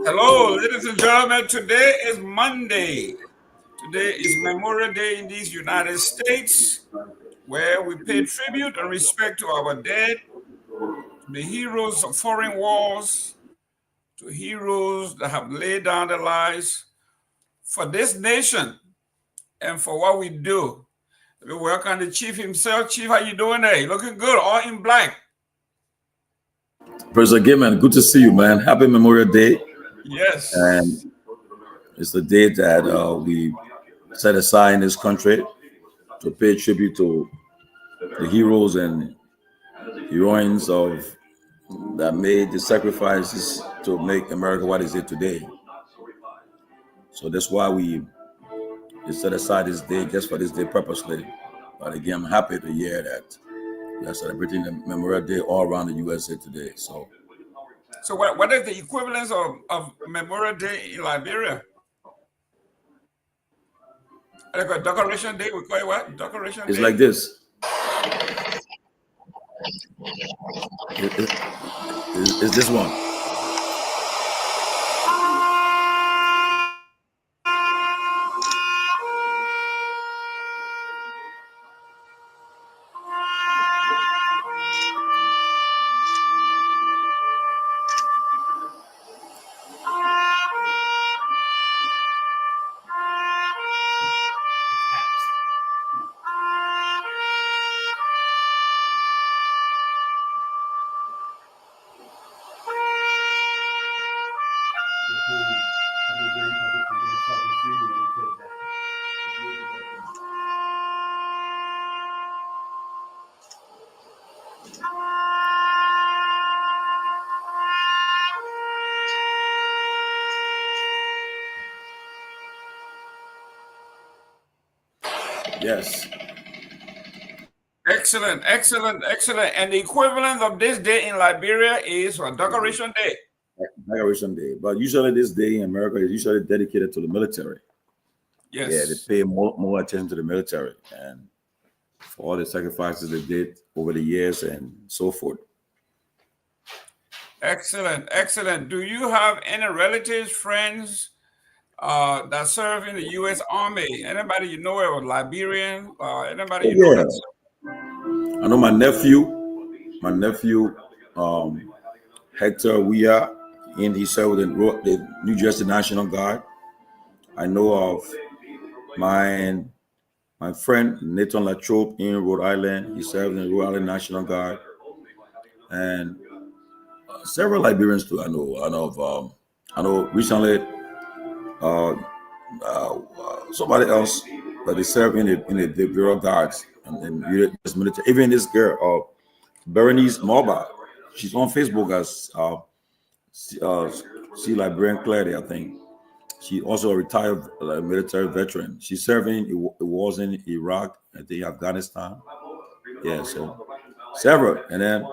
Hello, ladies and gentlemen. Today is Monday. Today is Memorial Day in these United States, where we pay tribute and respect to our dead, to the heroes of foreign wars, to heroes that have laid down their lives for this nation and for what we do. We welcome the chief himself. Chief, how you doing there? You looking good, all in black. President Gaiman, good to see you, man. Happy Memorial Day. Yes. And it's the day that we set aside in this country to pay tribute to the heroes and heroines that made the sacrifices to make America what is it today. So that's why we set aside this day just for this day purposely. But again, I'm happy to hear that we are celebrating the Memorial Day all around the USA today. So what is the equivalence of Memorial Day in Liberia? Like a Decoration Day, we call it what? Decoration it's Day? like this. It's this one. Yes. Excellent. And the equivalent of this day in Liberia is what? Decoration Day. Decoration Day. But usually this day in America is usually dedicated to the military. Yes. Yeah, they pay more attention to the military and for all the sacrifices they did over the years and so forth. Excellent. Do you have any relatives, friends that serve in the U.S. Army? Anybody you know of Liberian? Anybody you know that? I know my nephew, Hector Weah, and he served in the New Jersey National Guard. I know of my friend Nathan Latrobe in Rhode Island. He served in Rhode Island National Guard, and several Liberians too. I know recently somebody else that they serve in the Bureau Guards and U.S. military. Even this girl, Berenice Moba, she's on Facebook as Sea Liberian Clarity, I think. She also a retired military veteran. She's serving. It was in Iraq, I think Afghanistan. Yeah, so several, and then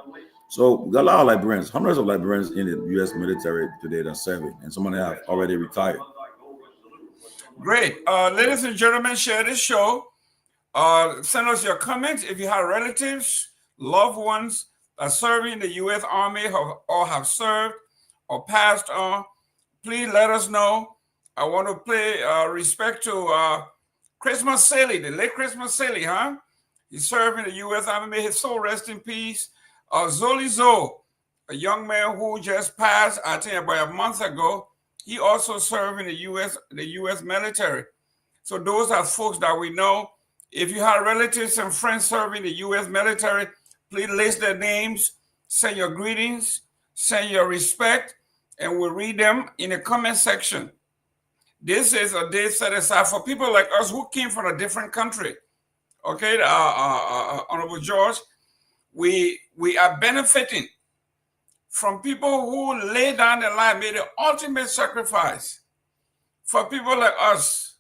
so we got a lot of Liberians, hundreds of Liberians in the U.S. military today that are serving, and some of them have already retired. Great. Ladies and gentlemen, share this show. Send us your comments if you have relatives, loved ones that serve in the U.S. Army or have served or passed on. Please let us know. I want to pay respect to Christmas Sally, the late Christmas Sally, huh? He served in the U.S. Army. May his soul rest in peace. Zoli Zo, a young man who just passed, I think about a month ago. He also served in the U.S. military. So those are folks that we know. If you have relatives and friends serving the U.S. military, please list their names, send your greetings, send your respect, and we'll read them in the comment section. This is a day set aside for people like us who came from a different country. Okay, Honorable George, we are benefiting from people who laid down their life, made the ultimate sacrifice. For people like us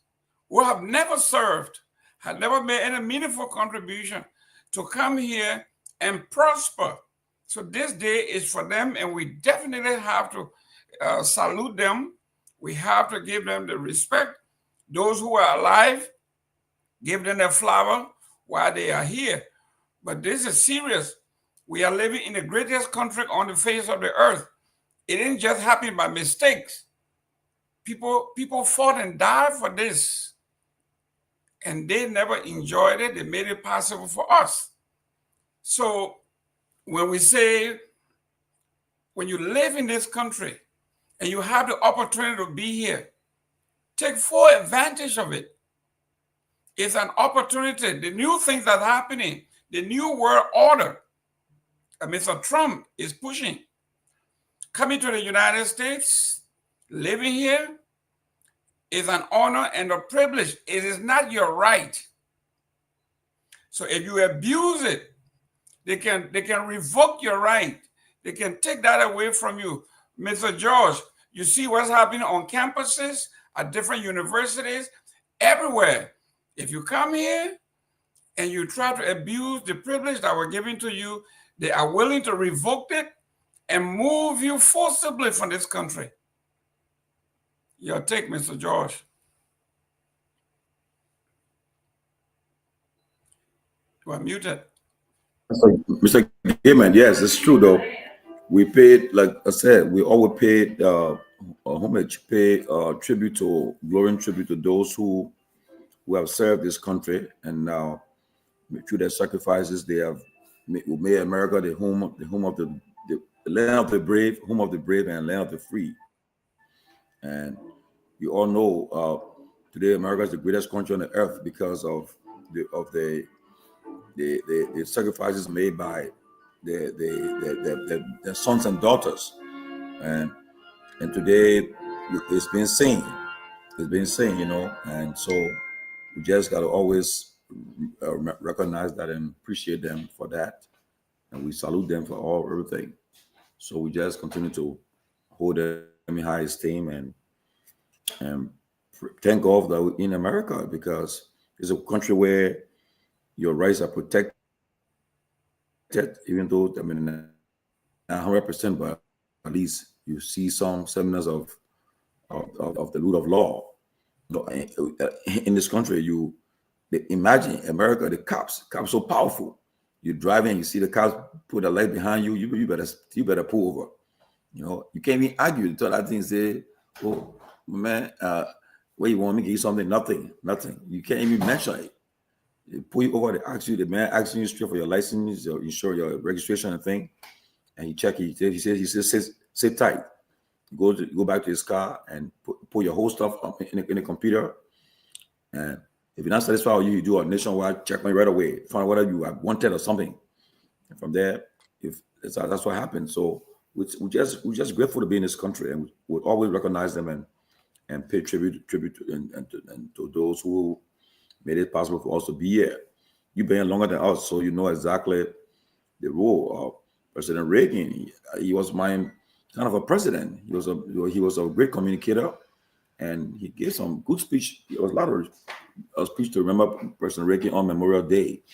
who have never served, have never made any meaningful contribution, to come here and prosper. So this day is for them, and we definitely have to salute them. We have to give them the respect. Those who are alive, give them their flower while they are here. But this is serious. We are living in the greatest country on the face of the earth. It didn't just happen by mistakes. People fought and died for this, and they never enjoyed it. They made it possible for us. So when we say, when you live in this country and you have the opportunity to be here, take full advantage of it. It's an opportunity. The new things that are happening, the new world order that Mr. Trump is pushing, coming to the United States, living here, is an honor and a privilege. It is not your right. So if you abuse it, they can revoke your right. They can take that away from you. Mr. George, you see what's happening on campuses, at different universities, everywhere. If you come here and you try to abuse the privilege that were given to you, they are willing to revoke it and move you forcibly from this country. Your take, Mr. George. You are muted. Mr. Gaiman, yes, it's true though. We paid, like I said, we always paid homage, tribute to, glowing tribute to those who have served this country, and now through their sacrifices, they have made America the home of the land of the brave, and land of the free. And you all know today America is the greatest country on the earth because of the sacrifices made by their sons and daughters, and today it's been seen, you know, and so we just got to always recognize that and appreciate them for that, and we salute them for everything. So we just continue to hold them in high esteem and thank God that we're in America, because it's a country where your rights are protected, even though, I mean, not 100%, but at least you see some semblance of the rule of law. In this country, imagine America, the cops so powerful. You're driving, you see the cops put a light behind you, you better pull over. You know, you can't even argue until that thing say, "Oh man, where you want me to give you something?" Nothing. You can't even mention it. They pull you over, they ask you, the man asking you straight for your license, your insurance, your registration and thing, and he check it. He says, sit tight. Go back to his car and put your whole stuff up in the computer. And if you're not satisfied with you do a nationwide checkpoint right away, find out whether you are wanted or something. And from there, that's what happened. So we're just grateful to be in this country, and we'll always recognize them and pay tribute to those who made it possible for us to be here. You've been here longer than us, so you know exactly the role of President Reagan. He was my kind of a president. He was a great communicator, and he gave some good speech. There was a lot of speech to remember President Reagan on Memorial Day,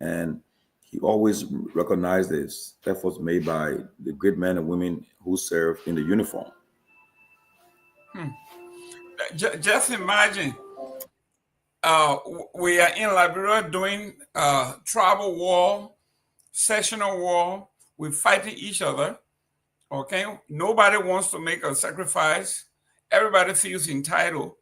and he always recognized the efforts made by the great men and women who served in the uniform. Just imagine. We are in Liberia doing tribal war, sectional war. We're fighting each other. Okay, nobody wants to make a sacrifice. Everybody feels entitled.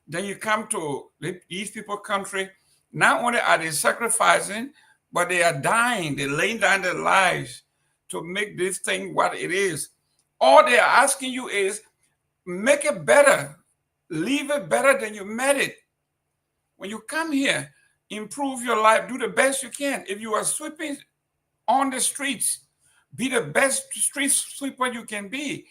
Then you come to these people's country. Not only are they sacrificing, but they are dying. They're laying down their lives to make this thing what it is. All they are asking you is, make it better. Leave it better than you met it. When you come here, improve your life, do the best you can. If you are sweeping on the streets, be the best street sweeper you can be.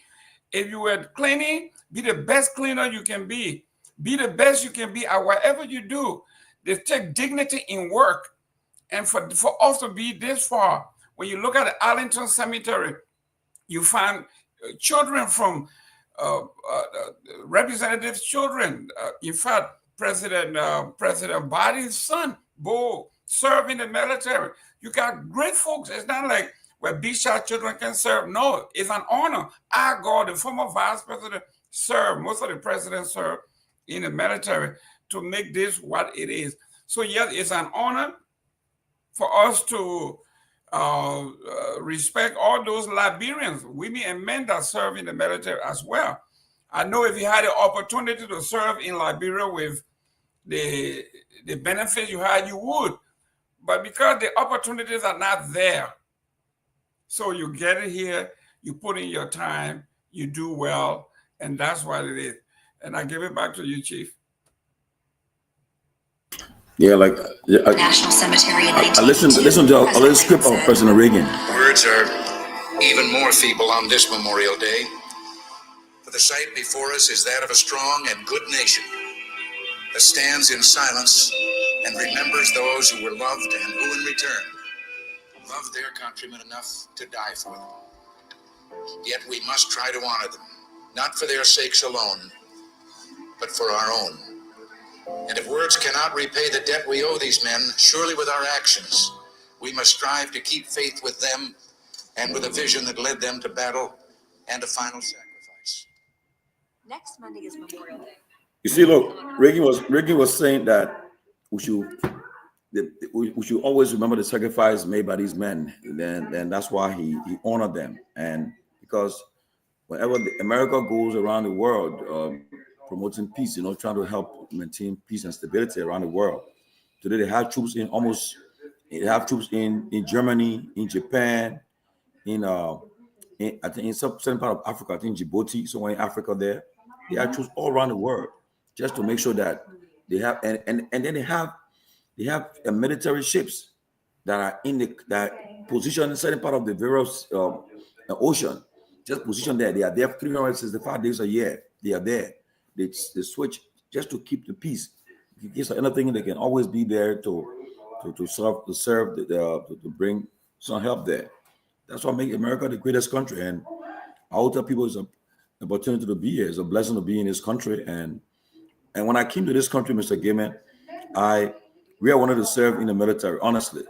If you are cleaning, be the best cleaner you can be. Be the best you can be at whatever you do. They take dignity in work. And for us to be this far, when you look at the Arlington Cemetery, you find children from representatives' children. In fact, President Biden's son, Bo, served in the military. You got great folks. It's not like where big-shot children can serve. No, it's an honor. Our God, the former vice president, served. Most of the presidents served in the military to make this what it is. So yes, it's an honor for us to respect all those Liberians, women and men that serve in the military as well. I know if you had the opportunity to serve in Liberia with the benefits you had, you would. But because the opportunities are not there, so you get it here, you put in your time, you do well, and that's what it is. And I give it back to you, Chief. Yeah, like National Cemetery in I listened to a little script of President Reagan. Words are even more feeble on this Memorial Day. For the sight before us is that of a strong and good nation that stands in silence and remembers those who were loved and who in return loved their countrymen enough to die for them. Yet we must try to honor them, not for their sakes alone, but for our own. And if words cannot repay the debt we owe these men, surely with our actions, we must strive to keep faith with them and with a vision that led them to battle and a final sacrifice. Next Monday is Memorial Day. You see, look, Reagan was saying that we should always remember the sacrifice made by these men. Then that's why he honored them. And because whenever America goes around the world promoting peace, trying to help maintain peace and stability around the world. Today they have troops in Germany, in Japan, I think in some certain part of Africa, I think Djibouti, somewhere in Africa there. They have troops all around the world just to make sure that they have and then they have military ships that are that position in certain part of the various ocean, just position there. They are there 365 days a year. They are there. They switch just to keep the peace. In case of anything, they can always be there to serve to bring some help there. That's what makes America the greatest country. And I will tell people it's an opportunity to be here. It's a blessing to be in this country. And when I came to this country, Mr. Gaiman, I really wanted to serve in the military, honestly.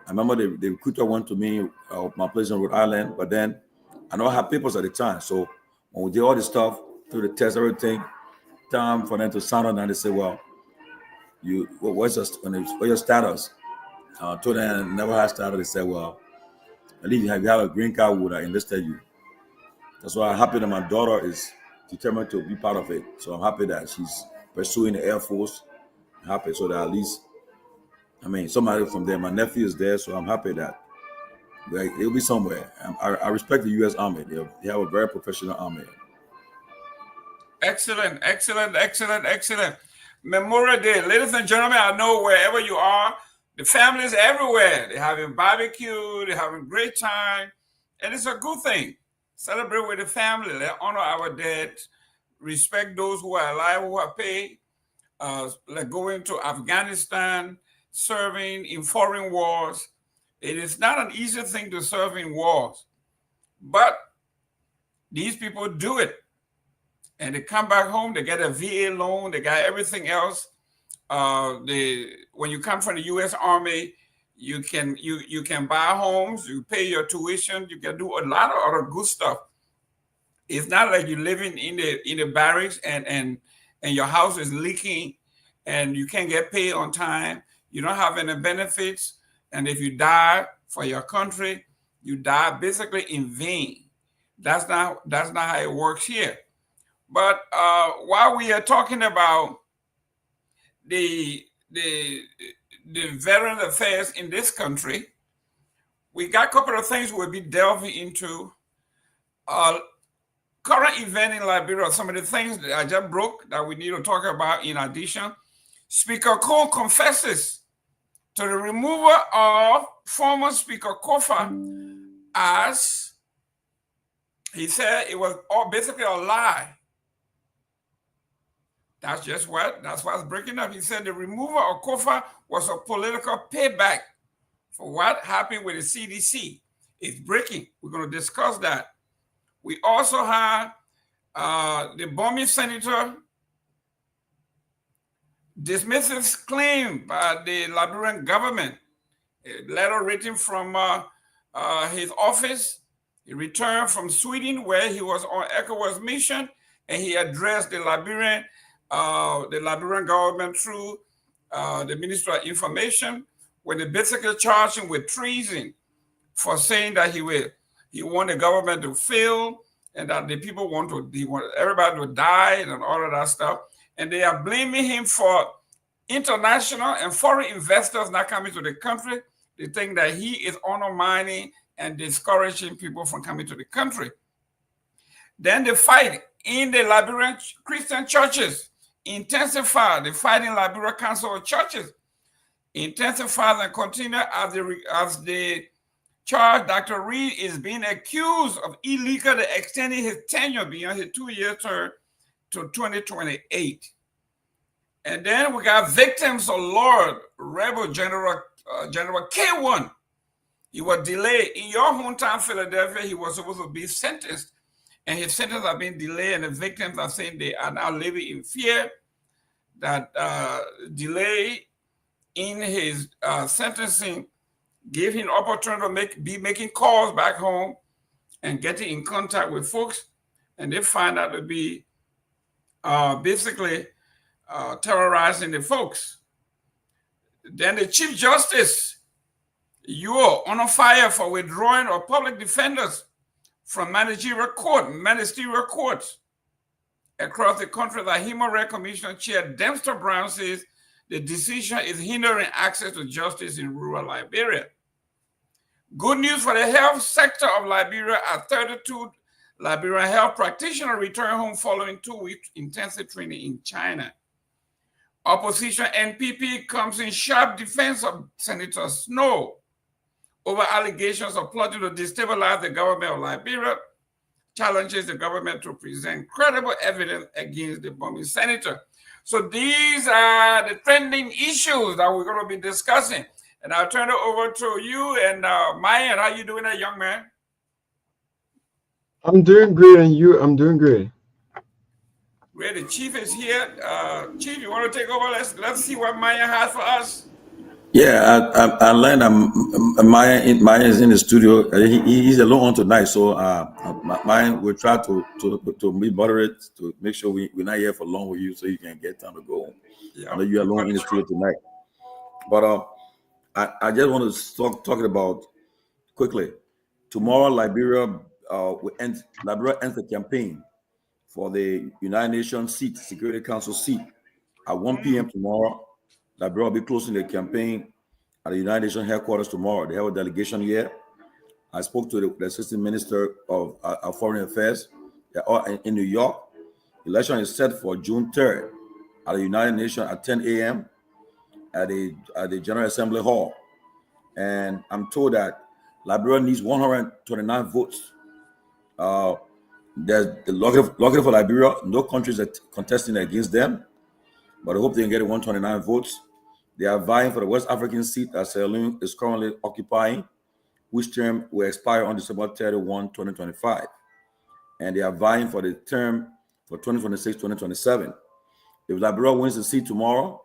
I remember the recruiter went to me, my place in Rhode Island, but then I know I had papers at the time. So when we did all this stuff, through the test, everything, time for them to sign on, and they say, well, what's your status? Told them I never had status. They said, well, at least you have a green card, would I enlisted you? That's why I'm happy that my daughter is determined to be part of it. So I'm happy that she's pursuing the Air Force. I'm happy so that at least, somebody from there, my nephew is there, so I'm happy that it'll be somewhere. I respect the U.S. Army. They have a very professional army. Excellent. Memorial Day. Ladies and gentlemen, I know wherever you are, the families everywhere. They're having barbecue, they're having great time, and it's a good thing. Celebrate with the family. Let's honor our dead, respect those who are alive, who are paid. Like going to Afghanistan, serving in foreign wars. It is not an easy thing to serve in wars, but these people do it. And they come back home, they get a VA loan, they got everything else. When you come from the U.S. Army, you can buy homes, you pay your tuition, you can do a lot of other good stuff. It's not like you're living in the barracks and your house is leaking and you can't get paid on time. You don't have any benefits, and if you die for your country, you die basically in vain. That's not how it works here. But while we are talking about the veteran affairs in this country, we got a couple of things we'll be delving into. Current event in Liberia, some of the things that I just broke that we need to talk about in addition. Speaker Cole confesses to the removal of former Speaker Kofa, as he said it was all basically a lie. That's what's breaking up. He said the removal of Kofa was a political payback for what happened with the CDC. It's breaking. We're going to discuss that. We also have the bombing senator dismisses claim by the Liberian government. A letter written from his office. He returned from Sweden, where he was on ECOWAS mission, and he addressed the Liberian government through the Ministry of Information, when they basically charged him with treason for saying that he want the government to fail and that the people want everybody to die and all of that stuff. And they are blaming him for international and foreign investors not coming to the country. They think that he is undermining and discouraging people from coming to the country. Then the fight in the Liberian Christian churches intensified. The fight in Liberia Council of Churches intensified and continued as the charge Dr. Reed is being accused of illegally extending his tenure beyond his 2-year term to 2028. And then we got victims of Lord Rebel General K1. He was delayed. In your hometown, Philadelphia, he was supposed to be sentenced. And his sentence has been delayed, and the victims are saying they are now living in fear that delay in his sentencing gave him opportunity to be making calls back home and getting in contact with folks. And they find out to be basically terrorizing the folks. Then the Chief Justice, you're on fire for withdrawing of public defenders from ministerial courts across the country. The Human Rights Commission Chair Dempster Brown says the decision is hindering access to justice in rural Liberia. Good news for the health sector of Liberia, as 32 Liberian health practitioners return home following 2 weeks intensive training in China. Opposition NPP comes in sharp defense of Senator Snow over allegations of plotting to destabilize the government of Liberia, challenges the government to present credible evidence against the bombing senator. So these are the trending issues that we're going to be discussing. And I'll turn it over to you and Myean. How you doing there, young man? I'm doing great, and you? I'm doing great. Great. The chief is here. Chief, you want to take over? Let's see what Myean has for us. Yeah, I learned Myean is in the studio. He's alone on tonight, so Myean will try to be moderate to make sure we're not here for long with you, so you can get time to go home. Yeah. I know you're alone in the studio tonight, but I just want to talk about quickly. Tomorrow, Liberia ends the campaign for the United Nations seat, Security Council seat, at 1 p.m. tomorrow. Liberia will be closing the campaign at the United Nations headquarters tomorrow. They have a delegation here. I spoke to the Assistant Minister of Foreign Affairs in New York. The election is set for June 3rd at the United Nations at 10 a.m. at the General Assembly Hall. And I'm told that Liberia needs 129 votes. There's the lucky for Liberia. No countries are contesting against them, but I hope they can get 129 votes. They are vying for the West African seat that Sierra Leone is currently occupying, which term will expire on December 31, 2025. And they are vying for the term for 2026-2027. If Liberia wins the seat tomorrow,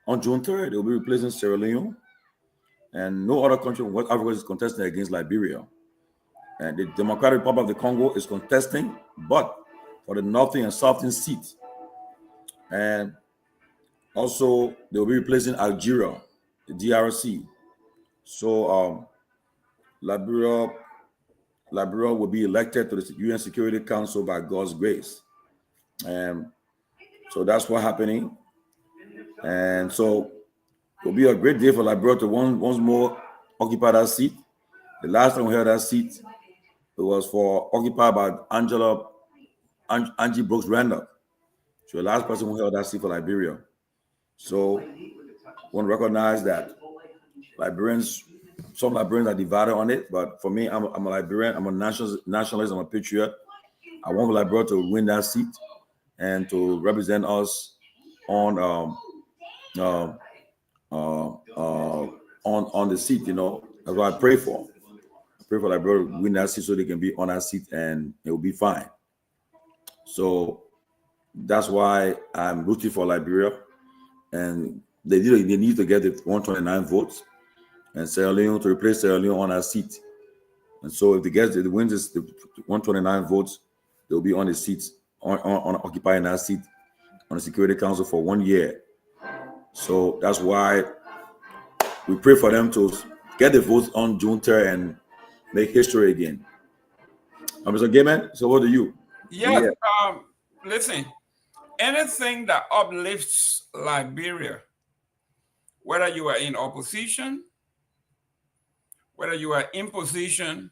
on June 3rd, they will be replacing Sierra Leone. And no other country in West Africa is contesting against Liberia. And the Democratic Republic of the Congo is contesting, but for the northern and southern seat. And also, they will be replacing Algeria, the DRC. So Liberia will be elected to the UN Security Council by God's grace. And so that's what's happening. And so it will be a great day for Liberia to once more occupy that seat. The last time we had that seat, it was occupied by Angie Brooks Randolph. So the last person who held that seat for Liberia. So we want to recognize that some Liberians are divided on it, but for me, I'm a Liberian, I'm a nationalist, I'm a patriot. I want Liberia to win that seat and to represent us on the seat, you know. That's what I pray for. I pray for Liberia to win that seat so they can be on that seat and it will be fine. So that's why I'm rooting for Liberia. And they need to get the 129 votes and Sierra Leone to replace Sierra Leone on that seat. And so if they win the 129 votes, they'll be on the seats, on occupying that seat on the Security Council for 1 year. So that's why we pray for them to get the votes on June 3rd and make history again. Mr. Gayman, so what do you? Yes. Listen, anything that uplifts Liberia, whether you are in opposition, whether you are in position,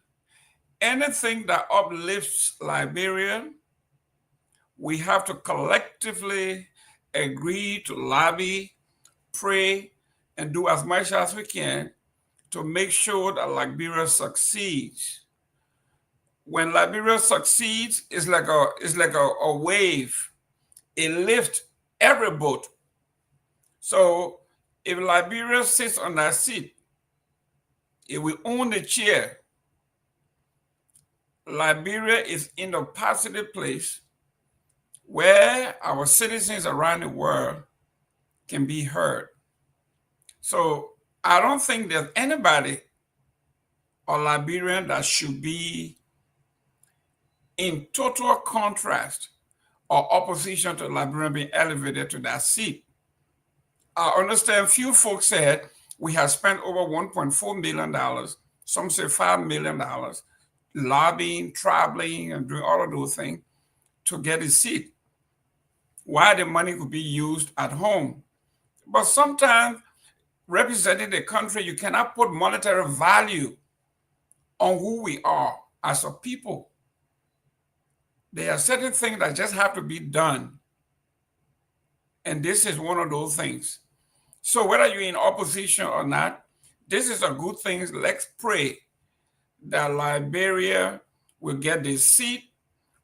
anything that uplifts Liberia, we have to collectively agree to lobby, pray, and do as much as we can to make sure that Liberia succeeds. When Liberia succeeds, it's like a wave. It lifts every boat. So if Liberia sits on that seat, if we own the chair, Liberia is in a positive place where our citizens around the world can be heard. So I don't think there's anybody or Liberian that should be in total contrast or opposition to Liberia being elevated to that seat. I understand few folks said we have spent over $1.4 million, some say $5 million, lobbying, traveling, and doing all of those things to get a seat. Why the money could be used at home. But sometimes representing the country, you cannot put monetary value on who we are as a people. There are certain things that just have to be done. And this is one of those things. So whether you're in opposition or not, this is a good thing. Let's pray that Liberia will get this seat,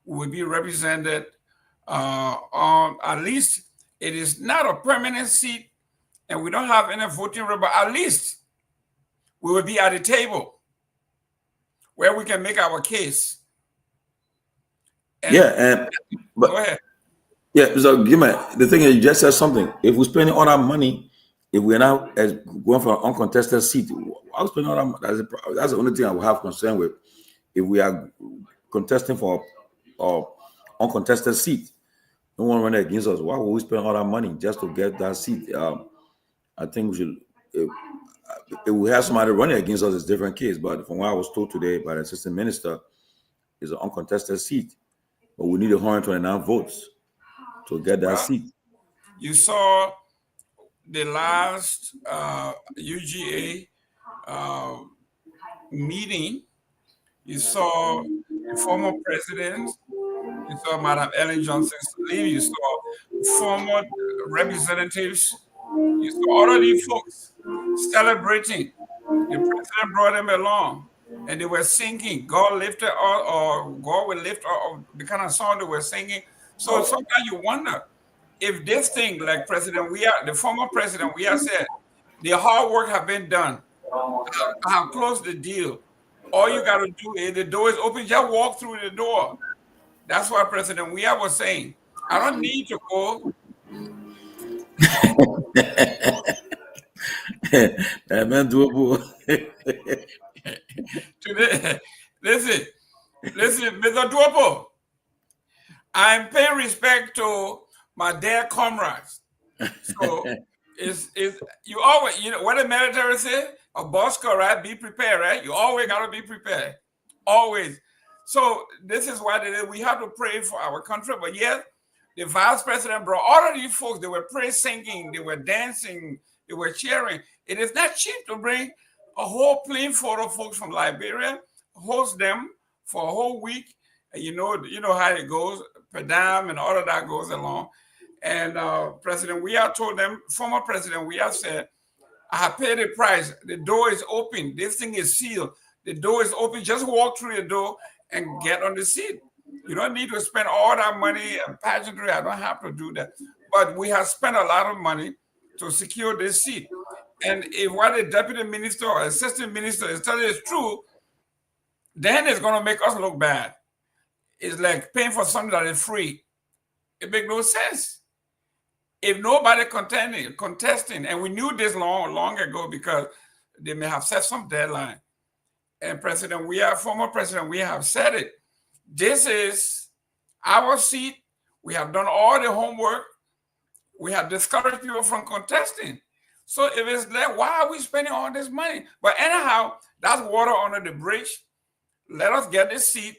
will be represented on, at least it is not a permanent seat and we don't have any voting rights, but at least we will be at the table where we can make our case. And, but go ahead. Yeah, so the thing is, you just said something. If we're spending all our money, if we're now going for an uncontested seat, I'll spend all that money. That's the only thing I will have concern with. If we are contesting for an uncontested seat, no one running against us. Why would we spend all that money just to get that seat? I think we should. If we have somebody running against us, it's a different case. But from what I was told today by the assistant minister, it's an uncontested seat. But we need 129 votes to get that seat. You saw the last UGA meeting. You saw the former president. You saw Madam Ellen Johnson Sirleaf. You saw former representatives. You saw all of these folks celebrating. The president brought them along, and they were singing. God lifted all, or God will lift all, the kind of song they were singing. So sometimes you wonder if this thing, like the former president Weah said, the hard work have been done. I have closed the deal. All you got to do is the door is open, just walk through the door. That's what President Weah was saying. I don't need to go. Today, listen, Mr. Duopo, I'm paying respect to my dear comrades. So it's you always, what the military say, a boss call, right? Be prepared, right? You always gotta be prepared. Always. So this is why we have to pray for our country. But yet, the vice president brought all of these folks, they were praise singing, they were dancing, they were cheering. It is not cheap to bring a whole plane full of folks from Liberia, host them for a whole week. And you know how it goes, per diem and all of that goes along. And President Weah told them, former President Weah said, I have paid the price. The door is open. This thing is sealed. The door is open. Just walk through the door and get on the seat. You don't need to spend all that money and pageantry. I don't have to do that. But we have spent a lot of money to secure this seat. And if what the deputy minister or assistant minister is telling us true, then it's going to make us look bad. It's like paying for something that is free. It makes no sense. If nobody contesting, and we knew this long ago because they may have set some deadline. And former President Weah have said it. This is our seat. We have done all the homework. We have discouraged people from contesting. So if it's that, why are we spending all this money? But anyhow, that's water under the bridge. Let us get this seat.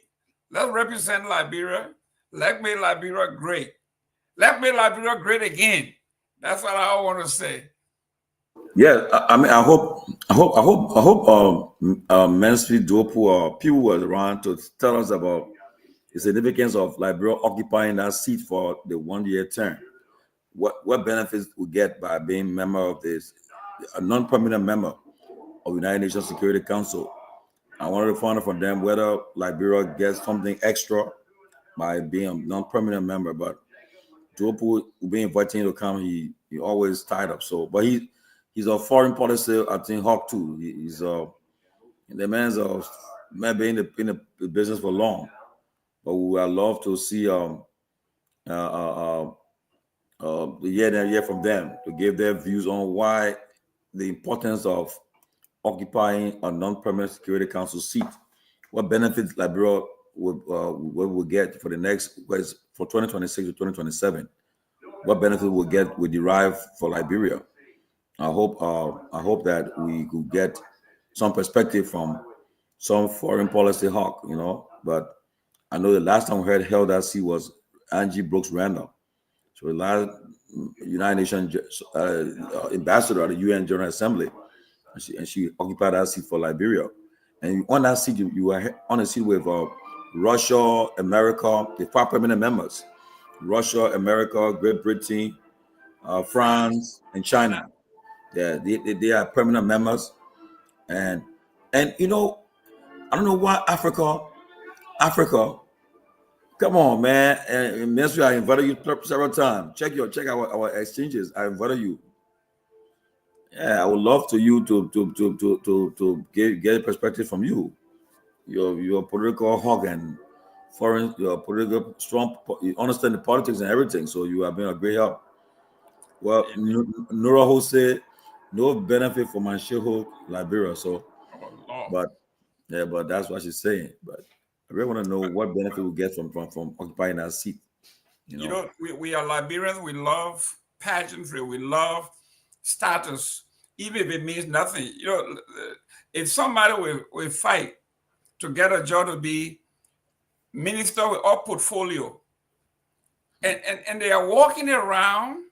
Let's represent Liberia. Let's make Liberia great. Let's make Liberia great again. That's what I want to say. Yeah, I mean, I hope Mansfield Dopu or people was around to tell us about the significance of Liberia occupying that seat for the 1 year term. What benefits we get by being member of this, a non-permanent member of United Nations Security Council. I wanted to find out from them whether Liberia gets something extra by being a non-permanent member. But Dopu will be inviting him to come. He always tied up. So, but he's a foreign policy, I think, hawk too. He's the man's man been in the business for long. But we would love to see the year from them to give their views on why the importance of occupying a non-permanent Security Council seat. What benefits Liberia will get for the next for 2026 to 2027? What benefit we derive for Liberia? I hope that we could get some perspective from some foreign policy hawk, But I know the last time we held that seat was Angie Brooks Randall. So the last United Nations ambassador at the UN General Assembly, and she occupied that seat for Liberia. And on that seat, you were on a seat with Russia, America, the 5 permanent members: Russia, America, Great Britain, France, and China. Yeah, they are permanent members, and I don't know why Africa. Come on, man. And Ministry, I invited you several times. Check our exchanges. I invited you. Yeah, I would love to get a perspective from you. You're a political hog and foreign. You're a political strong. You understand the politics and everything. So you have been a great help. Well, Nora Jose, no benefit for my sharehold Liberia. So, but that's what she's saying. But I really want to know what benefit we get from occupying that seat. We are Liberians. We love pageantry. We love status, even if it means nothing. If somebody will fight to get a job to be minister with our portfolio, and they are walking around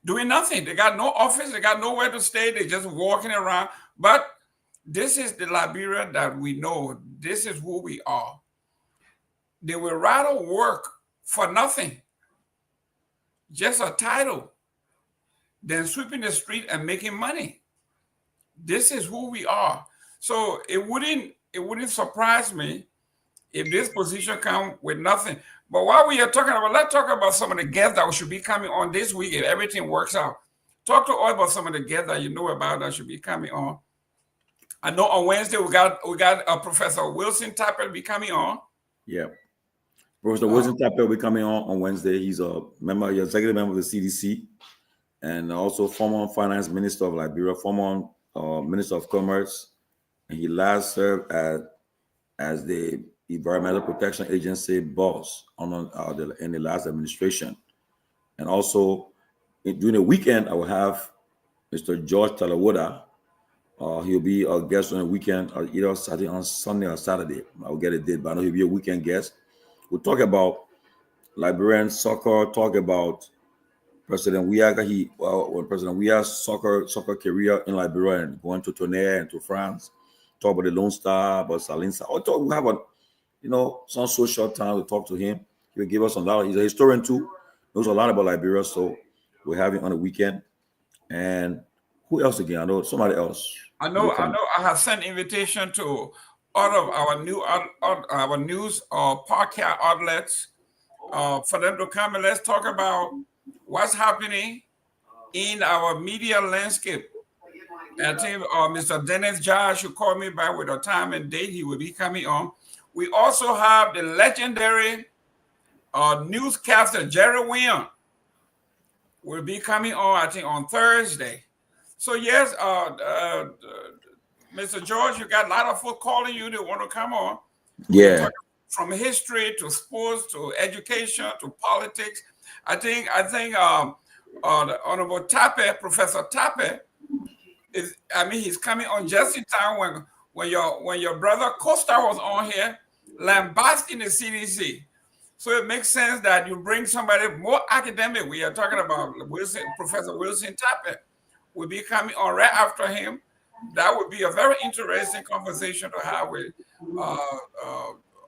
doing nothing. They got no office. They got nowhere to stay. They're just walking around. But this is the Liberia that we know. This is who we are. They will rather work for nothing, just a title, than sweeping the street and making money. This is who we are. So it wouldn't surprise me if this position come with nothing. But while we are talking about, let's talk about some of the guests that should be coming on this week if everything works out. Talk to us about some of the guests that you know about that should be coming on. I know on Wednesday we got Professor Wilson Tappert be coming on. Yeah, Professor Wilson Tappert will be coming on Wednesday. He's executive member of the CDC, and also former finance minister of Liberia, former minister of commerce, and he last served as the Environmental Protection Agency boss in the last administration. And also during the weekend, I will have Mr. George Talawoda. He'll be a guest on the weekend, either on Sunday or Saturday. I'll get a date, but I know he'll be a weekend guest. We'll talk about Liberian soccer, talk about President Weah. When President Weah's soccer career in Liberia and going to Tonnerre and to France. Talk about the Lone Star, about Salinsa. We'll have some social time to talk to him. He'll give us a lot. He's a historian too. Knows a lot about Liberia, so we'll have him on the weekend. And who else again? I know somebody else. I know. I have sent invitation to all of our news or podcast outlets for them to come and let's talk about what's happening in our media landscape. I think Mr. Dennis Josh should call me back with a time and date. He will be coming on. We also have the legendary newscaster Jerry Williams will be coming on, I think, on Thursday. So yes, Mr. George, you got a lot of folk calling you. They want to come on. Yeah. From history to sports to education to politics. I think the Honorable Tappert, Professor Tappert, he's coming on just in time when your brother Costa was on here lambasting the CDC. So it makes sense that you bring somebody more academic. We are talking about Professor Wilson Tappet will be coming on right after him. That would be a very interesting conversation to have with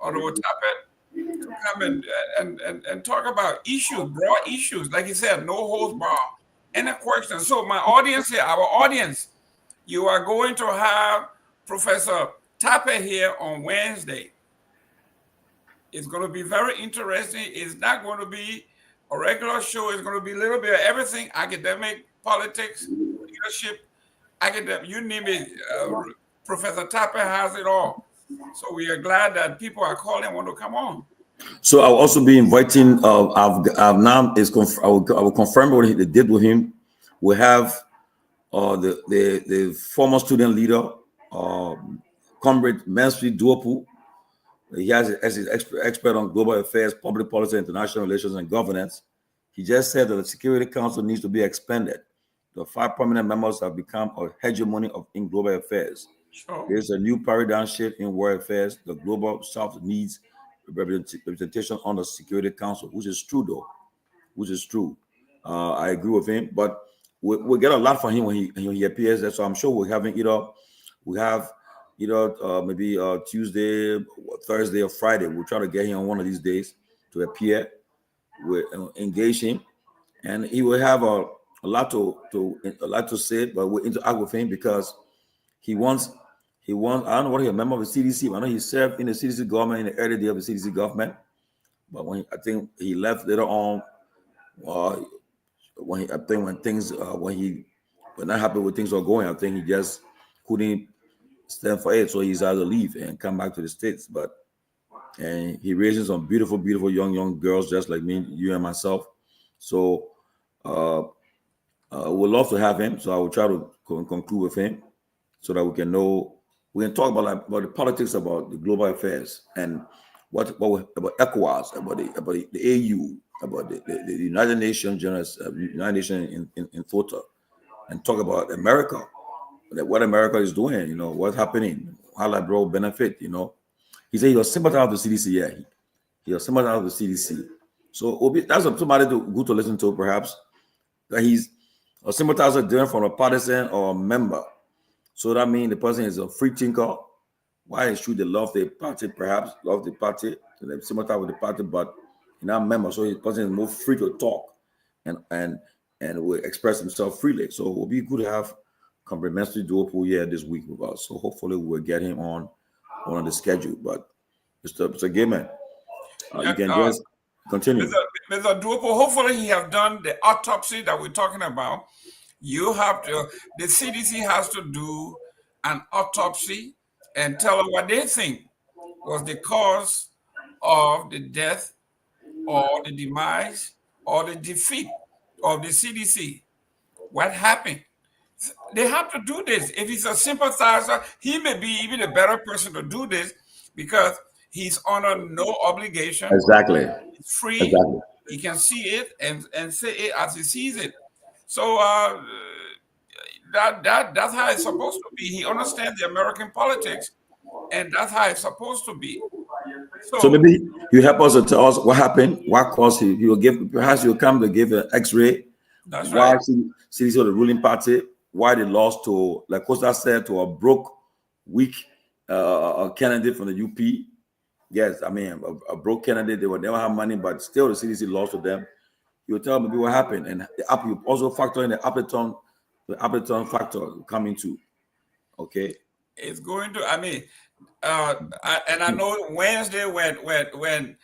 Honorable Tappet to come and talk about issues, broad issues. Like he said, no holds bar. Any questions? So my audience here, our audience, you are going to have Professor Tappet here on Wednesday. It's going to be very interesting. It's not going to be a regular show. It's going to be a little bit of everything: academic, politics, leadership, academic, you name it. Professor Tappet has it all. So we are glad that people are calling and want to come on. So I'll also be inviting. I've now I will confirm what they did with him. We have the former student leader, Comrade Mansfield Duopu. He has as his expert on global affairs, public policy, international relations, and governance. He just said that the Security Council needs to be expanded. The 5 permanent members have become a hegemony in global affairs. Sure. There's a new paradigm shift in world affairs. The global South needs representation on the Security Council, which is true, though. Which is true. I agree with him, but we'll get a lot from him when he appears there. So I'm sure we're having maybe Tuesday, Thursday, or Friday. We'll try to get him on one of these days to appear. We'll engage him, and he will have a lot to say. But we'll interact with him because he wants. I don't know what he's a member of the CDC. But I know he served in the CDC government in the early days of the CDC government. But I think he left later on. When he was not happy with things were going, I think he just couldn't stand for it, so he's had to leave and come back to the States. And he raises some beautiful, beautiful young girls just like me, you and myself. So we'd love to have him. So I will try to conclude with him so that we can talk about the politics, about the global affairs, and what about ECOWAS, about the AU, about the United Nations, United Nations in total, and talk about America. What America is doing, what's happening, how that bro benefit, He said he was sympathizer of the CDC. Yeah, he was sympathizer of the CDC. So that's somebody good to listen to, perhaps. That he's a sympathizer different from a partisan or a member. So that means the person is a free thinker. Why should they love the party, perhaps, and they sympathize with the party, but not a member. So the person is more free to talk and will express himself freely. So it will be good to have complimentary Duopu here this week with us. So hopefully we'll get him on the schedule. But it's a game, man. You can just continue. Mr. Duopu, hopefully he have done the autopsy that we're talking about. The CDC has to do an autopsy and tell them what they think was the cause of the death or the demise or the defeat of the CDC. What happened? They have to do this. If he's a sympathizer, he may be even a better person to do this because he's under no obligation. Exactly. He's free. Exactly. He can see it and say it as he sees it. So that's how it's supposed to be. He understands the American politics, and that's how it's supposed to be. So maybe you help us to tell us what happened, what caused he will give. Perhaps he'll come to give an X-ray. That's why right. CDC or the ruling party, why they lost to, like Costa said, to a broke, weak candidate from the UP. Yes, I mean a broke candidate. They would never have money, but still the CDC lost to them. You'll tell me what happened, and you also factor in the Appleton factor coming too. Okay, it's going to. I mean, and I know Wednesday when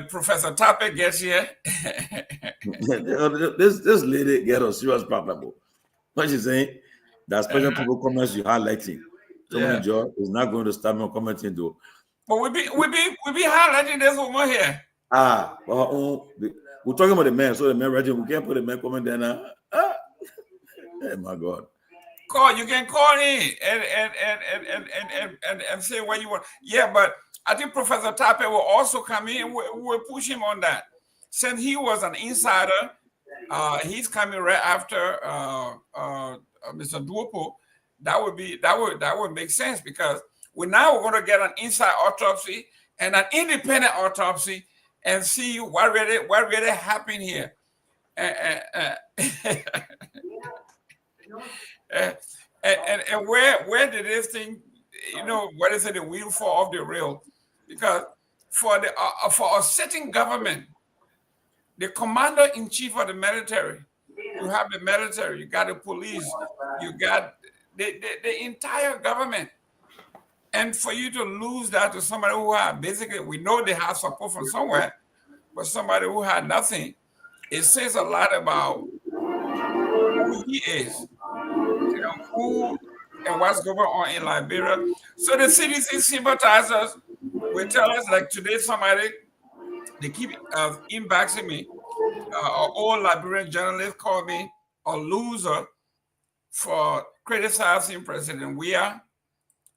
Professor Tappet gets here, this lady get a serious problem. What she's saying, that special people comments you highlighting. So Joe is not going to start me commenting though. But we be highlighting this woman here. Well, we're talking about the man, so the man right here, we can't put the man comment there now. Oh my God. You can call in and say what you want. Yeah, but I think Professor Tappet will also come in and we'll push him on that. Since he was an insider, he's coming right after Mr. Duopu. That would make sense because we're going to get an inside autopsy and an independent autopsy, and see what really happened here. And where did this thing, what is it, the wheel fall off the rail? Because for a sitting government, the commander-in-chief of the military, you have the military, you got the police, you got the entire government. And for you to lose that to somebody who had, basically, we know they have support from somewhere, but somebody who had nothing, it says a lot about who he is, who and what's going on in Liberia. So the CDC sympathizers will tell us, like today, somebody, they keep inboxing me. An old Liberian journalist called me a loser for criticizing President Weah,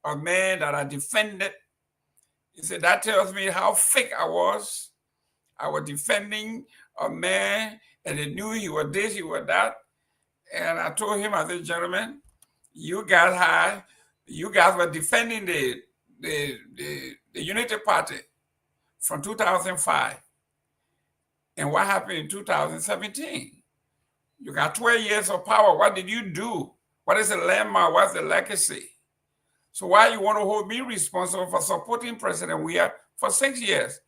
a man that I defended. He said, that tells me how fake I was. I was defending a man, and they knew he was this, he was that. And I told him, I said, gentlemen, you guys were defending the Unity Party from 2005. And what happened in 2017? You got 12 years of power. What did you do? What is the landmark? What's the legacy? So why you want to hold me responsible for supporting President Weah for 6 years?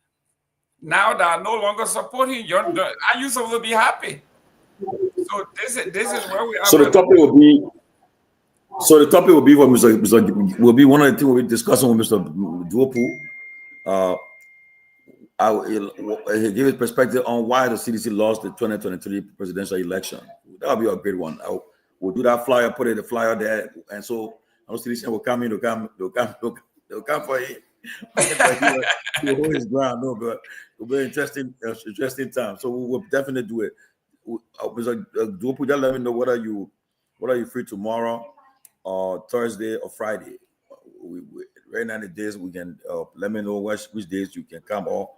Now that I'm no longer supporting you, are you supposed to be happy? So this is where we are. So the topic will be. So the topic will be what will be one of the things we'll be discussing with Mr. Duopu. He'll give his perspective on why the CDC lost the 2023 presidential election. That'll be a great one. We'll do that flyer, put the flyer there, and so our CDC will come in, they'll come for him. He'll hold his ground. No, but it'll be interesting time. So we will definitely do it. Mr. Duopu, just let me know whether you free tomorrow or Thursday or Friday. Right now the days we can let me know which days you can come or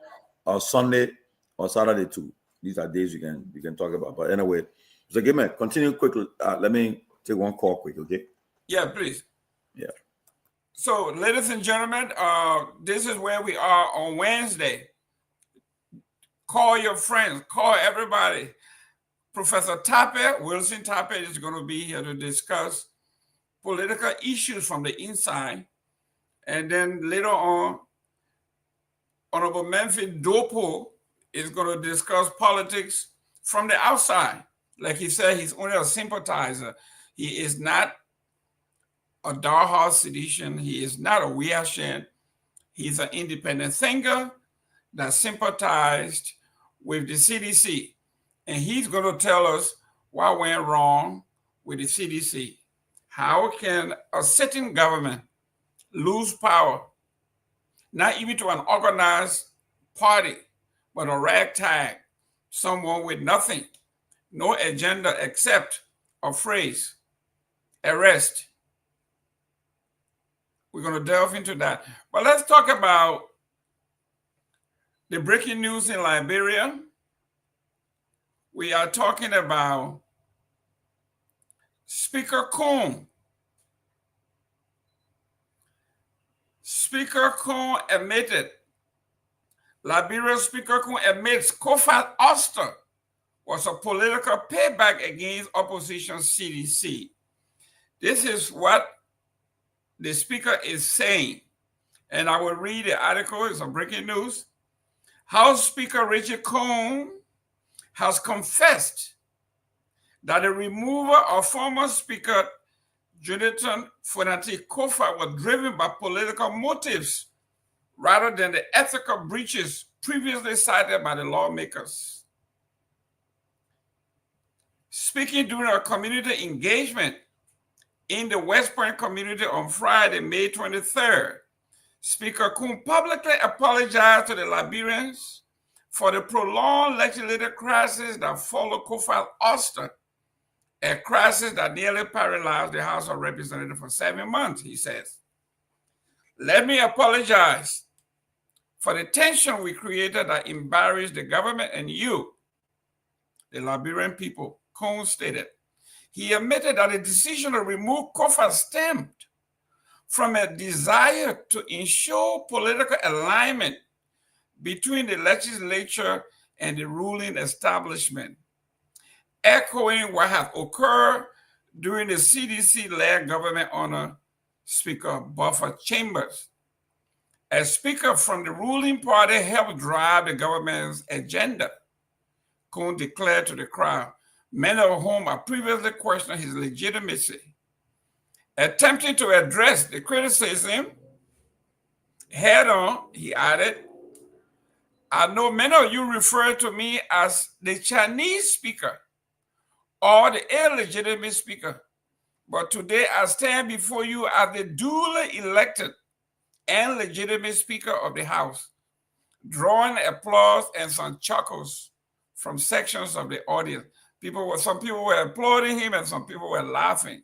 Sunday or Saturday too. These are days you can talk about. But anyway, so give me continue quickly. Let me take one call quick, okay? Yeah, please. Yeah. So, ladies and gentlemen, this is where we are on Wednesday. Call your friends, call everybody. Professor Wilson Tape is going to be here to discuss political issues from the inside. And then later on, Honorable Memphis Dopo is going to discuss politics from the outside. Like he said, he's only a sympathizer. He is not a diehard sedition. He is not a Weah-Shan. He's an independent thinker that sympathized with the CDC. And he's going to tell us what went wrong with the CDC. How can a sitting government lose power, not even to an organized party, but a ragtag, someone with nothing, no agenda except a phrase, arrest. We're going to delve into that. But let's talk about the breaking news in Liberia. We are talking about Speaker Coon. Speaker Coon admitted, Liberia Speaker Coon admits Kofi Oster was a political payback against opposition CDC. This is what the speaker is saying. And I will read the article. It's a breaking news. House Speaker Richard Coon has confessed that the removal of former Speaker Jonathan Fonati Kofa was driven by political motives rather than the ethical breaches previously cited by the lawmakers. Speaking during a community engagement in the West Point community on Friday, May 23rd, Speaker Coon publicly apologized to the Liberians for the prolonged legislative crisis that followed Kofi Oster, a crisis that nearly paralyzed the House of Representatives for 7 months, he says. Let me apologize for the tension we created that embarrassed the government and you, the Liberian people, Coon stated. He admitted that the decision to remove Kofi stemmed from a desire to ensure political alignment between the legislature and the ruling establishment, echoing what had occurred during the CDC-led government under Speaker Buffer Chambers. A speaker from the ruling party helped drive the government's agenda, Coon declared to the crowd, many of whom had previously questioned his legitimacy. Attempting to address the criticism head on, he added, I know many of you refer to me as the Chinese speaker or the illegitimate speaker, but today I stand before you as the duly elected and legitimate Speaker of the House, drawing applause and some chuckles from sections of the audience. Some people were applauding him and some people were laughing.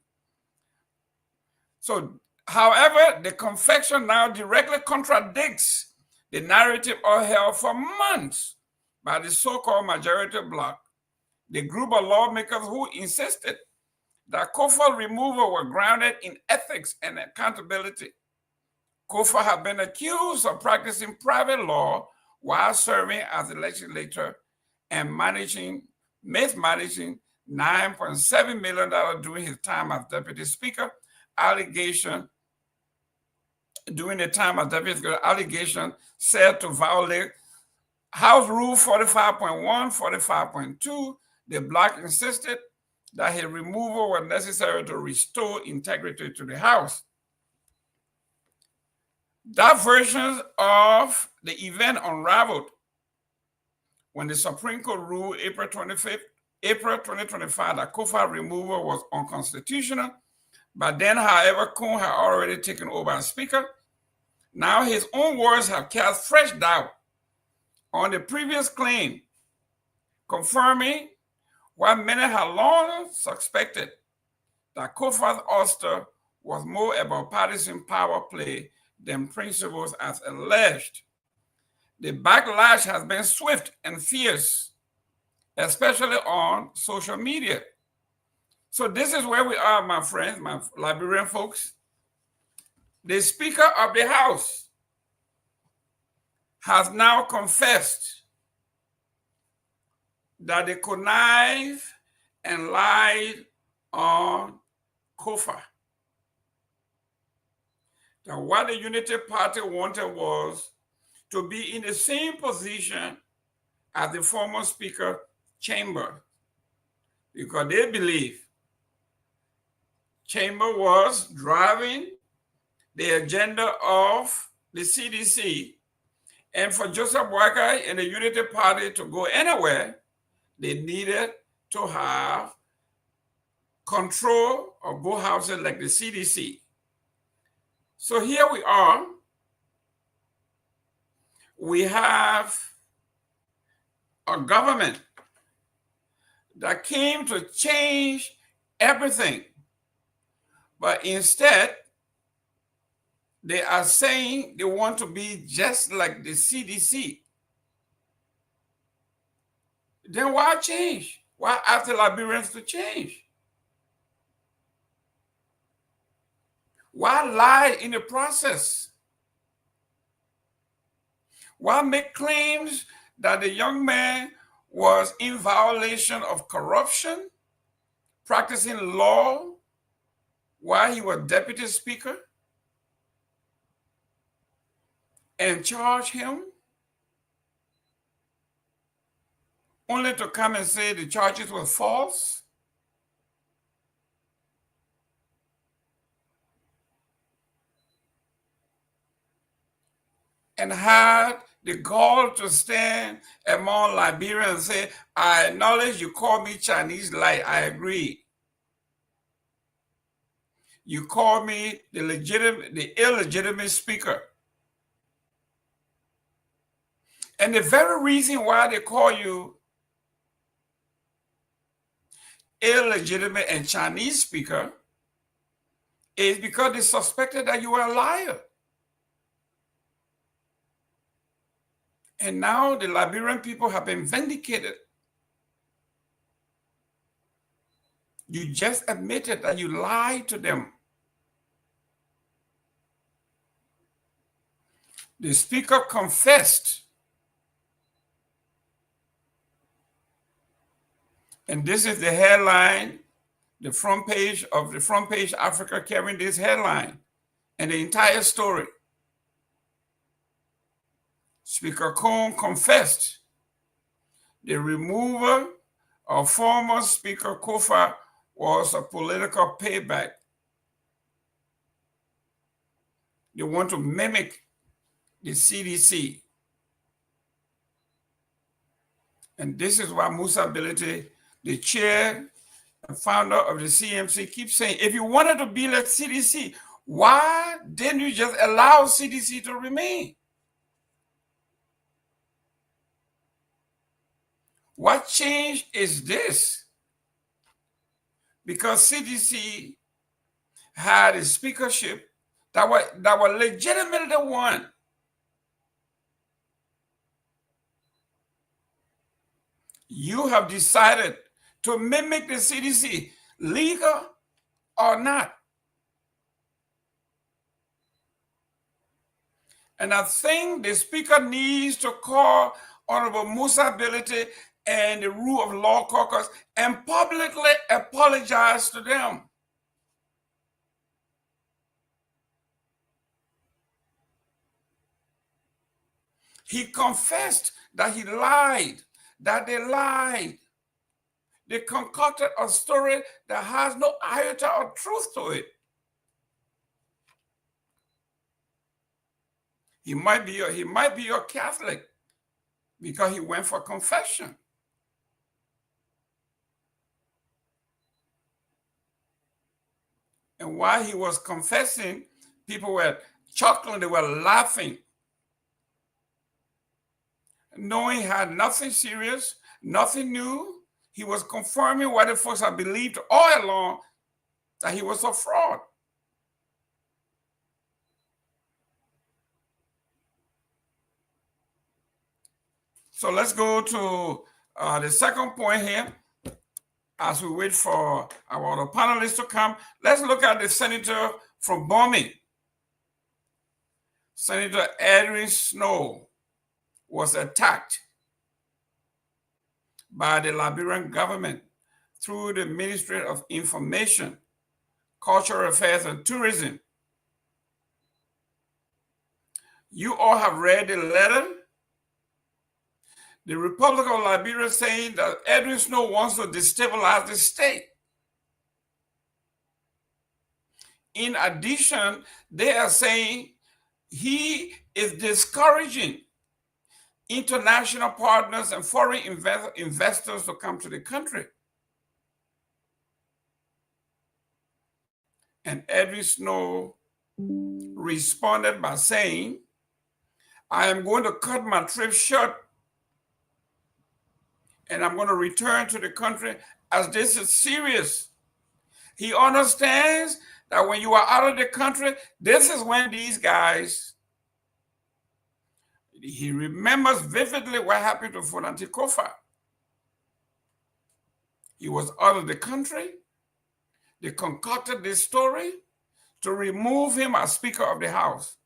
So, however, the confession now directly contradicts the narrative upheld for months by the so-called majority bloc, the group of lawmakers who insisted that Kofa removal was grounded in ethics and accountability. Kofa had been accused of practicing private law while serving as a legislator and mismanaging $9.7 million during his time as deputy speaker. Allegation said to violate House Rule 45.1, 45.2. The bloc insisted that his removal was necessary to restore integrity to the House. That version of the event unraveled when the Supreme Court ruled April 2025 that Kofa removal was unconstitutional. But then, however, Coon had already taken over as Speaker. Now his own words have cast fresh doubt on the previous claim, confirming what many had long suspected, that Kofa's ouster was more about partisan power play than principles as alleged. The backlash has been swift and fierce, especially on social media. So this is where we are, my friends, my Liberian folks. The Speaker of the House has now confessed that they connived and lied on Kofa. That what the Unity Party wanted was to be in the same position as the former Speaker Chamber, because they believe Chamber was driving the agenda of the CDC, and for Joseph Boakai and the Unity Party to go anywhere, they needed to have control of both houses like the CDC. So here we are. We have a government that came to change everything, but instead, they are saying they want to be just like the CDC. Then why change? Why ask the Liberians to change? Why lie in the process? Why make claims that the young man was in violation of corruption, practicing law while he was deputy speaker, and charge him only to come and say the charges were false? And had the gall to stand among Liberians and say, I acknowledge you call me Chinese light, I agree. You call me the illegitimate speaker. And the very reason why they call you illegitimate and Chinese speaker is because they suspected that you were a liar. And now the Liberian people have been vindicated. You just admitted that you lied to them. The speaker confessed And this is the headline, the front page Africa carrying this headline and the entire story. Speaker Cohn confessed the removal of former Speaker Kofa was a political payback. They want to mimic the CDC. And this is why Musa Ability, the chair and founder of the CMC, keeps saying, if you wanted to be like CDC, why didn't you just allow CDC to remain? What change is this? Because CDC had a speakership that were legitimately won. You have decided to mimic the CDC, legal or not. And I think the speaker needs to call Honorable Musa Ability and the Rule of Law Caucus and publicly apologize to them. He confessed that he lied, that they lied. They concocted a story that has no iota of truth to it. He might be a Catholic because he went for confession. And while he was confessing, people were chuckling, they were laughing, knowing he had nothing serious, nothing new. He was confirming what the folks had believed all along, that he was a fraud. So let's go to the second point here. As we wait for our panelists to come, let's look at the senator from Bomi. Senator Edwin Snow was attacked by the Liberian government through the Ministry of Information, Cultural Affairs, and Tourism. You all have read the letter. The Republic of Liberia saying that Edwin Snow wants to destabilize the state. In addition, they are saying he is discouraging international partners and foreign investors to come to the country. And Edwin Snow responded by saying, I am going to cut my trip short and I'm going to return to the country as this is serious. He understands that when you are out of the country, this is when these guys, he remembers vividly what happened to Fonante Kofa. He was out of the country. They concocted this story to remove him as Speaker of the House.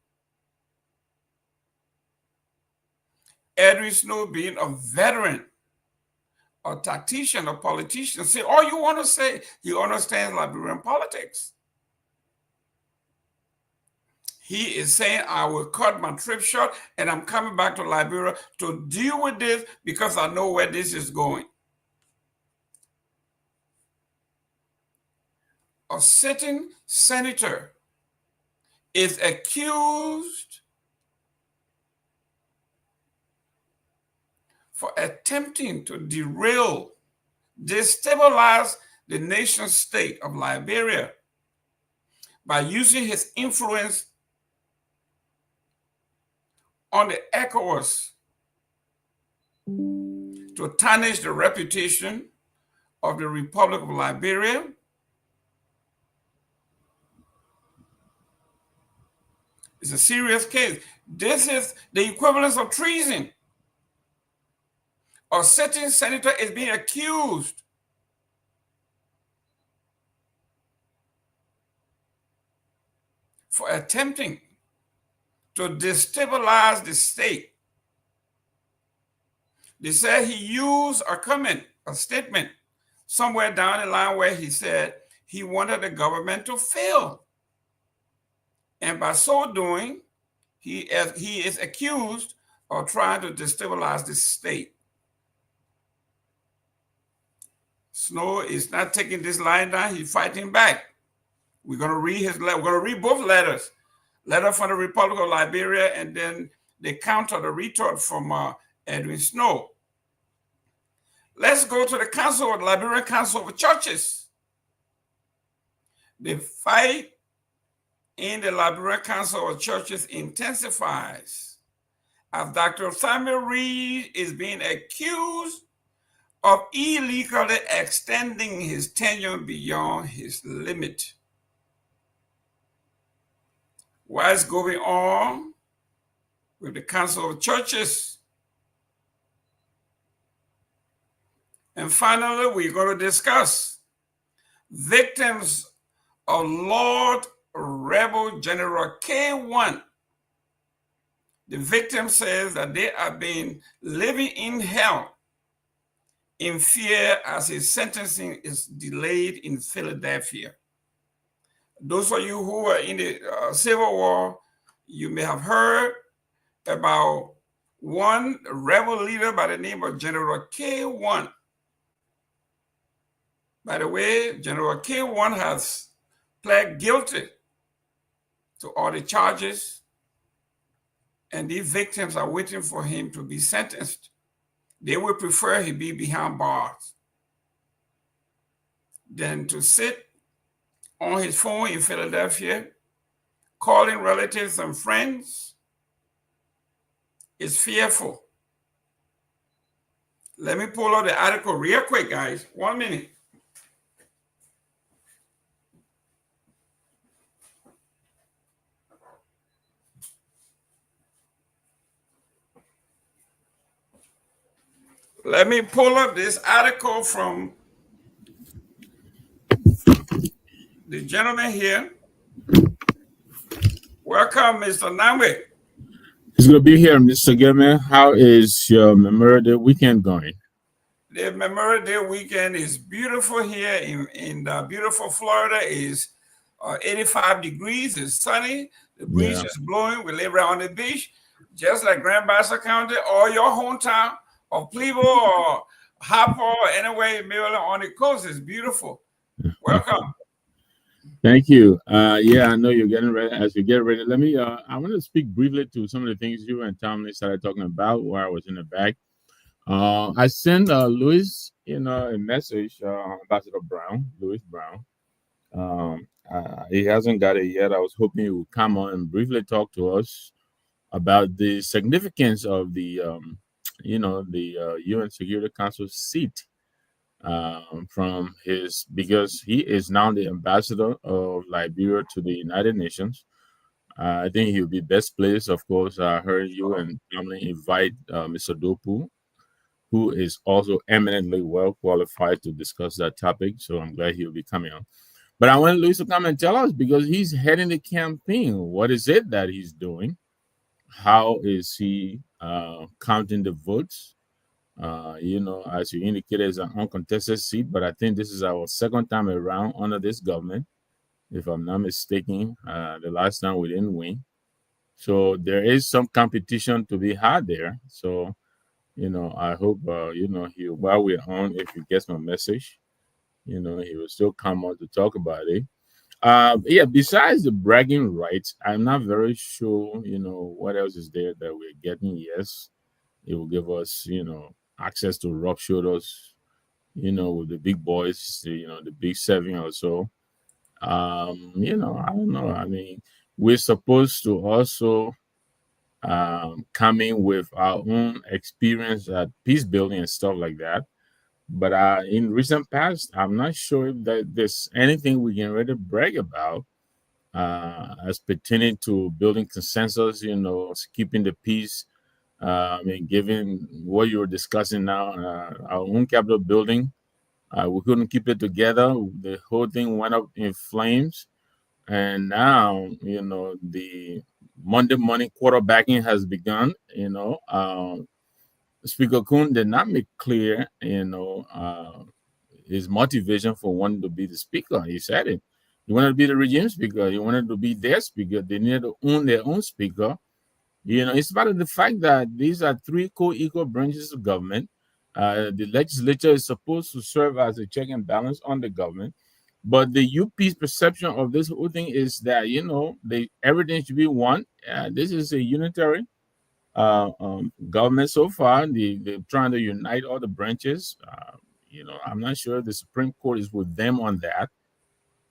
Edwin Snow, being a veteran, a tactician, a politician, say all you want to say, he understands Liberian politics. He is saying, I will cut my trip short and I'm coming back to Liberia to deal with this because I know where this is going. A sitting senator is accused for attempting to derail, destabilize the nation state of Liberia by using his influence on the ECOWAS to tarnish the reputation of the Republic of Liberia, it's a serious case. This is the equivalence of treason. A sitting senator is being accused for attempting to destabilize the state. They said he used a comment, a statement, somewhere down the line where he said he wanted the government to fail. And by so doing, he is accused of trying to destabilize the state. Snow is not taking this line down. He's fighting back. We're going to read his letter. We're going to read both letters. Letter from the Republic of Liberia, and then the counter, the retort from Edwin Snow. Let's go to the Council of the Liberian Council of Churches. The fight in the Liberian Council of Churches intensifies as Dr. Samuel Reed is being accused of illegally extending his tenure beyond his limit. What is going on with the Council of Churches? And finally, we're going to discuss victims of Lord Rebel General K1. The victim says that they have been living in hell in fear as his sentencing is delayed in Philadelphia. Those of you who were in the Civil War, you may have heard about one rebel leader by the name of General K1. By the way, General K1 has pled guilty to all the charges, and these victims are waiting for him to be sentenced. They would prefer he be behind bars than to sit on his phone in Philadelphia, calling relatives and friends. Is fearful. Let me pull out the article real quick, guys. 1 minute. Let me pull up this article from the gentleman here. Welcome, Mr. Namwe. It's good to be here, Mr. Gilman. How is your Memorial Day weekend going? The Memorial Day weekend is beautiful here in the beautiful Florida. Is 85 degrees. It's sunny. The breeze is blowing. We live right on the beach, just like Grand Bassa County or your hometown of Cleveland or Harper or anywhere in Maryland on the coast. Is beautiful. Welcome. Thank you. Yeah, I know you're getting ready. As you get ready, let me. I want to speak briefly to some of the things you and Tomalin started talking about while I was in the back. I sent Louis, a message. Ambassador Brown, Louis Brown. He hasn't got it yet. I was hoping he would come on and briefly talk to us about the significance of the, UN Security Council seat. Because he is now the ambassador of Liberia to the United Nations. I think he would be best placed. Of course, I heard you and family invite Mr. Dopu, who is also eminently well qualified to discuss that topic. So I'm glad he'll be coming on. But I want Luis to come and tell us, because he's heading the campaign. What is it that he's doing? How is he counting the votes? As you indicated, it's an uncontested seat, but I think this is our second time around under this government, if I'm not mistaken. The last time we didn't win. So there is some competition to be had there. So, I hope, while we're on, if he gets my message, he will still come on to talk about it. Besides the bragging rights, I'm not very sure, what else is there that we're getting. Yes, it will give us, access to rub shoulders, with the big boys, the big seven or so. I don't know. I mean, we're supposed to also come in with our own experience at peace building and stuff like that. But in recent past, I'm not sure that there's anything we can really brag about as pertaining to building consensus, keeping the peace. Given what you're discussing now, our own Capitol building, we couldn't keep it together. The whole thing went up in flames. And now, the Monday morning quarterbacking has begun. Speaker Kuhn did not make clear, his motivation for wanting to be the speaker. He said it. He wanted to be the regime speaker. He wanted to be their speaker. They needed to own their own speaker. It's part of the fact that these are three co-equal branches of government. The legislature is supposed to serve as a check and balance on the government. But the UP's perception of this whole thing is that, everything should be one. This is a unitary government so far. They're trying to unite all the branches. I'm not sure the Supreme Court is with them on that.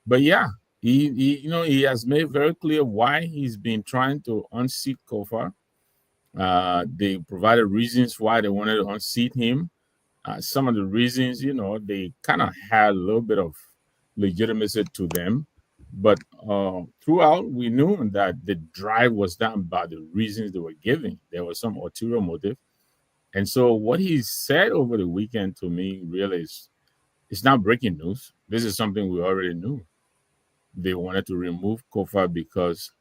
But yeah, he has made very clear why he's been trying to unseat Kofa. They provided reasons why they wanted to unseat him. Some of the reasons, they kind of had a little bit of legitimacy to them. But throughout, we knew that the drive was done by the reasons they were giving. There was some ulterior motive. And so what he said over the weekend to me really is, it's not breaking news. This is something we already knew. They wanted to remove Kofa because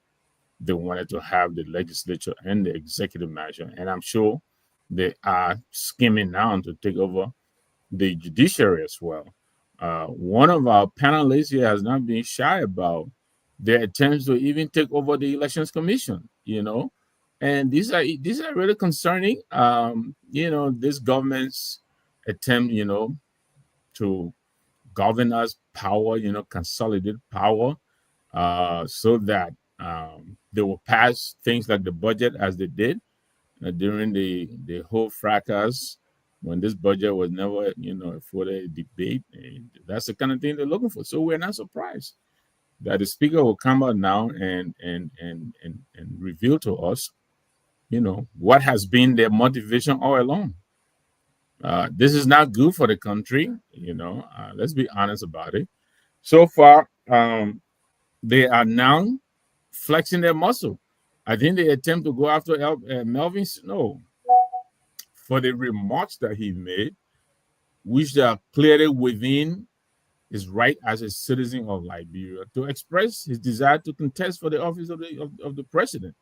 they wanted to have the legislature and the executive manager. And I'm sure they are skimming now to take over the judiciary as well. One of our panelists here has not been shy about their attempts to even take over the Elections Commission, and these are really concerning. This government's attempt, to govern us power, consolidate power, so that they will pass things like the budget as they did during the whole fracas when this budget was never, for the debate. And that's the kind of thing they're looking for. So we're not surprised that the speaker will come out now and reveal to us, what has been their motivation all along. This is not good for the country, let's be honest about it. So far, they are now flexing their muscle. I think they attempt to go after Melvin Snow for the remarks that he made, which are clearly within his right as a citizen of Liberia to express his desire to contest for the office of the president.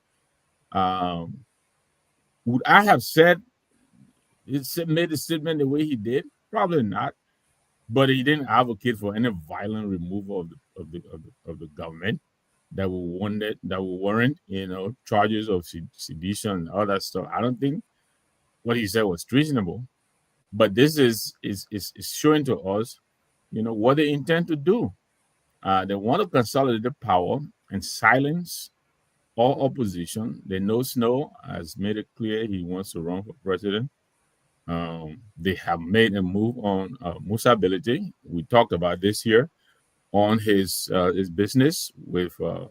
Would I have made the statement the way he did? Probably not. But he didn't advocate for any violent removal of the government that will warrant charges of sedition and all that stuff. I don't think what he said was treasonable. But this is showing to us, what they intend to do. They want to consolidate the power and silence all opposition. They know Snow has made it clear he wants to run for president. They have made a move on Musa Ability. We talked about this here on his business with the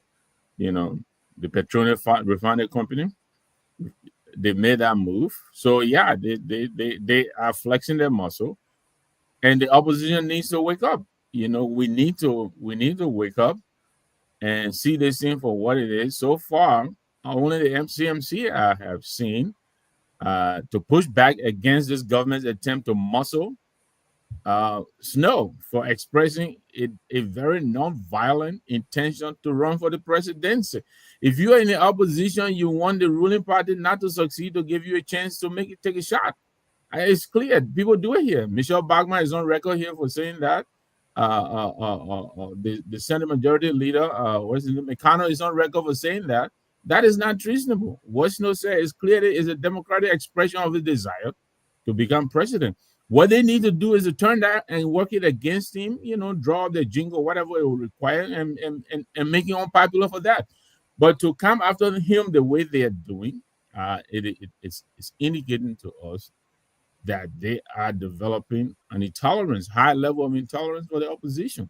petroleum refinery company. They made that move. So yeah, they are flexing their muscle, and the opposition needs to wake up. We need to wake up and see this thing for what it is. So far, only the MCMC I have seen to push back against this government's attempt to muscle Snow for expressing a very non-violent intention to run for the presidency. If you are in the opposition, you want the ruling party not to succeed to give you a chance to take a shot. It's clear. People do it here. Michelle Bachmann is on record here for saying that. The Senate Majority Leader, McConnell, is on record for saying that. That is not treasonable. What Snow said is clearly is a democratic expression of his desire to become president. What they need to do is to turn that and work it against him, draw up the jingle, whatever it will require, and make him unpopular for that. But to come after him the way they are doing, it's indicating to us that they are developing an intolerance, high level of intolerance for the opposition.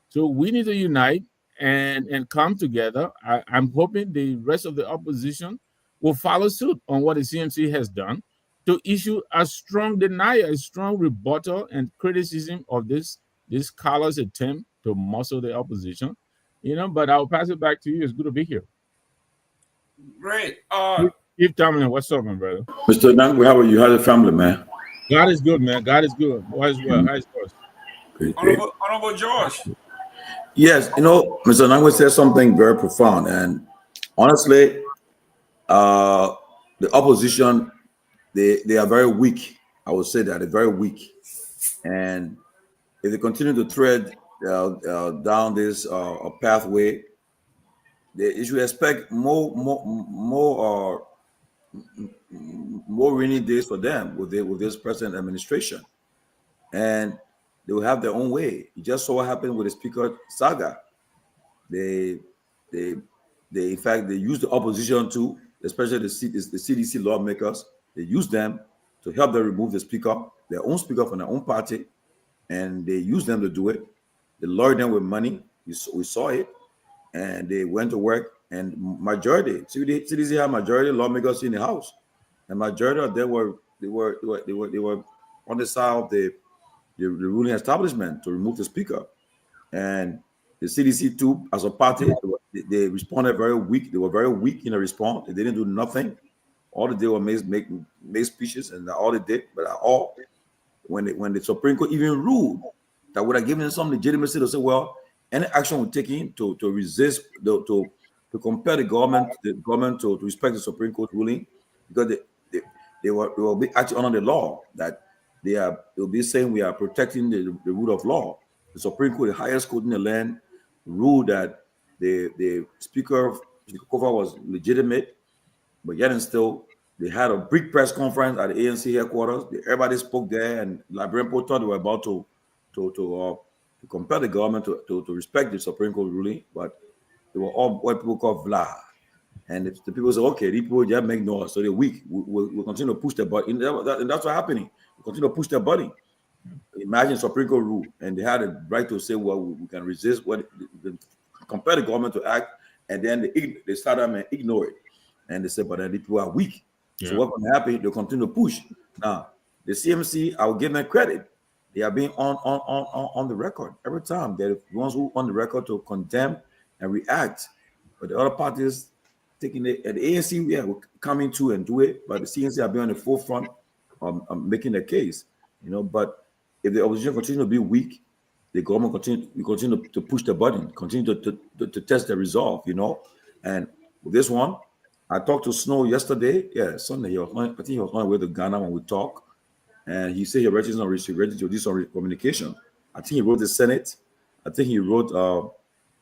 So we need to unite and come together. I'm hoping the rest of the opposition will follow suit on what the CMC has done to issue a strong denial, a strong rebuttal and criticism of this callous attempt to muscle the opposition. But I'll pass it back to you. It's good to be here. Great. Keep Tomalin, what's up, my brother? Mr. Nyenwolo, how are you? How's the family, man? God is good, man. God is good. All is well. How is yours? Great. Honorable George. Yes, Mr. Nyenwolo said something very profound, and honestly, the opposition, they are very weak. I would say that they're very weak, and if they continue to tread down this pathway, you should expect more rainy days for them with this present administration, and they will have their own way. You just saw what happened with the Speaker saga. They in fact they used the opposition too, especially the CDC lawmakers. They used them to help them remove the speaker, their own speaker from their own party, and they used them to do it. They lured them with money. We saw it, and they went to work. And majority CDC had majority lawmakers in the House, and majority of them were on the side of the ruling establishment to remove the speaker. And the CDC too, as a party, they responded very weak. They were very weak in the response. They didn't do nothing. All they did was make speeches, and all they did, but all when the Supreme Court even ruled that would have given them some legitimacy to say, well, any action we're taking to resist to compel the government to respect the Supreme Court ruling, because they will be actually under the law that they'll be saying we are protecting the rule of law. The Supreme Court, the highest court in the land, ruled that the Speaker Kofa was legitimate, but yet and still they had a big press conference at the ANC headquarters. Everybody spoke there, and Liberian people thought they were about to compel the government to respect the Supreme Court ruling, but they were all what people call vla. And the people say, okay, these people just make noise, so they're weak. We'll continue to push their button. And that's what's happening. We continue to push their button. Imagine Supreme Court rule, and they had a right to say, well, we can resist compel the government to act, and then they start and ignore it. And they say, but then the people are weak. Yeah. So what's going to happen? They'll continue to push. Now, the CMC, I will give them credit. They are being on the record every time. They're the ones who on the record to condemn and react. But the other parties taking it, and the ANC, yeah, will come into and do it. But the CNC are being on the forefront of making the case. But if the opposition continue to be weak, the government continue to push the button, continue to test the resolve. And with this one, I talked to Snow yesterday. Yeah, Sunday. I think he was on the way to Ghana when we talked. And he said he ready to do some communication. I think he wrote the Senate. I think he wrote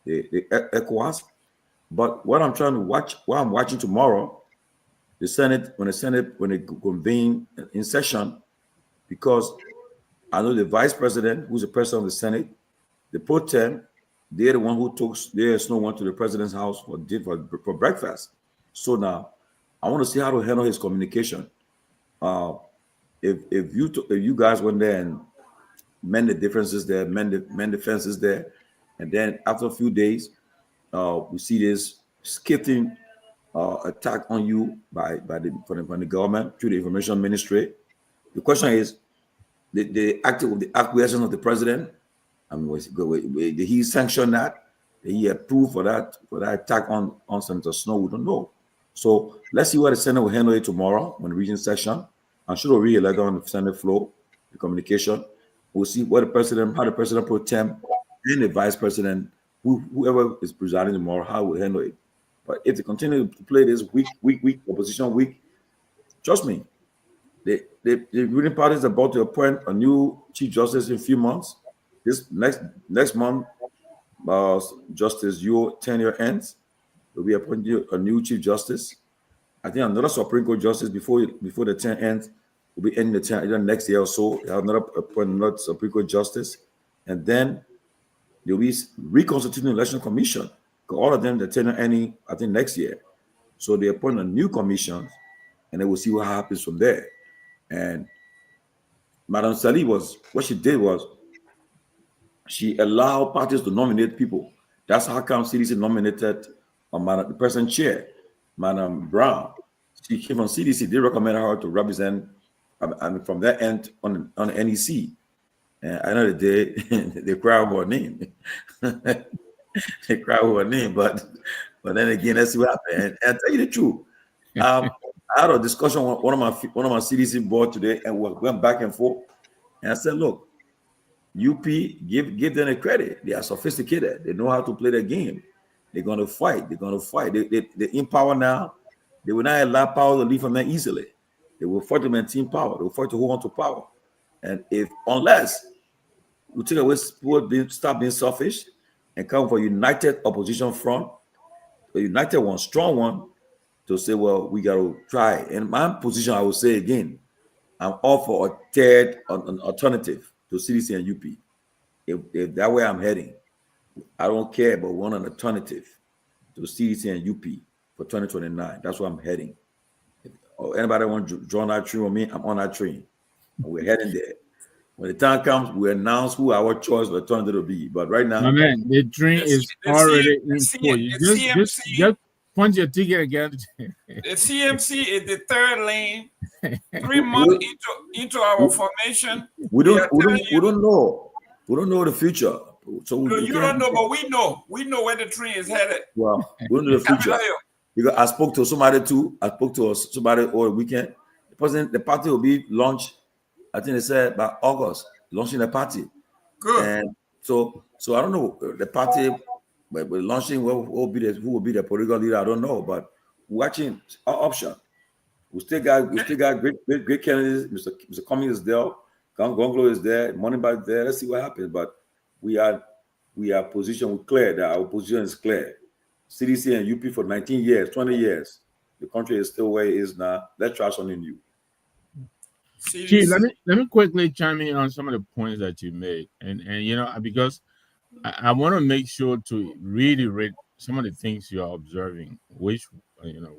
the ECOWAS. But what I'm watching tomorrow, the Senate, when they convene in session, because I know the vice president, who's the president of the Senate, the pro tem, they're the one who took Snow went to the president's house for breakfast. So now, I want to see how to handle his communication. If you guys went there and mend the differences there, mend the fences there, and then after a few days, we see this skipping attack on you from the government through the information ministry. The question is, the acquiescence of the president. Did he sanction that? Did he approve for that attack on Senator Snow? We don't know. So let's see what the Senate will handle it tomorrow when the region session. I'm sure we'll read a letter on the Senate floor, the communication. We'll see how the president pro tem and the vice president, whoever is presiding tomorrow, how we'll handle it. But if they continue to play this weak opposition weak, trust me, the ruling party is about to appoint a new chief justice in a few months. This next month, Justice your tenure ends. Will be appointing a new chief justice. I think another Supreme Court justice before the term ends will be ending the term either next year or so. They have another Supreme Court justice, and then there will be reconstituting the election commission. All of them the tenure ending I think next year. So they appoint a new commission, and then we'll see what happens from there. And Madam Sali what she did was she allowed parties to nominate people. That's how come CDC nominated the present chair, Madam Brown. She came from CDC. They recommended her to represent, from that end on NEC. And I know the day they cry over her name. They cry over her name, but then again, let's see what happened. And I'll tell you the truth. I had a discussion with one of my CDC board today, and we went back and forth. And I said, look, UP, give them a credit. They are sophisticated. They know how to play the game. They're going to fight. They're in power now. They will not allow power to leave from them easily. They will fight to maintain power. They will fight to hold on to power. And unless we take away stop being selfish and come for a united opposition front, a united one, strong one, to say, well, we got to try. In my position, I will say again, I'm all for a third an alternative to CDC and UP. If that way I'm heading, I don't care, but want an alternative to CDC and UP for 2029. That's where I'm heading. Or anybody want to join that train with me, I'm on that train. And we're heading there. When the time comes, we announce who our choice of alternative will be. But right now, my man, the train is already in for you. Just punch your ticket again. The CMC is the third lane. 3 months into our formation. We don't know. We don't know the future. So you don't know, but we know. We know where the train is headed. Well, we don't know the future. Because I spoke to somebody too. I spoke to somebody over the weekend. The party will be launched, I think they said by August, launching the party. Good. And so I don't know the party, but we're launching who will be the political leader. I don't know, but watching our option. We still got great candidates. Mr. Cummings is there. Gongloe is there. Moneyback is there. Let's see what happens. But we are positioned. We're clear that our position is clear. CDC and UP for 19 years, 20 years. The country is still where it is now. Let's try something new. Gee, let me quickly chime in on some of the points that you made, and you know, because I want to make sure to reiterate some of the things you are observing, which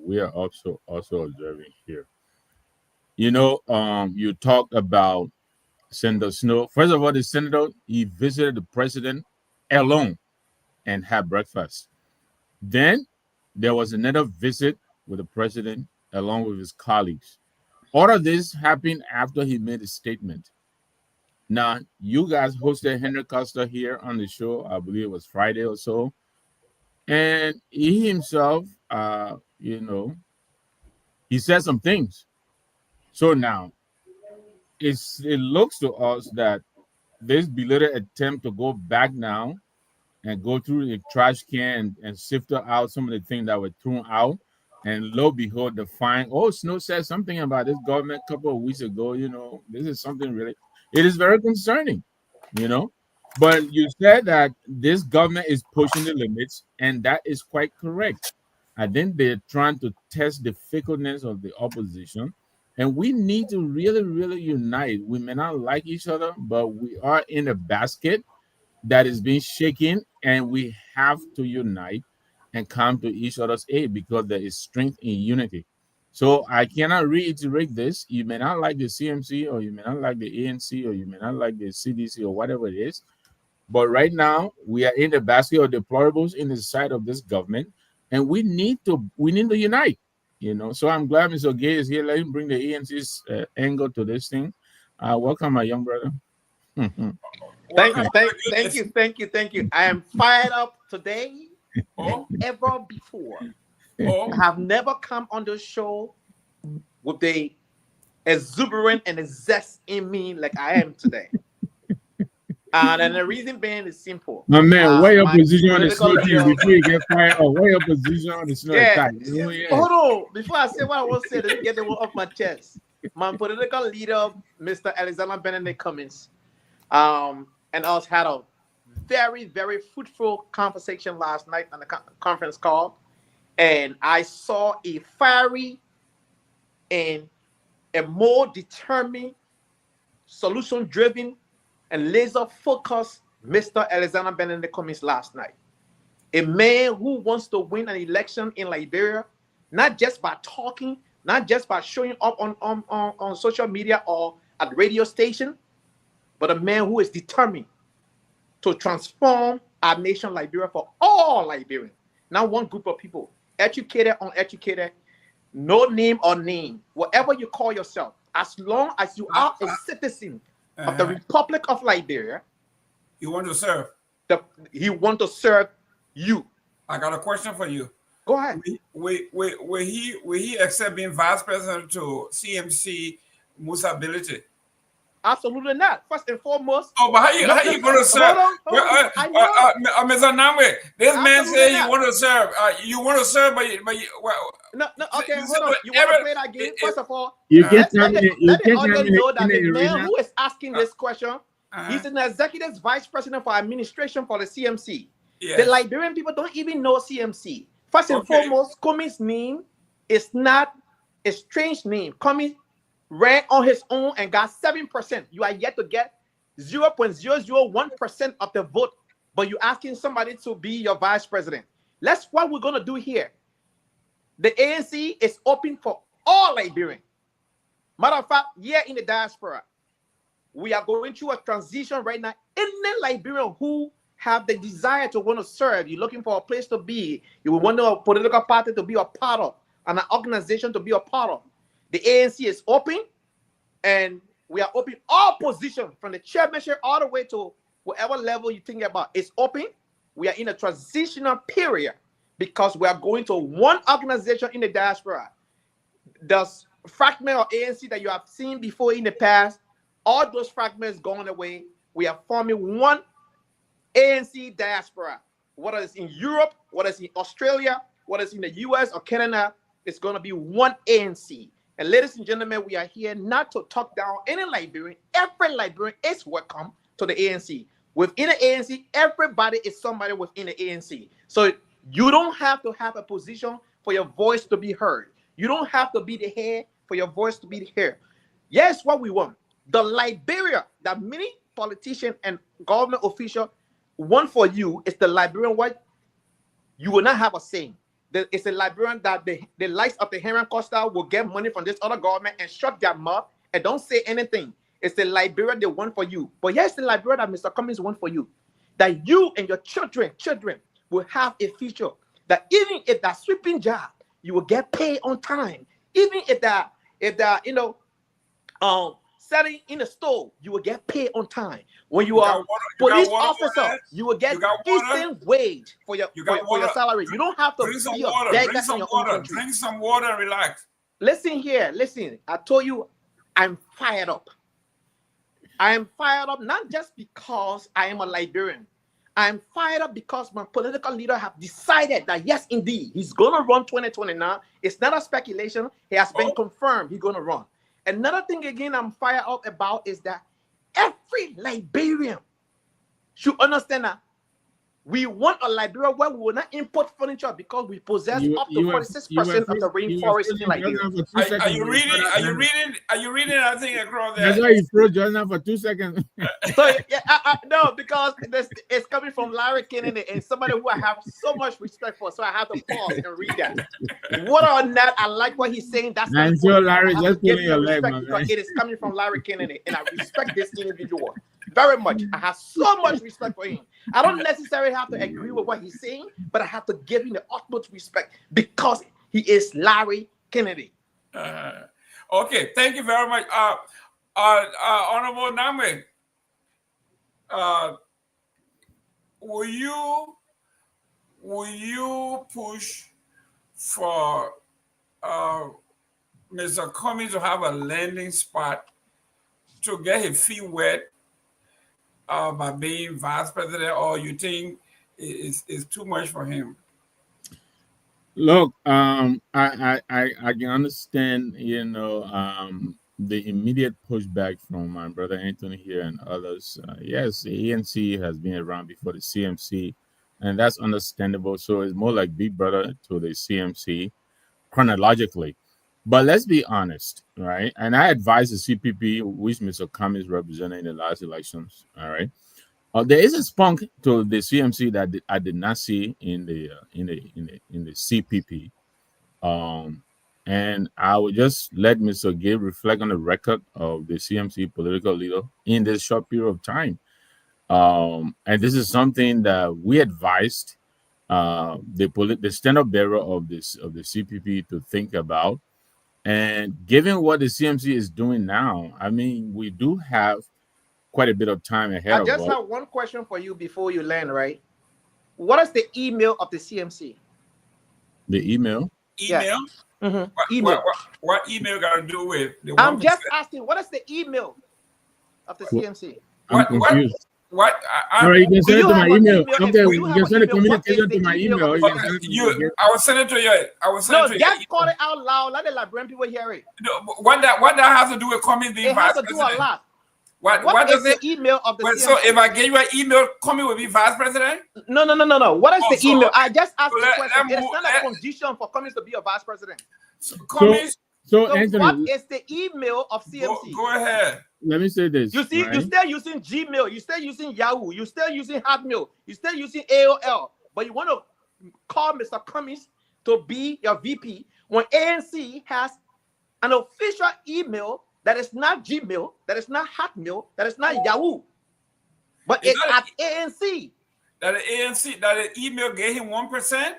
we are also observing here. You talked about Senator Snow. First of all, the senator, he visited the president alone and had breakfast. Then there was another visit with the president along with his colleagues. All of this happened after he made a statement. Now, you guys hosted Henry Costa here on the show, I believe it was Friday or so. And he himself, he said some things. So now, it looks to us that this belated attempt to go back now and go through the trash can and sift out some of the things that were thrown out. And lo and behold, the fine. Oh, Snow said something about this government a couple of weeks ago. This is something really, it is very concerning, But you said that this government is pushing the limits, and that is quite correct. I think they're trying to test the fickleness of the opposition. And we need to really, really unite. We may not like each other, but we are in a basket that is being shaken, and we have to unite and come to each other's aid because there is strength in unity. So I cannot reiterate this. You may not like the CMC, or you may not like the ANC, or you may not like the CDC, or whatever it is. But right now, we are in the basket of deplorables in the side of this government, and we need to unite. So I'm glad Mr. Gay is here. Let him bring the ANC's angle to this thing. Welcome, my young brother. Thank you. I am fired up today than ever before. I have never come on the show with the exuberant and the zest in me like I am today. And the reason being is simple. My man, where your position on the snow team before you get fired? Or where your position on the snow attack? Hold on. Before I say what I want to say, let me get the word off my chest. My political leader, Mr. Alexander Benedict Cummings, and us had a very, very fruitful conversation last night on the conference call. And I saw a fiery and a more determined, solution-driven, and laser-focused Mr. Alexander Benedict Cummings last night. A man who wants to win an election in Liberia, not just by talking, not just by showing up on social media or at the radio station, but a man who is determined to transform our nation, Liberia, for all Liberians, not one group of people, educated, uneducated, no name or name, whatever you call yourself, as long as you are a citizen of the Republic of Liberia, you want to serve. He want to serve you. I got a question for you. Go ahead. Will he accept being vice president to CMC Musability? Absolutely not. First and foremost. Oh, but how you going to serve? Mr. Namwe, this man said you want to serve. You want to serve, but no. Okay, hold on. You want to play that game? First of all, you get let the audience know that the man who is asking this question He's an executive vice president for administration for the CMC. Yes. The Liberian people don't even know CMC. First and foremost, Cummings' name is not a strange name. Cummings ran on his own and got 7%. You are yet to get 0.001% of the vote, but you're asking somebody to be your vice president. That's what we're going to do here. The ANC is open for all Liberians. Matter of fact, here in the diaspora, we are going through a transition right now. Any Liberian who have the desire to want to serve, you're looking for a place to be, you want a political party to be a part of, and an organization to be a part of. The ANC is open, and we are open all positions from the chairmanship all the way to whatever level you think about. It's open. We are in a transitional period because we are going to one organization in the diaspora. The fragment of ANC that you have seen before in the past, all those fragments going away. We are forming one ANC diaspora. Whether it's in Europe, whether it's in Australia, whether it's in the US or Canada, it's going to be one ANC. And ladies and gentlemen, we are here not to talk down any Liberian. Every Liberian is welcome to the ANC. Within the ANC, everybody is somebody within the ANC. So you don't have to have a position for your voice to be heard. You don't have to be the head for your voice to be the heard. Yes, what we want. The Liberia that many politicians and government officials want for you is the Liberian what you will not have a say. It's a Liberian that the likes of the Heron Costa will get money from this other government and shut their mouth and don't say anything. It's the Liberia they want for you. But here's the Liberia that Mr. Cummings want for you. That you and your children will have a future. That even if that sweeping job, you will get paid on time. Even if that selling in the store, you will get paid on time. When you are police officer, you will get decent wage for your salary. You don't have to drink some be water. a beggar in your own country. Drink some water and relax. Listen here, listen. I told you, I'm fired up. I am fired up not just because I am a Liberian. I am fired up because my political leader have decided that yes, indeed, he's going to run 2029. It's not a speculation. He has been confirmed he's going to run. Another thing again I'm fired up about is that every Liberian should understand that we want a Liberia where we will not import furniture because we possess up to 46% of the rainforest in Liberia. Are you reading? Are you reading? I think across there. That's why you froze just now for 2 seconds. So yeah, no, because it's coming from Larry Kennedy and somebody who I have so much respect for, so I have to pause and read that. What or not, I like what he's saying. That's I'm sure Larry just pulling your leg, man. It is coming from Larry Kennedy, and I respect this individual very much. I have so much respect for him. I don't necessarily have to agree with what he's saying, but I have to give him the utmost respect because he is Larry Kennedy. Okay, thank you very much. Honorable Name, will you push for Mr. Cummings to have a landing spot to get his feet wet by being vice president, or you think it's too much for him? Look, I can understand, the immediate pushback from my brother Anthony here and others. Yes, the ANC has been around before the CMC, and that's understandable. So it's more like big brother to the CMC chronologically. But let's be honest, right? And I advise the CPP, which Mr. Cummings represented in the last elections. All right, there is a spunk to the CMC that I did not see in the CPP, and I would just let Mr. Gabe reflect on the record of the CMC political leader in this short period of time, and this is something that we advised the stand-up bearer of the CPP to think about. And given what the CMC is doing now, I mean, we do have quite a bit of time ahead of us. I just have one question for you before you land, right? What is the email of the CMC? The email? Email? Yeah. Mm-hmm. Email. What email got to do with the 1%? I'm just asking, what is the email of the CMC? I'm confused. What? You can send it to my email. Okay, you can send a communication to my email. I will send it to you. Just call it out loud. Let the Liberian people hear it. What that has to do with Cummings being vice president? It has to do a lot. What is does it? the email of the Well, CMC? so if I give you an email, Comey will be vice president? No. What is Oh, the so, email? okay. I just asked So the question. It is move- not a condition for Cummings to be a vice president. So Comey's, So So Anthony, what is the email of CMC? go ahead. let me say this. You see, right? you're still using Gmail, you're still using Yahoo, you're still using Hotmail, you're still using AOL, but you want to call Mr. Cummings to be your VP when ANC has an official email that is not Gmail, that is not Hotmail, that is not Yahoo, but Is it's that at ANC. That the ANC, that the email gave him 1%?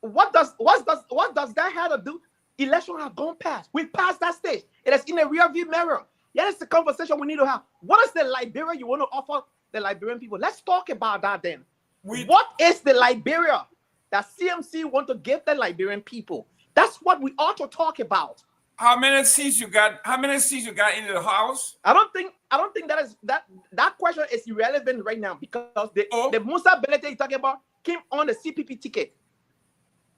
What does that have to do? Election have gone past. We passed that stage. It is in a rear view mirror. Yeah, that's the conversation we need to have. What is the Liberia you want to offer the Liberian people? Let's talk about that then. What is the Liberia that CMC want to give the Liberian people? That's what we ought to talk about. How many seats you got? How many seats you got in the House? I don't think that question is irrelevant right now because the Musa Belete you're talking about came on the CPP ticket.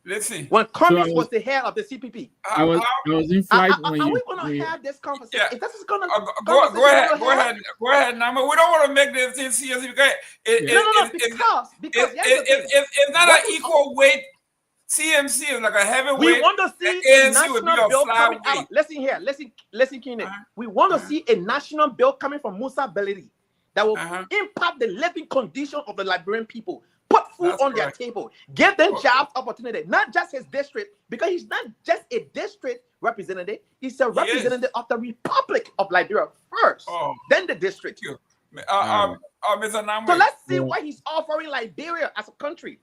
Let's see. When Cummings was the head of the CPP. I was in flight when are you. we going to have this conversation? Yeah. If this is going to Go ahead. Now, we don't want to make this thing serious. Because because it's not an equal weight. CMC is like a heavyweight. We want to see a national bill coming out. Listen, Keenan. We want to see a national bill coming from Musa Beledi that will impact the living condition of the Liberian people. Put food on their table. Give them jobs opportunity. Not just his district, because he's not just a district representative. He's a representative of the Republic of Liberia first, then the district. Mr. Namwe. So let's see what he's offering Liberia as a country.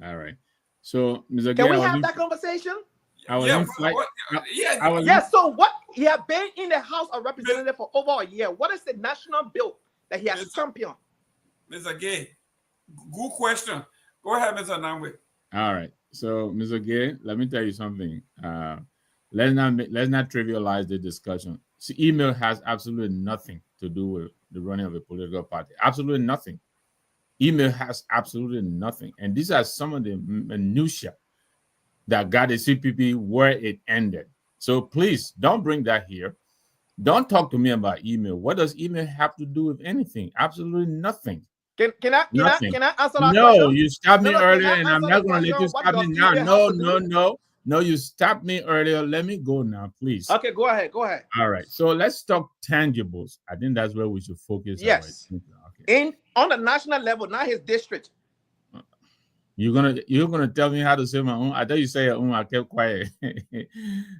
All right. So, Mr. Can we have that conversation? I was in flight. So what? He has been in the House of Representatives for over a year. What is the national bill that he has championed? Mr. Gay, good question. Go ahead, Mr. Namwe. All right. So, Mr. Gay, let me tell you something. Let's not trivialize the discussion. See, email has absolutely nothing to do with the running of a political party. Absolutely nothing. Email has absolutely nothing. And these are some of the minutiae that got the CPP where it ended. So please don't bring that here. Don't talk to me about email. What does email have to do with anything? Absolutely nothing. Can I answer that question? No, you stopped me earlier, and I'm not going to let you stop me now. No, you stopped me earlier. Let me go now, please. Okay, go ahead. All right. So let's talk tangibles. I think that's where we should focus. Yes. Okay. On the national level, not his district. You're gonna tell me how to say my own. I thought you say your own. I kept quiet.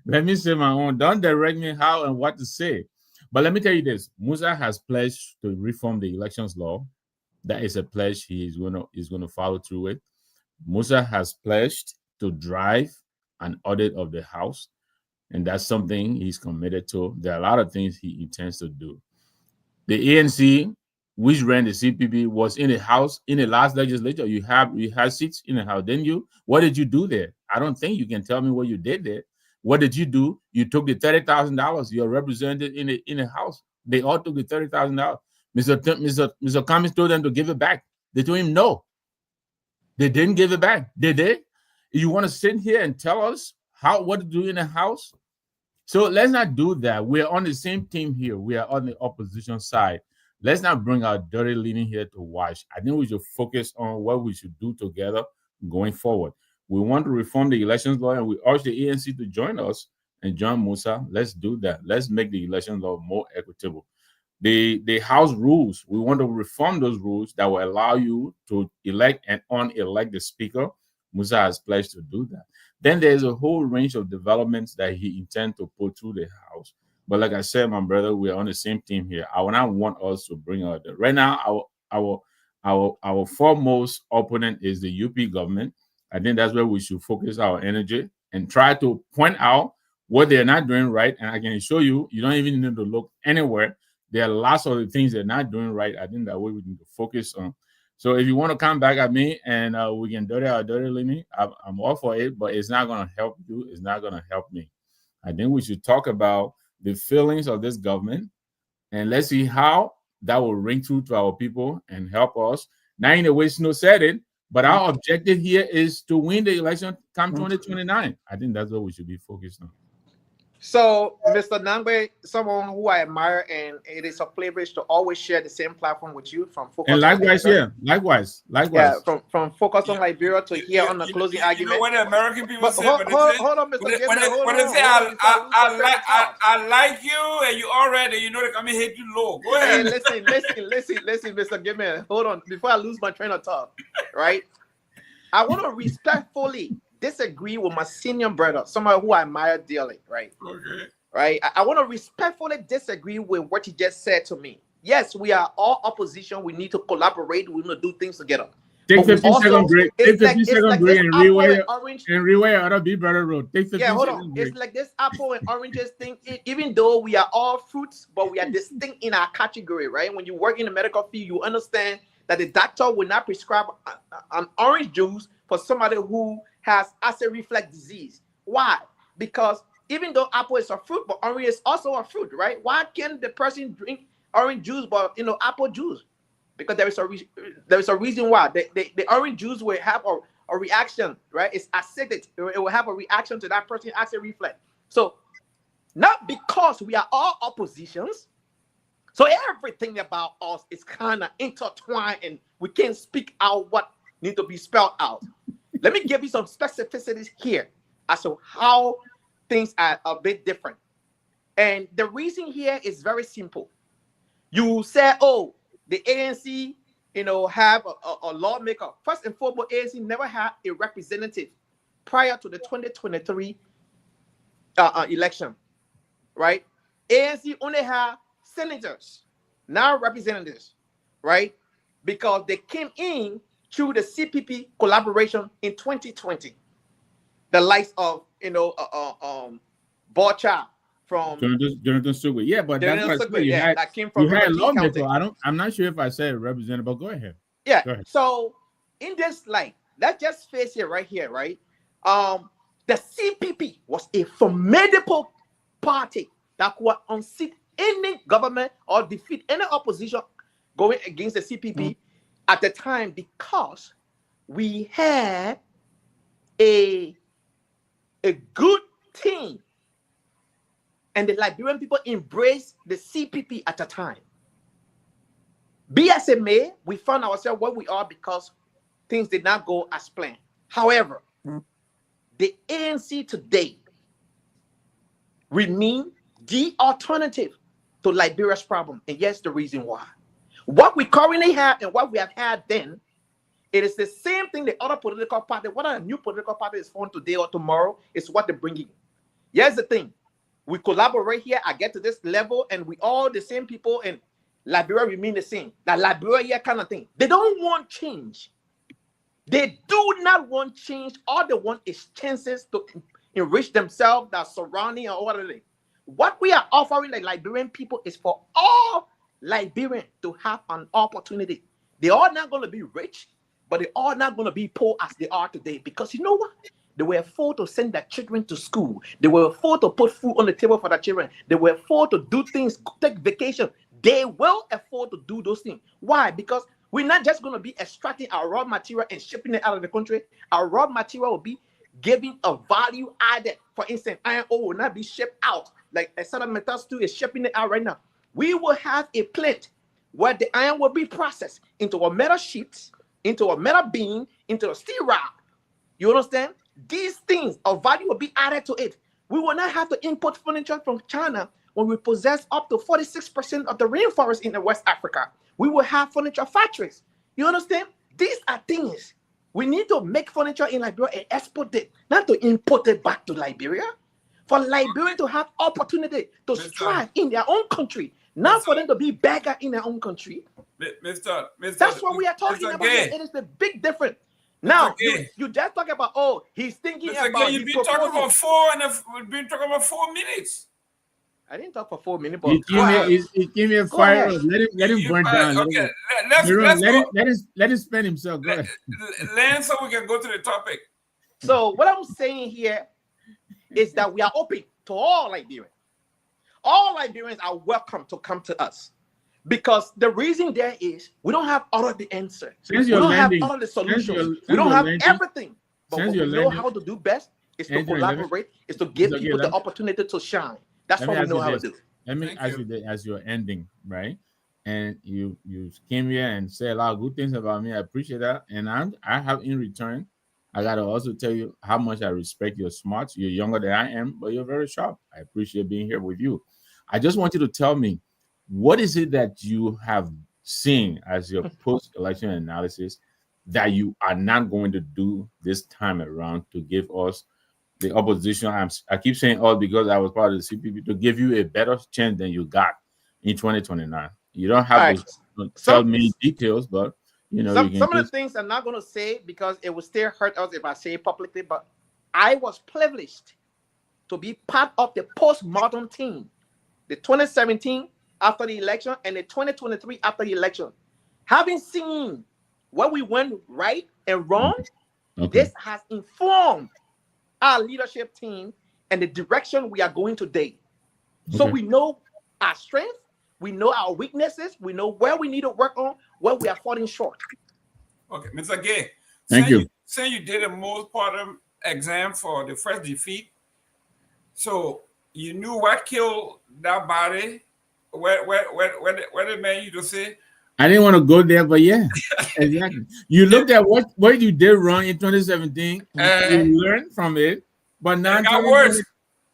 Let me say my own. Don't direct me how and what to say. But let me tell you this: Musa has pledged to reform the elections law. That is a pledge he is gonna follow through with. Musa has pledged to drive an audit of the House, and that's something he's committed to. There are a lot of things he intends to do. The ANC, which ran the CPP, was in the House in the last legislature. You had seats in the House, didn't you? What did you do there? I don't think you can tell me what you did there. What did you do? You took the $30,000. You're represented in the House. They all took the $30,000. Mr. Cummings told them to give it back. They told him no. They didn't give it back, did they? You want to sit here and tell us what to do in the House? So let's not do that. We're on the same team here. We are on the opposition side. Let's not bring our dirty linen here to wash. I think we should focus on what we should do together going forward. We want to reform the elections law, and we urge the ANC to join us and join Musa. Let's do that. Let's make the elections law more equitable. The House rules, we want to reform those rules that will allow you to elect and unelect the Speaker. Musa has pledged to do that. Then there's a whole range of developments that he intends to put through the House. But like I said, my brother, we're on the same team here. I would not want us to bring out that. Right now, our foremost opponent is the UP government. I think that's where we should focus our energy and try to point out what they're not doing right. And I can show you, you don't even need to look anywhere. There are lots of the things they're not doing right. I think that way we need to focus on. So if you want to come back at me and we can dirty our dirty linen, I'm all for it, but it's not going to help you. It's not going to help me. I think we should talk about the feelings of this government, and let's see how that will ring through to our people and help us. Now, in the way Snow said it, but our objective here is to win the election come 2029. I think that's what we should be focused on. So, Mr. Nangbe, someone who I admire, and it is a privilege to always share the same platform with you from Focus. And likewise, Liberia. likewise. Yeah, from Focus on Liberia to here on the closing You argument. know what the American people But say? hold on, Mr. Gibson. When they say I like you and you already, you know they come and hit you low. Go Hey, ahead. listen, Mr. Gibson. Hold on, before I lose my train of thought, right? I want to respectfully disagree with my senior brother, someone who I admire dearly, right? Okay. Right? I want to respectfully disagree with what he just said to me. Yes, we are all opposition. We need to collaborate. We need to do things together. Take But we 50-second break. Take 50-second break and rewire other Big Brother road. Take 50 hold seconds on. break. It's like this apple and oranges thing. Even though we are all fruits, but we are distinct in our category, right? When you work in the medical field, you understand that the doctor will not prescribe an orange juice for somebody who has acid reflux disease. Why? Because even though apple is a fruit, but orange is also a fruit, right? Why can't the person drink orange juice, but apple juice? Because there is a reason why. The orange juice will have a reaction, right? It's acidic. It will have a reaction to that person's acid reflux. So not because we are all oppositions, so everything about us is kind of intertwined and we can't speak out what needs to be spelled out. Let me give you some specificities here as to how things are a bit different. And the reason here is very simple. You say, oh, the ANC, have a lawmaker. First and foremost, ANC never had a representative prior to the 2023 election, right? ANC only had senators, now representatives, right? Because they came in through the CPP collaboration in 2020. The likes of, Bocha from Jonathan Stewart. Yeah, but that's what I said. That came from you had a Liberia lawmaker. I'm not sure if I said representative, but go ahead. Yeah. Go ahead. So in this light, let's just face it right here, right? The CPP was a formidable party that could unseat any government or defeat any opposition going against the CPP at the time, because we had a good team. And the Liberian people embraced the CPP at the time. Be as it may, we found ourselves where we are because things did not go as planned. However, the ANC today remain the alternative to Liberia's problem. And yes, the reason why. What we currently have and what we have had then, it is the same thing the other political party, what a new political party is formed today or tomorrow, is what they're bringing. Here's the thing. We collaborate here, I get to this level, and we all the same people, and Liberia remain the same. That Liberia kind of thing. They don't want change. They do not want change. All they want is chances to enrich themselves, that surrounding, or whatever. What we are offering the Liberian people is for all Liberians to have an opportunity. They are not going to be rich, but they are not going to be poor as they are today. Because you know what? They were afford to send their children to school. They were afford to put food on the table for their children. They were afford to do things, take vacation. They will afford to do those things. Why? Because we're not just going to be extracting our raw material and shipping it out of the country. Our raw material will be giving a value added. For instance, iron ore will not be shipped out. Like Southern Metal Steel is shipping it out right now. We will have a plant where the iron will be processed into a metal sheet, into a metal beam, into a steel rod. You understand? These things of value will be added to it. We will not have to import furniture from China when we possess up to 46% of the rainforest in the West Africa. We will have furniture factories. You understand? These are things. We need to make furniture in Liberia and export it, not to import it back to Liberia. For Liberia to have opportunity to strive in their own country, not for them to be beggar in their own country. Mr. That's what we are talking about. It is the big difference. Now, you just talk about, oh, he's thinking about. You've been talking about 4 minutes. I didn't talk for 4 minutes. But he gave me a fire. Let him burn down. Okay, let him spend himself. Go ahead. Land so we can go to the topic. So what I'm saying here is that we are open to all Liberians. All Liberians are welcome to come to us. Because the reason there is we don't have all of the answers. We don't have all of the solutions. We don't have everything. But what we know how to do best It's to collaborate. It's to give people the opportunity to shine. That's what we know how to do. Let me ask you this as you're ending, right? And you came here and said a lot of good things about me. I appreciate that. And I have in return, I gotta also tell you how much I respect your smarts. You're younger than I am, but you're very sharp. I appreciate being here with you. I just want you to tell me, what is it that you have seen as your post-election analysis that you are not going to do this time around to give us the opposition? I keep saying all because I was part of the CPP, to give you a better chance than you got in 2029. You don't have to tell me details, but you know, some of the things I'm not going to say because it will still hurt us if I say it publicly. But I was privileged to be part of the postmodern team, the 2017 after the election and the 2023 after the election. Having seen what we went right and wrong, this has informed our leadership team and the direction we are going today. So we know our strength, we know our weaknesses, we know where we need to work on, where we are falling short. Okay, Mr. Gay. Thank you. Say you did a postpartum exam for the first defeat. So you knew what killed that body. Where the man you to say? I didn't want to go there, but yeah, exactly. You looked at what you did wrong in 2017. You learned from it, but now it got worse.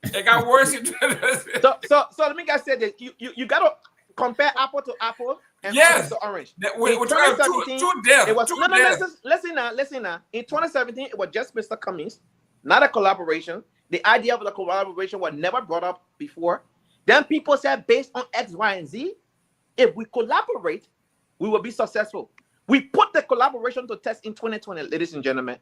It got worse in 2017. So let me guys say that you got to compare apple to apple and orange to orange. We're trying two deaths. It was listen now. In 2017, it was just Mr. Cummings, not a collaboration. The idea of the collaboration was never brought up before. Then people said, based on X, Y, and Z, if we collaborate, we will be successful. We put the collaboration to test in 2020, ladies and gentlemen.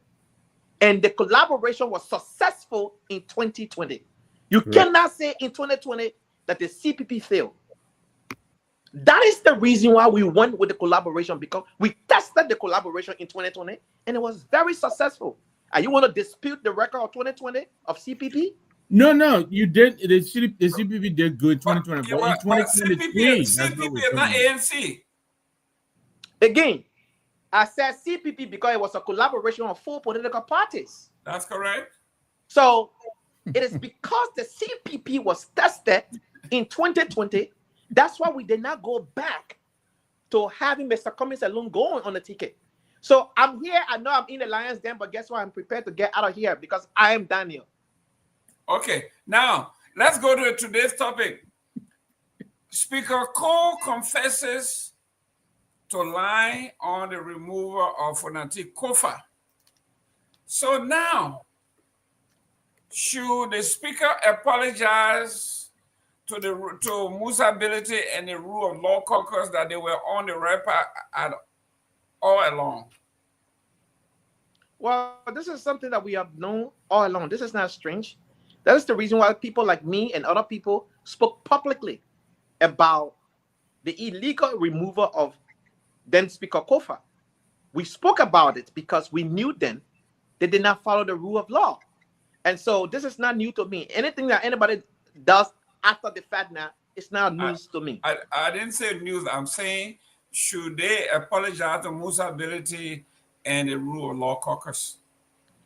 And the collaboration was successful in 2020. You cannot say in 2020 that the CPP failed. That is the reason why we went with the collaboration, because we tested the collaboration in 2020 and it was very successful. And you want to dispute the record of 2020 of CPP? No, you did. The CPP did good 2020, but in 2023, CPP is not ANC. Again, I said CPP because it was a collaboration of 4 political parties. That's correct. So it is because the CPP was tested in 2020. That's why we did not go back to having Mr. Cummings alone going on the ticket. So I'm here. I know I'm in the lion's den, but guess what? I'm prepared to get out of here because I am Daniel. Okay, now let's go to today's topic. Speaker Cole confesses to lie on the removal of Fonati Kofa. So now, should the speaker apologize to Musa Ability and the rule of law caucus that they were on the right path all along? Well, this is something that we have known all along. This is not strange. That is the reason why people like me and other people spoke publicly about the illegal removal of then Speaker Kofa. We spoke about it because we knew then they did not follow the rule of law. And so this is not new to me. Anything that anybody does after the fact now, it's not news to me. I didn't say news. I'm saying, should they apologize to Musa Ability and the rule of law caucus?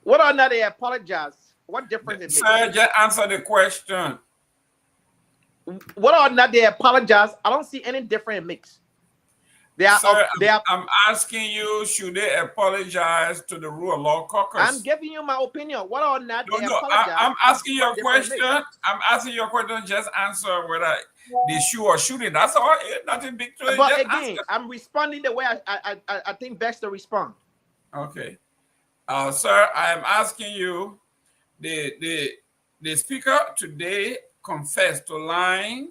Whether or not they apologize, what difference it makes? Sir, just answer the question. Whether or not they apologize, I don't see any difference it makes. I'm asking you, should they apologize to the rule of law caucus? I'm giving you my opinion. Whether or not they apologize. I'm asking you a question. I'm asking you a question. Just answer whether they shoot or shooting. That's all. Nothing big to it. But again, I'm responding the way I think best to respond. Okay. Sir, I am asking you, the speaker today confessed to lying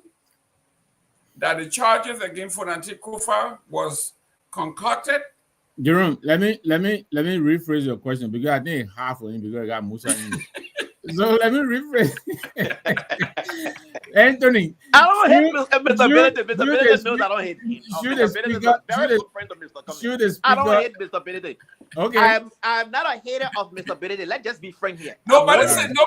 that the charges against Fonati Kofa was concocted. Jerome, let me rephrase your question because I think half of him because I got Musa in it. So let me rephrase. Anthony, I don't hate Mr. Benedict. Mr. Benedict knows I don't hate him. Mr. Benedict is a very good friend of Mr. Cummings. I don't hate Mr. Benedict. Okay. I'm not a hater of Mr. Benedict. Let's just be frank here. Nobody said you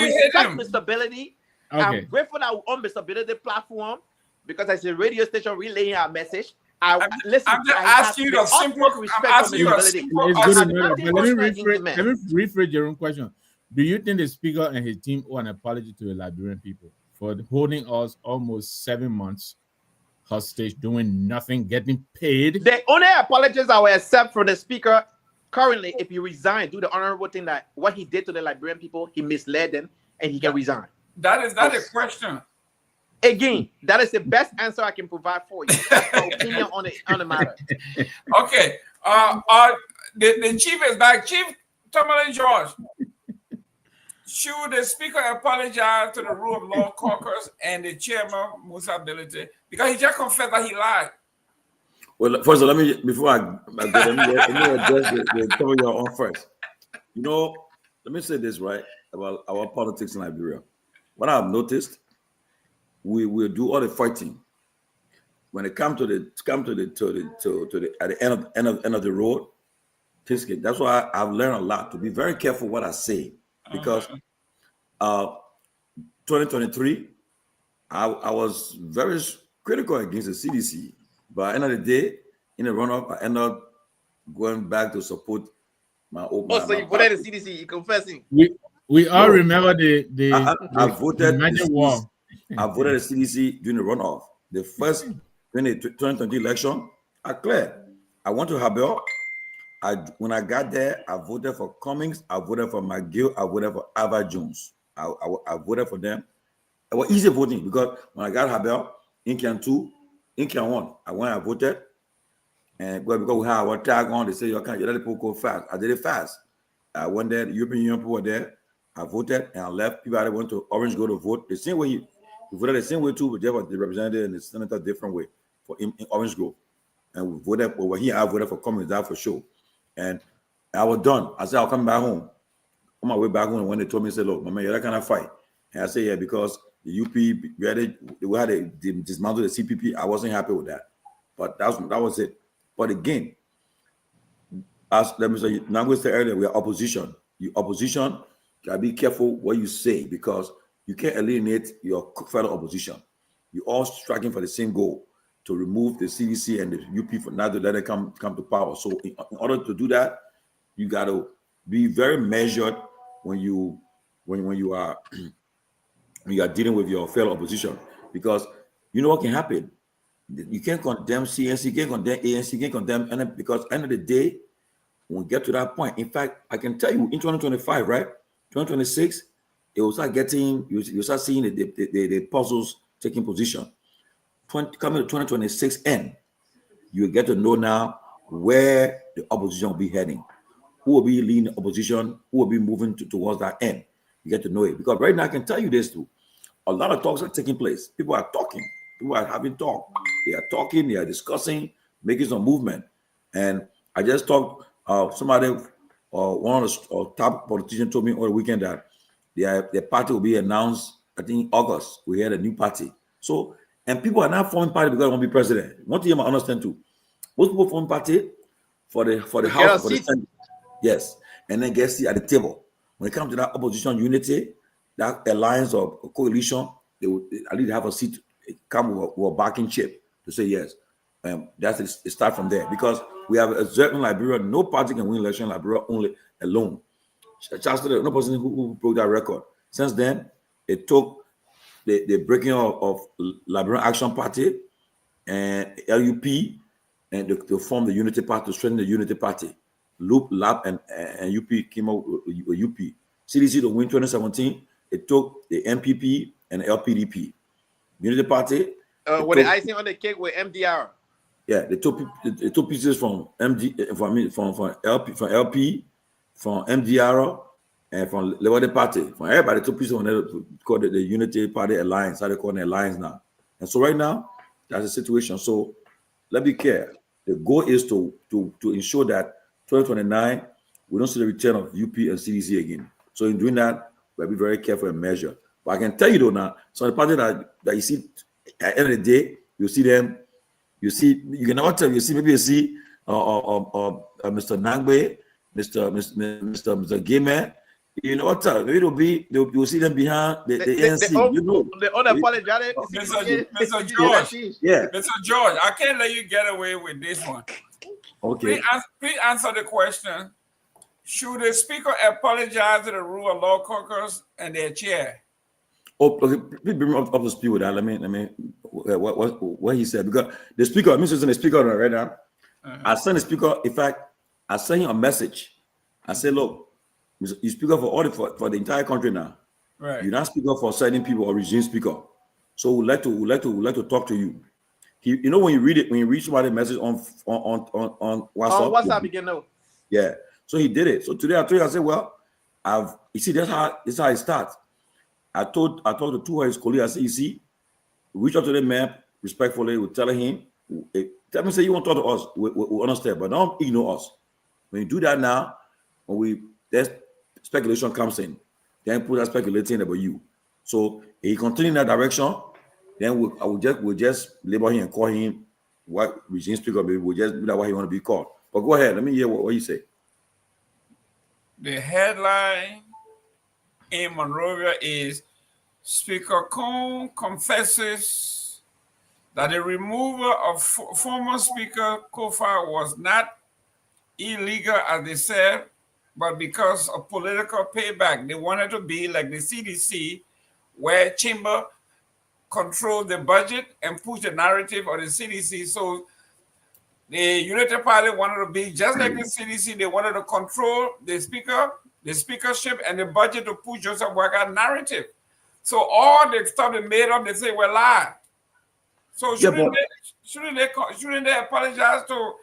hate him. Mr. Benedict. Okay. I'm grateful that we're on Mr. Benedict platform because as a radio station relaying our message. I'm just asking you a simple question. Let me rephrase your own question. Do you think the speaker and his team owe an apology to the Liberian people for holding us almost 7 months hostage, doing nothing, getting paid? The only apologies I will accept from the speaker currently, if he resign, do the honorable thing that what he did to the Liberian people, he misled them, and he can resign. That is a question. Again, that is the best answer I can provide for you. That's my opinion on the matter. Okay. The chief is back. Chief Tomalin George. Should the speaker apologize to the rule of law caucus and the chairman Musa Ability because he just confessed that he lied? Well, first of all, before I go, let me address the cover your own first. You know, let me say this right about our politics in Liberia. What I've noticed, we will do all the fighting when it comes to the at the end of the road. That's why I've learned a lot to be very careful what I say, because 2023 I was very critical against the CDC, but at the end of the day, in the run-up, I ended up going back to support my own. So you voted the CDC, you confessing? We all remember I voted the war. I voted the CDC during the runoff. The first 2020 election, I cleared. I went to Habel. When I got there, I voted for Cummings, I voted for McGill, I voted for Ava Jones. I voted for them. It was easy voting because when I got Habel, Incan 2, Incan 1, I voted. And because we had our tag on, they say you can't let people go fast. I did it fast. I went there, the European Union people were there. I voted and I left. People went to Orange go to vote. The same way you voted the same way too, but they were the representative and the senator different way for in Orange Grove. And we voted over here. I voted for Cummings, that for sure. And I was done. I said, I'll come back home. On my way back home, when they told me, they said, look, man, you're that kind of fight. And I said, yeah, because the UP, we had to dismantle the CPP. I wasn't happy with that. But that was it. But again, as let me say, now we said earlier, we are opposition. You opposition, you gotta be careful what you say because you can't alienate your fellow opposition. You're all striking for the same goal, to remove the CDC and the UP for not to let it come to power. So in order to do that, you got to be very measured when you are dealing with your fellow opposition, because you know what can happen. You can't condemn CNC, you can't condemn ANC, you can't condemn any, because at the end of the day, when we get to that point, in fact, I can tell you in 2025, right? 2026, it will start getting, you start seeing the puzzles taking position. Coming to 2026 end, you will get to know now where the opposition will be heading, who will be leading the opposition, who will be moving towards that end. You get to know it, because right now I can tell you this too. A lot of talks are taking place. People are talking. People are having talk. They are talking. They are discussing, making some movement. And I just talked. Somebody, one of the top politicians, told me over the weekend that their party will be announced. I think in August we had a new party. So, and people are not forming party because they want to be president. One thing I understand too. Most people form party for the house, for the Senate. Yes, and then get seat at the table. When it comes to that opposition unity, that alliance or coalition, they will at least have a seat, come with a backing chip to say yes. That's it. Start from there, because we have observed in Liberia, no party can win election in Liberia only alone. Chancellor, no person who broke that record. Since then, it took the breaking of Liberian Action Party and LUP, and to form the Unity Party, to strengthen the Unity Party. Loop, LAP, and UP came out with UP. CDC to win 2017, it took the MPP and LPDP. Unity Party. With the icing on the cake with MDR. Yeah, they took pieces from LP, from MDR, and from Liberia Party. From everybody took pieces on it, called it the Unity Party Alliance. How they call it alliance now. And so right now, that's the situation. So let's be careful. The goal is to ensure that 2029 we don't see the return of UP and CDC again. So in doing that, we'll be very careful and measured. But I can tell you though now, so the party that you see at the end of the day, you see them. You can never tell. You see Mr. Nangbe, Mr. Gayman. You know what? You'll see them behind the ANC. You know, the unapologetic. Mr. George. Yeah, Mr. George, I can't let you get away with this one. Okay. Please answer the question. Should the speaker apologize to the rule of law caucus and their chair? Oh, okay, please bring me up to speed with that. Let me. What he said, because the speaker, I'm using the speaker right now. I sent the speaker. In fact, I sent him a message. I said, look, you speaker for the entire country now. Right. You're not speaker for certain people or regime speaker. So we'd like to talk to you. You know, when you read somebody a message on WhatsApp. On WhatsApp, you can know. Yeah. So he did it. So today I told you, I said, well, you see, this is how it starts. I told the two of his colleagues, I said, you see, reach out to the man respectfully, we're telling him, tell me, say you want to talk to us, we understand, but don't ignore us. When you do that now, there's speculation comes in, then put that speculating about you. So he continue in that direction, then we'll just label him and call him what regime speaker, we'll just do that what he want to be called. But go ahead, let me hear what you say. The headline in Monrovia is Speaker Cone confesses that the removal of former Speaker Kofa was not illegal, as they said, but because of political payback. They wanted to be like the CDC, where chamber controlled the budget and push the narrative of the CDC. So the United Party wanted to be just like the CDC. They wanted to control the speaker, the speakership, and the budget to push Joseph Boakai narrative. So all the stuff they made up, they say were lies. So shouldn't they apologize to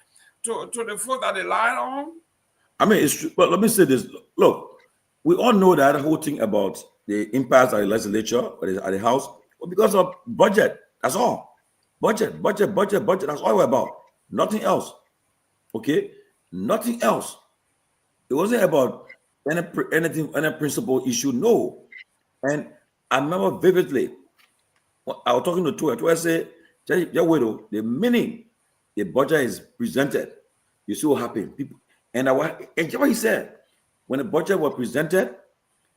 the folks that they lied on? I mean, it's true, but let me say this. Look, we all know that whole thing about the impasse at the legislature or at the House, well, because of budget. That's all. Budget. That's all we're about. Nothing else. Okay? Nothing else. It wasn't about any principal issue. No. And I remember vividly, I was talking to Tua. I said, the minute the budget is presented, you see what happened. People, and what he said, when the budget was presented,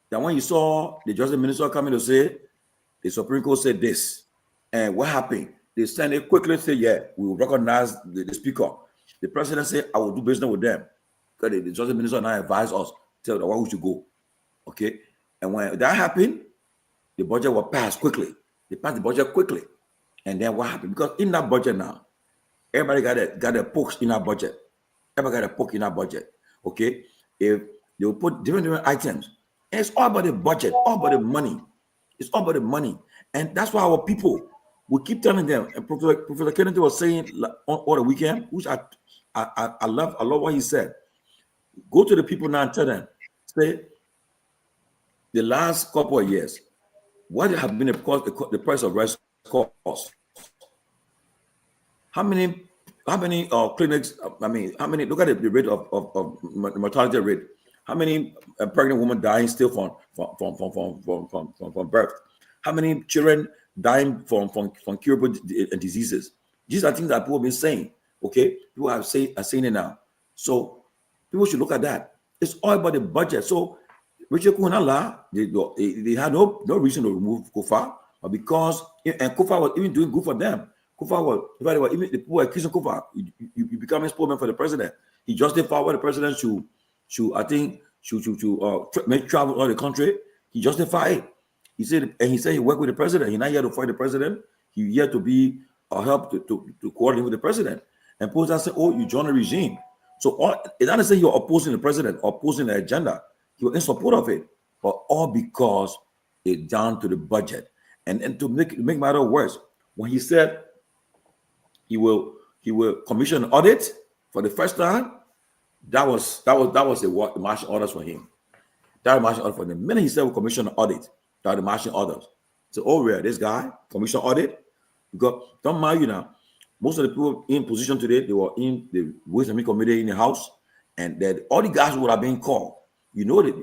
then when you saw the Justice Minister coming to say, the Supreme Court said this, and what happened? They sent it quickly, say, yeah, we will recognize the speaker. The president said, I will do business with them. Because the Justice Minister now advised us, tell them where we should go. Okay? And when that happened, the budget was passed quickly. They passed the budget quickly. And then what happened? Because in that budget now, everybody got a poke in that budget. Everybody got a poke in that budget. Okay? If they will put different items. And it's all about the budget, all about the money. It's all about the money. And that's why our people, we keep telling them, and Professor Kennedy was saying on the weekend, which I love what he said. Go to the people now and tell them, say, the last couple of years, what have been the price of rice cost? How many clinics? I mean, how many? Look at the rate of mortality rate. How many pregnant women dying still from birth? How many children dying from curable diseases? These are things that people have been saying. Okay, people are saying it now. So people should look at that. It's all about the budget. So Richard Kunala, they had no reason to remove Kofa, but because and Kofa was even doing good for them. Kofa was, even the people were accusing Kofa, you become a spokesman for the president. He justified what the president should make travel all the country. He justified it. He said he worked with the president. He's not here to fight the president. He's here to be a help to coordinate with the president. And people said, "Oh, you join the regime." So it's not to say you're opposing the president, opposing the agenda. He was in support of it, but all because it's down to the budget. And to make matter worse, when he said he will commission an audit for the first time, that was the marching orders for him. That was marching order for him. The minute he said we'll commission an audit, that was the marching orders. So, oh yeah, this guy commission audit. Because don't mind you now, most of the people in position today, they were in the Ways and Means Committee in the House, and that all the guys would have been called. You know that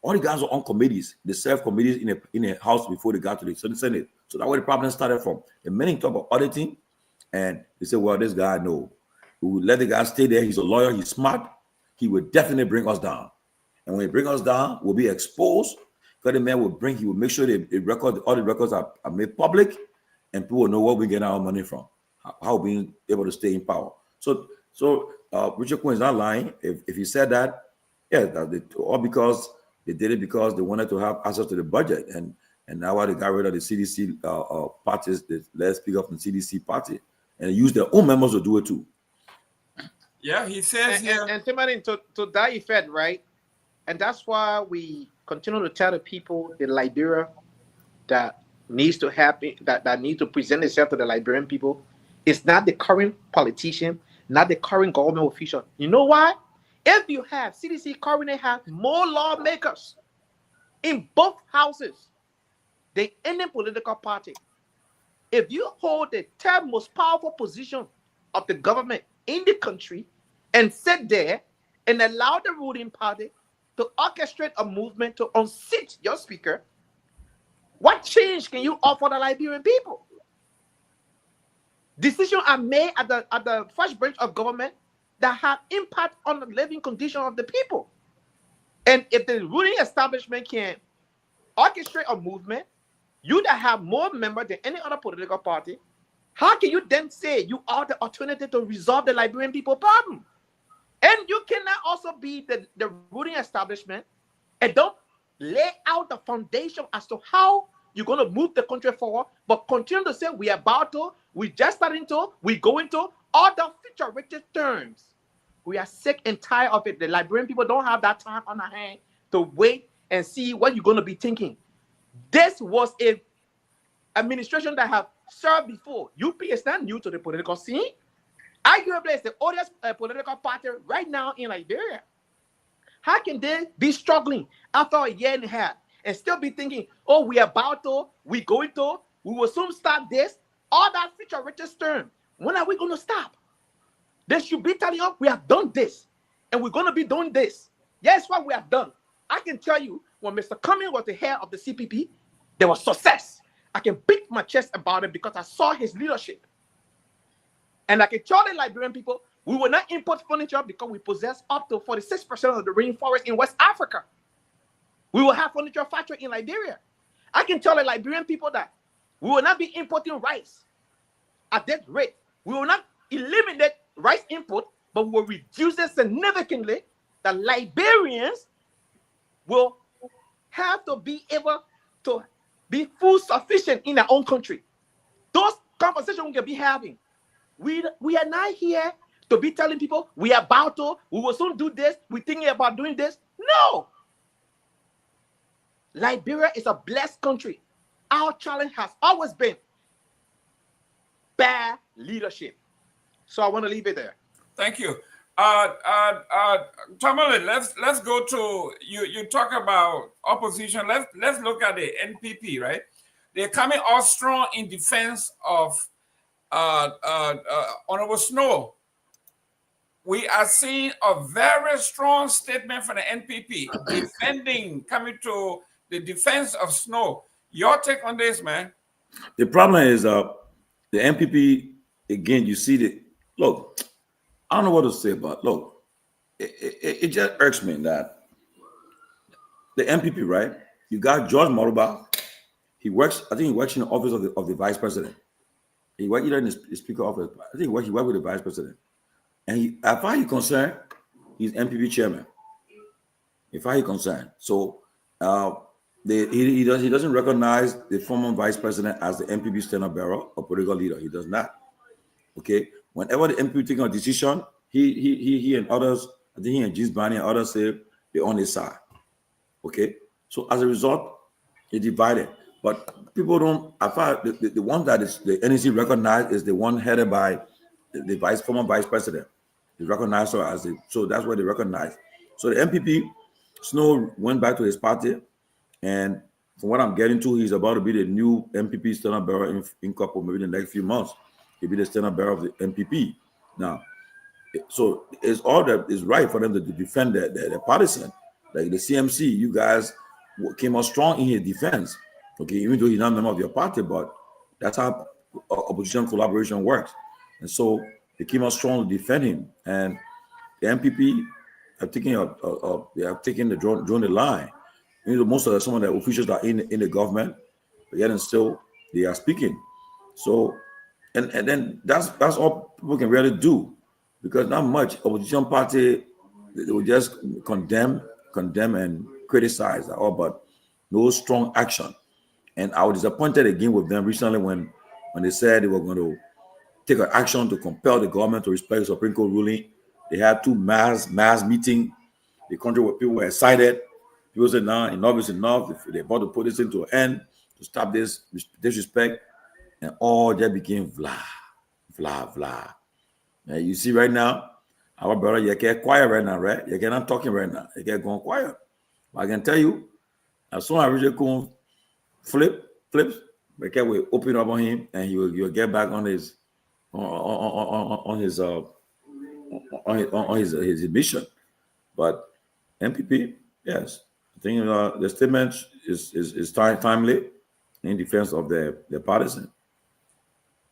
all the guys were on committees. They served committees in a House before they got to the Senate. So that's where the problem started from. The minute talk about auditing, and they said, well, this guy, no. We will let the guy stay there. He's a lawyer. He's smart. He will definitely bring us down. And when he bring us down, we'll be exposed. Because the man he will make sure all the records are made public, and people will know where we get our money from, how we're able to stay in power. So Richard Quinn is not lying. If he said that, Yeah, all because they did it because they wanted to have access to the budget, and now while they got rid of the CDC parties, they let speak up in CDC party, and they use their own members to do it too. Yeah, he says here. And Tomalin, to that effect, right? And that's why we continue to tell the people the Liberia that needs to happen, that need to present itself to the Liberian people. It's not the current politician, not the current government official. You know why? If you have CDC currently have more lawmakers in both houses than any political party. If you hold the third most powerful position of the government in the country and sit there and allow the ruling party to orchestrate a movement to unseat your speaker, what change can you offer the Liberian people? Decisions are made at the first branch of government that have impact on the living condition of the people. And if the ruling establishment can orchestrate a movement, you that have more members than any other political party, how can you then say you are the alternative to resolve the Liberian people problem? And you cannot also be the ruling establishment and don't lay out the foundation as to how you're going to move the country forward, but continue to say we are about to, we just starting to, we going to, all the future-richest terms. We are sick and tired of it. The Liberian people don't have that time on their hand to wait and see what you're going to be thinking. This was a administration that have served before. UP is not new to the political scene. Arguably, it's the oldest political party right now in Liberia. How can they be struggling after a year and a half and still be thinking, oh, we are about to, we going to, we will soon start this, all that future richest term. When are we going to stop? They should be telling us we have done this and we're going to be doing this. Yes, what we have done. I can tell you, when Mr. Cummings was the head of the CPP, there was success. I can beat my chest about it because I saw his leadership. And I can tell the Liberian people, we will not import furniture because we possess up to 46% of the rainforest in West Africa. We will have furniture factory in Liberia. I can tell the Liberian people that we will not be importing rice at that rate. We will not eliminate rice import, but we will reduce it significantly. The Liberians will have to be able to be food sufficient in their own country. Those conversations we can be having. We are not here to be telling people we are about to, we will soon do this, we're thinking about doing this. No. Liberia is a blessed country. Our challenge has always been bad leadership. So I want to leave it there. Thank you. Tomalin, let's go to you talk about opposition. Let's look at the NPP, right? They're coming all strong in defense of Honorable Snow. We are seeing a very strong statement from the NPP defending, coming to the defense of Snow. Your take on this, man? The problem is the NPP, again, you see the, look, I don't know what to say, but look, it just irks me that the NPP, right? You got George Moruba. He works, I think he works in the office of the vice president. He worked either in the speaker office. I think he worked with the vice president. And as far as he's concerned, he's NPP chairman. As far as he's concerned. So he doesn't recognize the former vice president as the NPP standard bearer or political leader. He does not. Okay. Whenever the NPP taking a decision, he and others, I think he and Gisbani and others say they're on his side. Okay. So as a result, it's divided. But people don't, I thought the one that is the NEC recognized is the one headed by the former vice president. They recognized her as so that's what they recognize. So the NPP, Snow went back to his party, and from what I'm getting to, he's about to be the new NPP standard bearer in couple, maybe in the next few months. He'll be the standard bearer of the NPP. Now, so it's all that is right for them to defend their partisan. Like the CMC, you guys came out strong in his defense. Okay, even though he's not a member of your party, but that's how opposition collaboration works. And so they came out strong to defend him. And the NPP have taken drawn the line. You know, most of some of the officials are in the government, but yet and still they are speaking. So, and then that's all people can really do, because not much opposition party They will just condemn, and criticize, all, but no strong action. And I was disappointed again with them recently when they said they were going to take an action to compel the government to respect the Supreme Court ruling. They had two mass meeting. The country where people were excited. People said, "Now enough is enough. They're about to put this into an end to stop this disrespect," and all that became vla. And you see right now, our brother, you get quiet right now, right? You not talking right now. You get going quiet. But I can tell you, as soon as I go flips, because we open up on him, and he'll get back on his his mission. But MPP, yes, I think the statement is timely in defense of their partisan.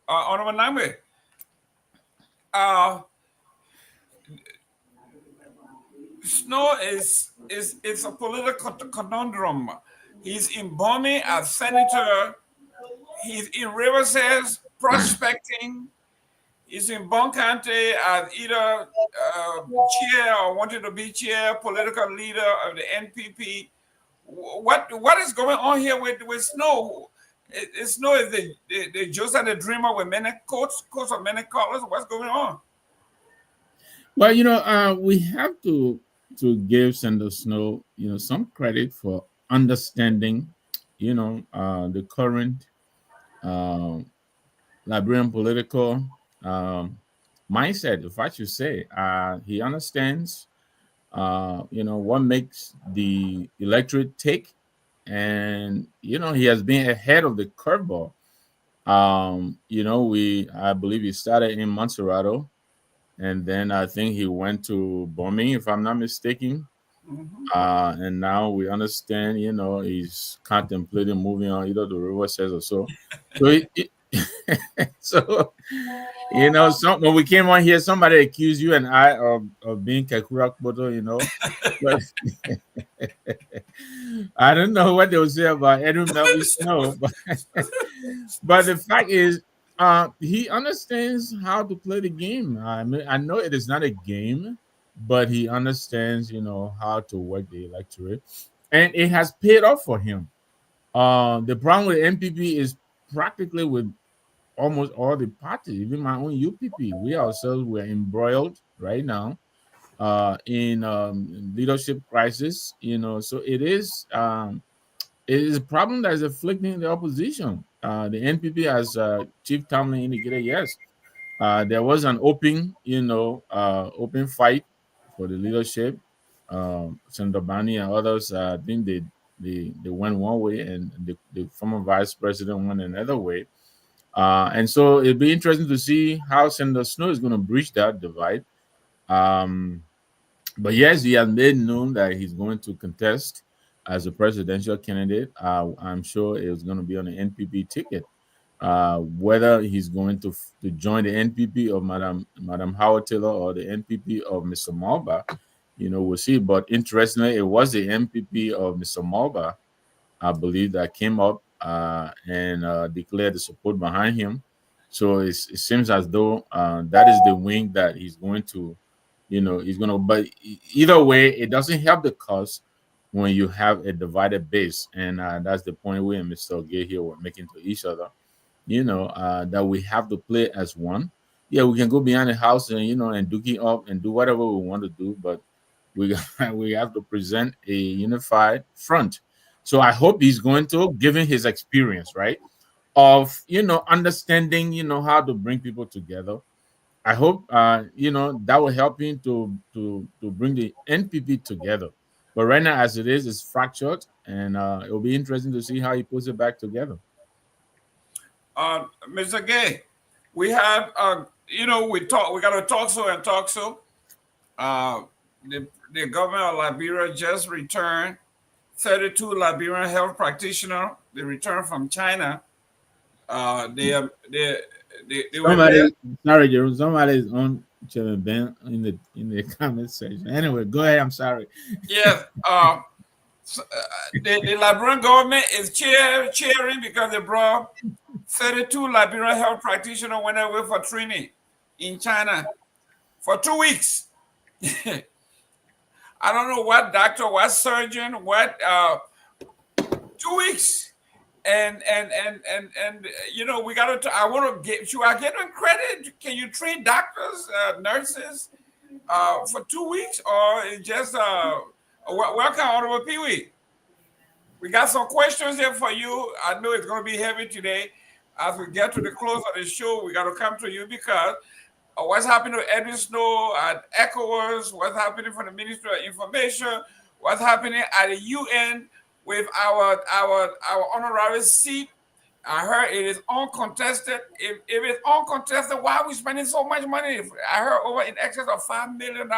Honorable Nambe, Snow is a political conundrum. He's in Bomi as senator. He's in Riverside prospecting. He's in Bon County as either chair or wanted to be chair, political leader of the NPP. What is going on here with Snow? Snow is the Joseph the Dreamer with many coats of many colors. What's going on? Well, we have to give Senator Snow, some credit for understanding, the current Liberian political mindset, if I should say. He understands, what makes the electorate tick, and he has been ahead of the curveball. I believe he started in Montserrat, and then I think he went to Bomi, if I'm not mistaken. Mm-hmm. And now we understand, he's contemplating moving on either the Riverside or so. So, when we came on here, somebody accused you and I of being Kekurak Boto, But I don't know what they will say about Edwin Melvin Snow, but the fact is, he understands how to play the game. I mean, I know it is not a game, but he understands, how to work the electorate, and it has paid off for him. The problem with NPP is practically with almost all the parties, even my own UPP. We ourselves were embroiled right now in leadership crisis. So it is a problem that is afflicting the opposition. The NPP, as Chief Tomalin indicated, yes, there was an open fight for the leadership. Senator Bani and others, I think they went one way, and the former vice president went another way. And so it'll be interesting to see how Senator Snow is going to bridge that divide. But yes, he has made known that he's going to contest as a presidential candidate. I'm sure it's going to be on the NPP ticket. Whether he's going to join the NPP of Madam Howard Taylor or the NPP of Mr. Malba, we'll see. But interestingly, it was the NPP of Mr. Malba, I believe, that came up and declared the support behind him. So it seems as though that is the wing that he's going to, but either way, it doesn't help the cause when you have a divided base. And that's the point we and Mr. Gay here were making to each other, that we have to play as one. Yeah, we can go behind the house and, and dookie up and do whatever we want to do, but we have to present a unified front. So I hope he's going to, given his experience, right, of, understanding, how to bring people together. I hope, that will help him to bring the NPP together. But right now, as it is, it's fractured, and it will be interesting to see how he puts it back together. Mr. Gay, we have, we got to talk so. The government of Liberia just returned 32 Liberian health practitioners. They returned from China. Somebody is on Ben in the comment section. Anyway, go ahead. I'm sorry. Yes. The Liberian government is cheering because they brought 32 Liberian health practitioners went away for training in China for 2 weeks. I don't know what doctor, what surgeon, what 2 weeks. And you know, we got to. I want to get. Should I get them credit? Can you train doctors, nurses, for 2 weeks, or just welcome, Honorable Pewee? We got some questions here for you. I know it's going to be heavy today. As we get to the close of the show, we got to come to you because what's happening to Edwin Snow at ECOWAS, what's happening for the Ministry of Information, what's happening at the UN with our honorary seat. I heard it is uncontested. If it's uncontested, why are we spending so much money? I heard over in excess of $5 million,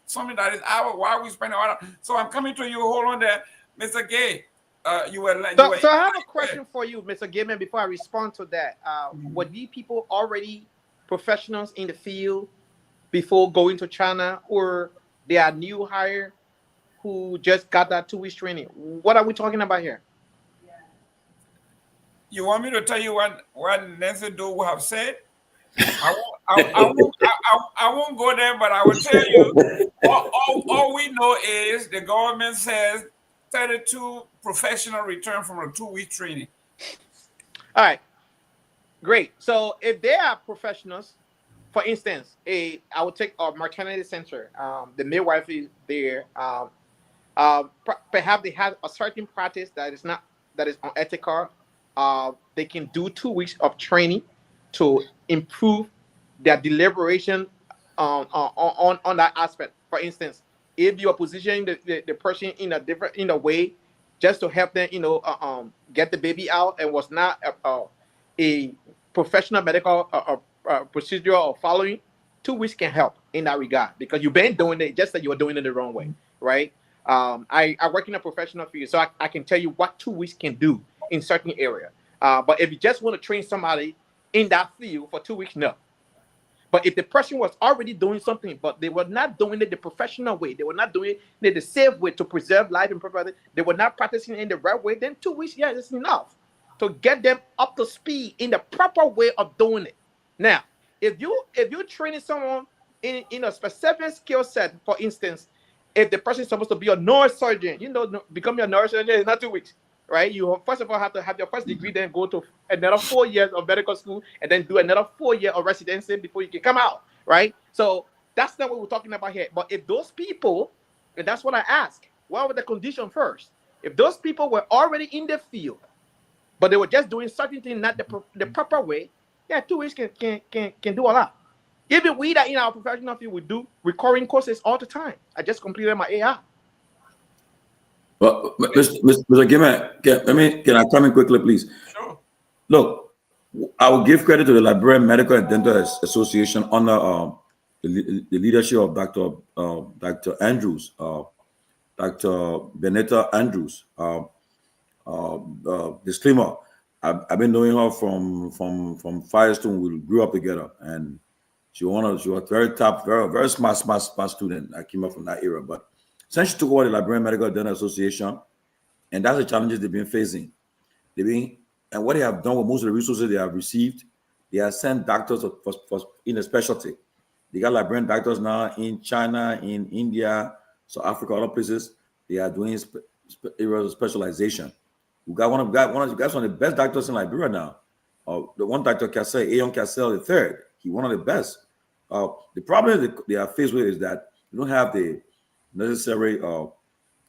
something that is our. Why are we spending all that? So I'm coming to you. Hold on there, Mr. Gay. So I have a question for you, Mr. Gayman, before I respond to that. Were these people already professionals in the field before going to China, or they are new hire who just got that 2 weeks training? What are we talking about here? You want me to tell you what Nancy Doe have said? I won't go there, but I will tell you. All we know is the government says 32 professional return from a 2-week training. All right, great. So if they are professionals, for instance, I would take a maternity center. The midwife is there. Perhaps they have a certain practice that is unethical. They can do 2 weeks of training to improve their deliberation on that aspect. For instance, if you are positioning the person in a way just to help them, get the baby out, and was not a professional medical procedure or following, 2 weeks can help in that regard, because you've been doing it just that you are doing it the wrong way, right? I work in a professional field, so I can tell you what 2 weeks can do in certain area. But if you just want to train somebody in that field for 2 weeks, no. But if the person was already doing something, but they were not doing it the professional way, they were not doing it the safe way to preserve life and property, they were not practicing in the right way, then 2 weeks, yeah, it's enough to get them up to speed in the proper way of doing it. Now, if you're training someone in a specific skill set, for instance, if the person is supposed to be a neurosurgeon, becoming a neurosurgeon is not 2 weeks, right? You first of all have to have your first degree, then go to another 4 years of medical school, and then do another 4 years of residency before you can come out, right? So that's not what we're talking about here. But if those people, and that's what I ask, what were the conditions first? If those people were already in the field, but they were just doing certain things not the proper way, yeah, 2 weeks can do a lot. Even we that in our professional field, we do recurring courses all the time. I just completed my AI. Well, Mr. Gayman, can I come in quickly, please? Sure. Look, I will give credit to the Liberian Medical and Dental Association under the leadership of Dr. Andrews, Dr. Benetta Andrews. Disclaimer: I've been knowing her from Firestone. We grew up together, and she was very top, very smart student. I came up from that era, but since she took over the Liberian Medical Dental Association, and that's the challenges they've been facing. And what they have done with most of the resources they have received, they have sent doctors in a specialty. They got Liberian doctors now in China, in India, South Africa, other places. They are doing areas of specialization. We got one of the best doctors in Liberia now. The one Dr. Cassell, Ayon Cassell III, he's one of the best. The problem they are faced with is that they don't have the necessary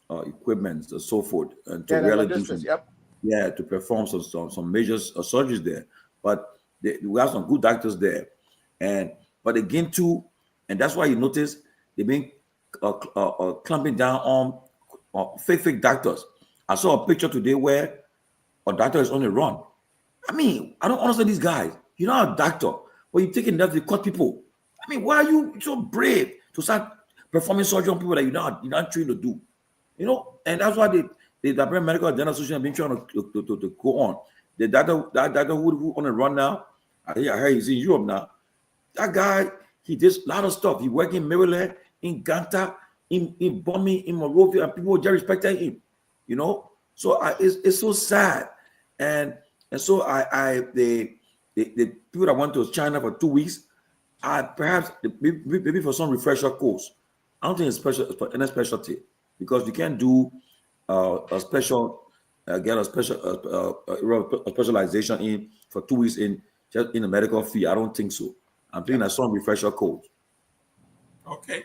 equipment and so forth, and to really do some, to perform some major surgeries there. But we have some good doctors there, but again too, and that's why you notice they've been clamping down on fake doctors. I saw a picture today where a doctor is on the run. I mean, I don't understand these guys. You're not a doctor, but you're taking that to cut people. I mean, why are you so brave to start performing surgery on people that you're not trained to do? And that's why the Liberian Medical Dental Association have been trying to go on. The doctor who on the run now, I heard he's in Europe now. That guy, he did a lot of stuff. He worked in Maryland, in Ganta, in Bombay, in Monrovia, and people just respected him. So it's so sad, and so the people that went to China for 2 weeks, perhaps maybe for some refresher course, I don't think it's special any specialty because you can't do a special get a a specialization in for 2 weeks in just in a medical fee. I don't think so. I'm thinking that some refresher code. Okay.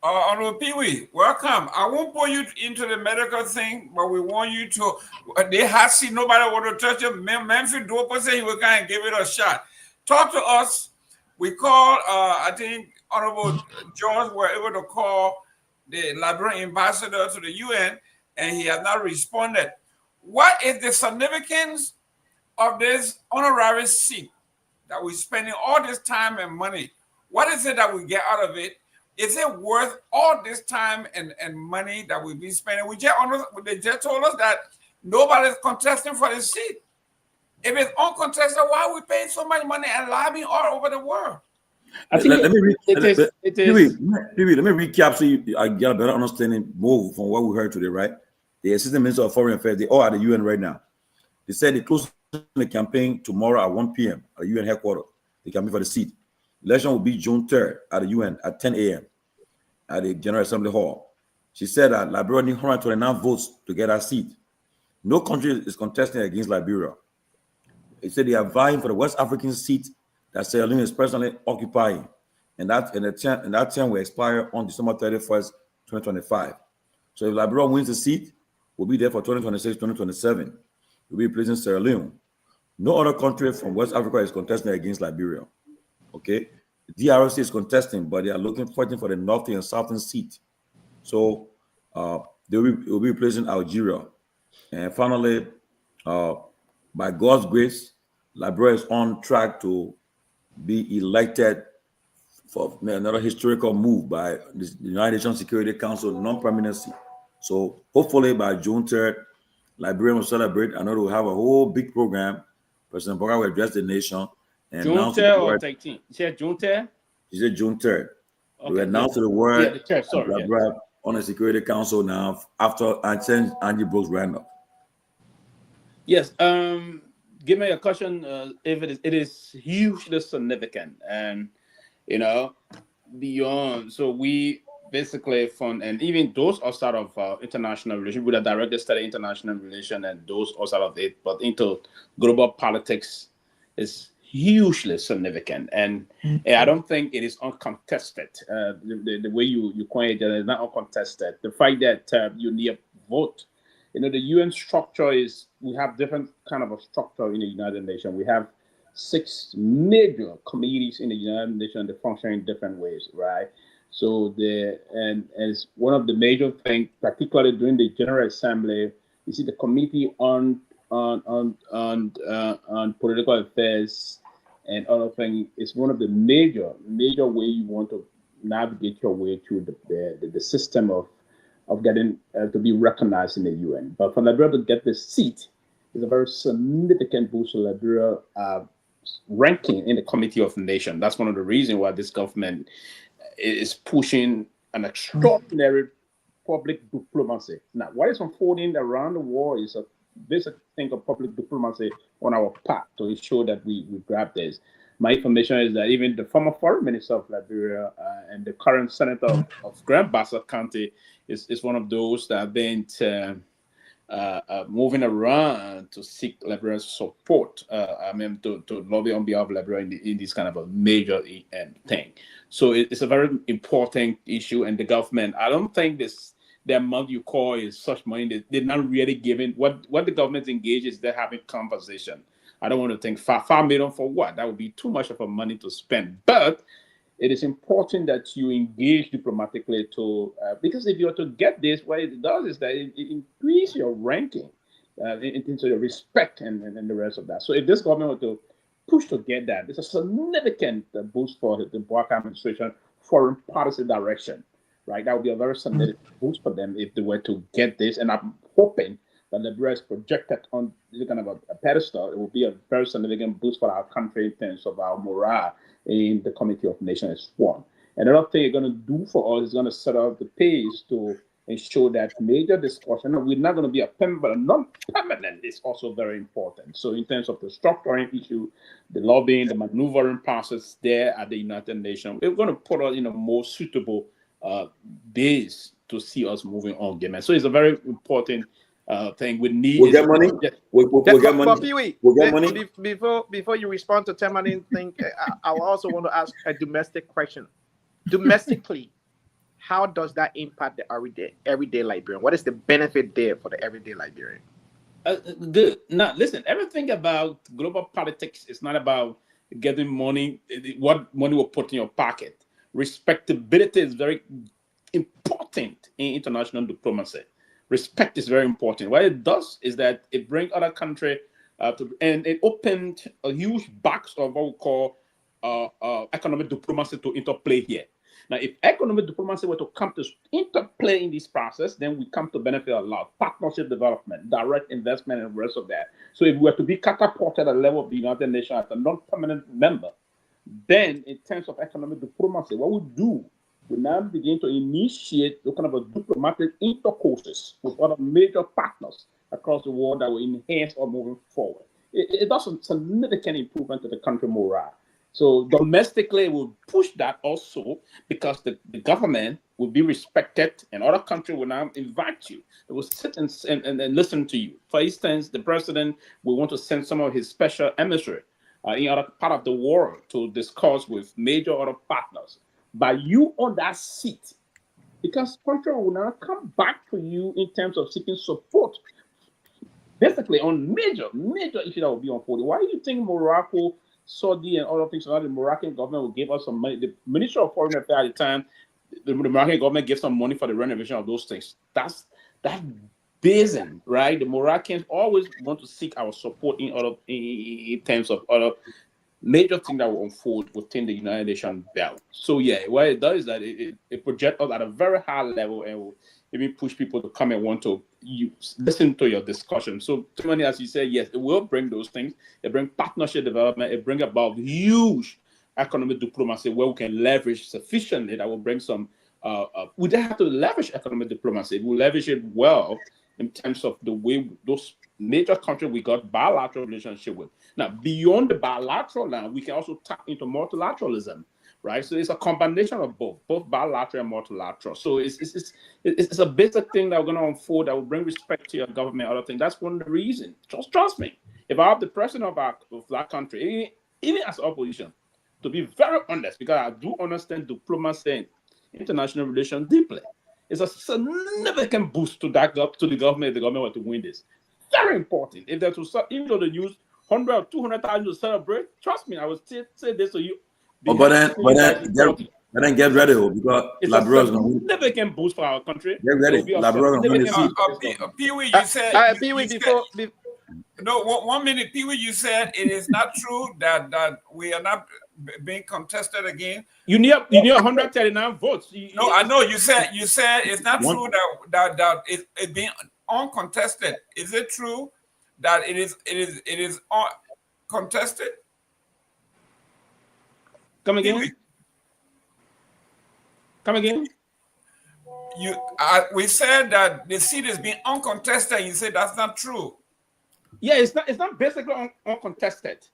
Honorable Pewee, welcome. I won't put you into the medical thing, but we want you to. They have seen nobody want to touch you. Memphis Doper said he will kind of give it a shot. Talk to us. We called, I think, Honorable George were able to call the Liberian ambassador to the UN, and he has not responded. What is the significance of this honorary seat that we're spending all this time and money? What is it that we get out of it? Is it worth all this time and money that we've been spending? They just told us that nobody's contesting for the seat. If it's uncontested, why are we paying so much money and lobbying all over the world? I think let me recap so I get a better understanding more from what we heard today, right? The Assistant Minister of Foreign Affairs, they all at the UN right now. They said they close the campaign tomorrow at 1 p.m. at the UN headquarters. The campaign for the seat. Election will be June 3rd at the UN at 10 a.m. at the General Assembly Hall. She said that Liberia needs 129 votes to get a seat. No country is contesting against Liberia. They said they are vying for the West African seat that Sierra Leone is presently occupying, and that term will expire on December 31st, 2025. So if Liberia wins the seat, we'll be there for 2026, 2027. We'll be replacing Sierra Leone. No other country from West Africa is contesting against Liberia. Okay, the DRC is contesting, but they are fighting for the northern and southern seat. So they will be replacing Algeria. And finally, by God's grace, Liberia is on track to be elected for another historical move by the United Nations Security Council non-permanency. So hopefully by June 3rd, Liberia will celebrate. I know we'll have a whole big program. President Boga will address the nation. And June 3rd or 13th? You said June 3rd? He said June 3rd. Okay, We announced to the world yeah. On the Security Council now after Angie Brooks ran up. Yes. Give me a question. If it is hugely significant, and beyond. So we basically fund, and even those outside of international relations, we have directly study international relations, and those outside of it, but into global politics is hugely significant, and I don't think it is uncontested. The way you coin it is not uncontested. The fact that you need a vote, the UN structure is, we have different kind of a structure in the United Nations. We have 6 major committees in the United Nations that function in different ways, right? So and as one of the major things, particularly during the General Assembly, you see the Committee on Political Affairs and other things is one of the major way you want to navigate your way through the system of getting to be recognized in the UN. But for Liberia to get the seat is a very significant boost to Liberia ranking in the Committee of Nations. That's one of the reasons why this government is pushing an extraordinary public diplomacy. Now, what is unfolding around the world is a basic thing of public diplomacy on our part to ensure that we grab this. My information is that even the former foreign minister of Liberia and the current senator of Grand Bassa County is one of those that have been moving around to seek Liberia's support. To lobby on behalf of Liberia in this kind of a major thing. So it's a very important issue, and the government, I don't think the amount you call is such money. They're not really giving what the government engages. They're having conversation. I don't want to think 5 million for what? That would be too much of a money to spend. But it is important that you engage diplomatically because if you are to get this, what it does is that it increases your ranking in terms of your respect and the rest of that. So if this government were to push to get that, it's a significant boost for the Boaka administration foreign policy direction, right? That would be a very significant boost for them if they were to get this. And I'm hoping that Liberia is projected on this kind of a pedestal. It will be a very significant boost for our country in terms of our morale in the Committee of Nations as one. Another thing you're going to do for us is going to set up the pace to ensure that major discussion, we're not going to be a permanent, but a non-permanent is also very important. So in terms of the structuring issue, the lobbying, the maneuvering process there at the United Nations, we're going to put us in a more suitable days to see us moving on, man. So it's a very important thing. We need. We'll get money. We'll get money. Pewee, We'll get money. Before you respond to Tomalin thing, I also want to ask a domestic question. Domestically, how does that impact the everyday Liberian? What is the benefit there for the everyday Liberian? Good. Now, listen, everything about global politics is not about getting money, what money will put in your pocket. Respectability is very important in international diplomacy. Respect is very important. What it does is that it brings other countries and it opened a huge box of what we call economic diplomacy to interplay here. Now, if economic diplomacy were to come to interplay in this process, then we come to benefit a lot. Partnership development, direct investment, and the rest of that. So if we were to be catapulted at the level of the United Nations as a non-permanent member, then in terms of economic diplomacy, what we do, we now begin to initiate the kind of a diplomatic intercourses with other major partners across the world that will enhance our moving forward. It does a significant improvement to the country morale. So domestically, we'll push that also because the government will be respected and other countries will now invite you. They will sit and listen to you. For instance, the president will want to send some of his special emissary in other part of the world to discuss with major other partners. By you on that seat, because country will now come back to you in terms of seeking support, basically on major issues that will be unfolded. Why do you think Morocco, Saudi, and other things, the Moroccan government will give us some money? The Minister of Foreign Affairs at the time, the Moroccan government gave some money for the renovation of those things. That's basin, right? The Moroccans always want to seek our support in terms of other major things that will unfold within the United Nations belt. So yeah, what it does is that it projects us at a very high level and will even push people to come and want to listen to your discussion. So Tomalin, as you said, yes, it will bring those things. It brings partnership development. It brings about huge economic diplomacy where we can leverage sufficiently that will bring some. We don't have to leverage economic diplomacy. We leverage it well in terms of the way those major countries we got bilateral relationship with. Now, beyond the bilateral now, we can also tap into multilateralism, right? So it's a combination of both bilateral and multilateral. So it's a basic thing that we're going to unfold that will bring respect to your government, other things. That's one of the reasons. Just trust me. If I have the president of that country, even as opposition, to be very honest, because I do understand diplomacy and international relations deeply, it's a significant boost to the government if the government were to win this. Very important. If they're to, even though they use 100 or 200,000 to celebrate, trust me, I will say this to you. But then get ready, because Liberia is going to win. Significant boost for our country. Get ready. Liberia is going to win. Pewee, you said. Pewee, No, 1 minute, Pewee. You said it is not true that we are not being contested again. You need 139 votes. No, I know you said it's not true that it's being uncontested. Is it true that it is uncontested? Come again. Come again. We said that the seat is being uncontested. You said that's not true. Yeah, it's not basically uncontested.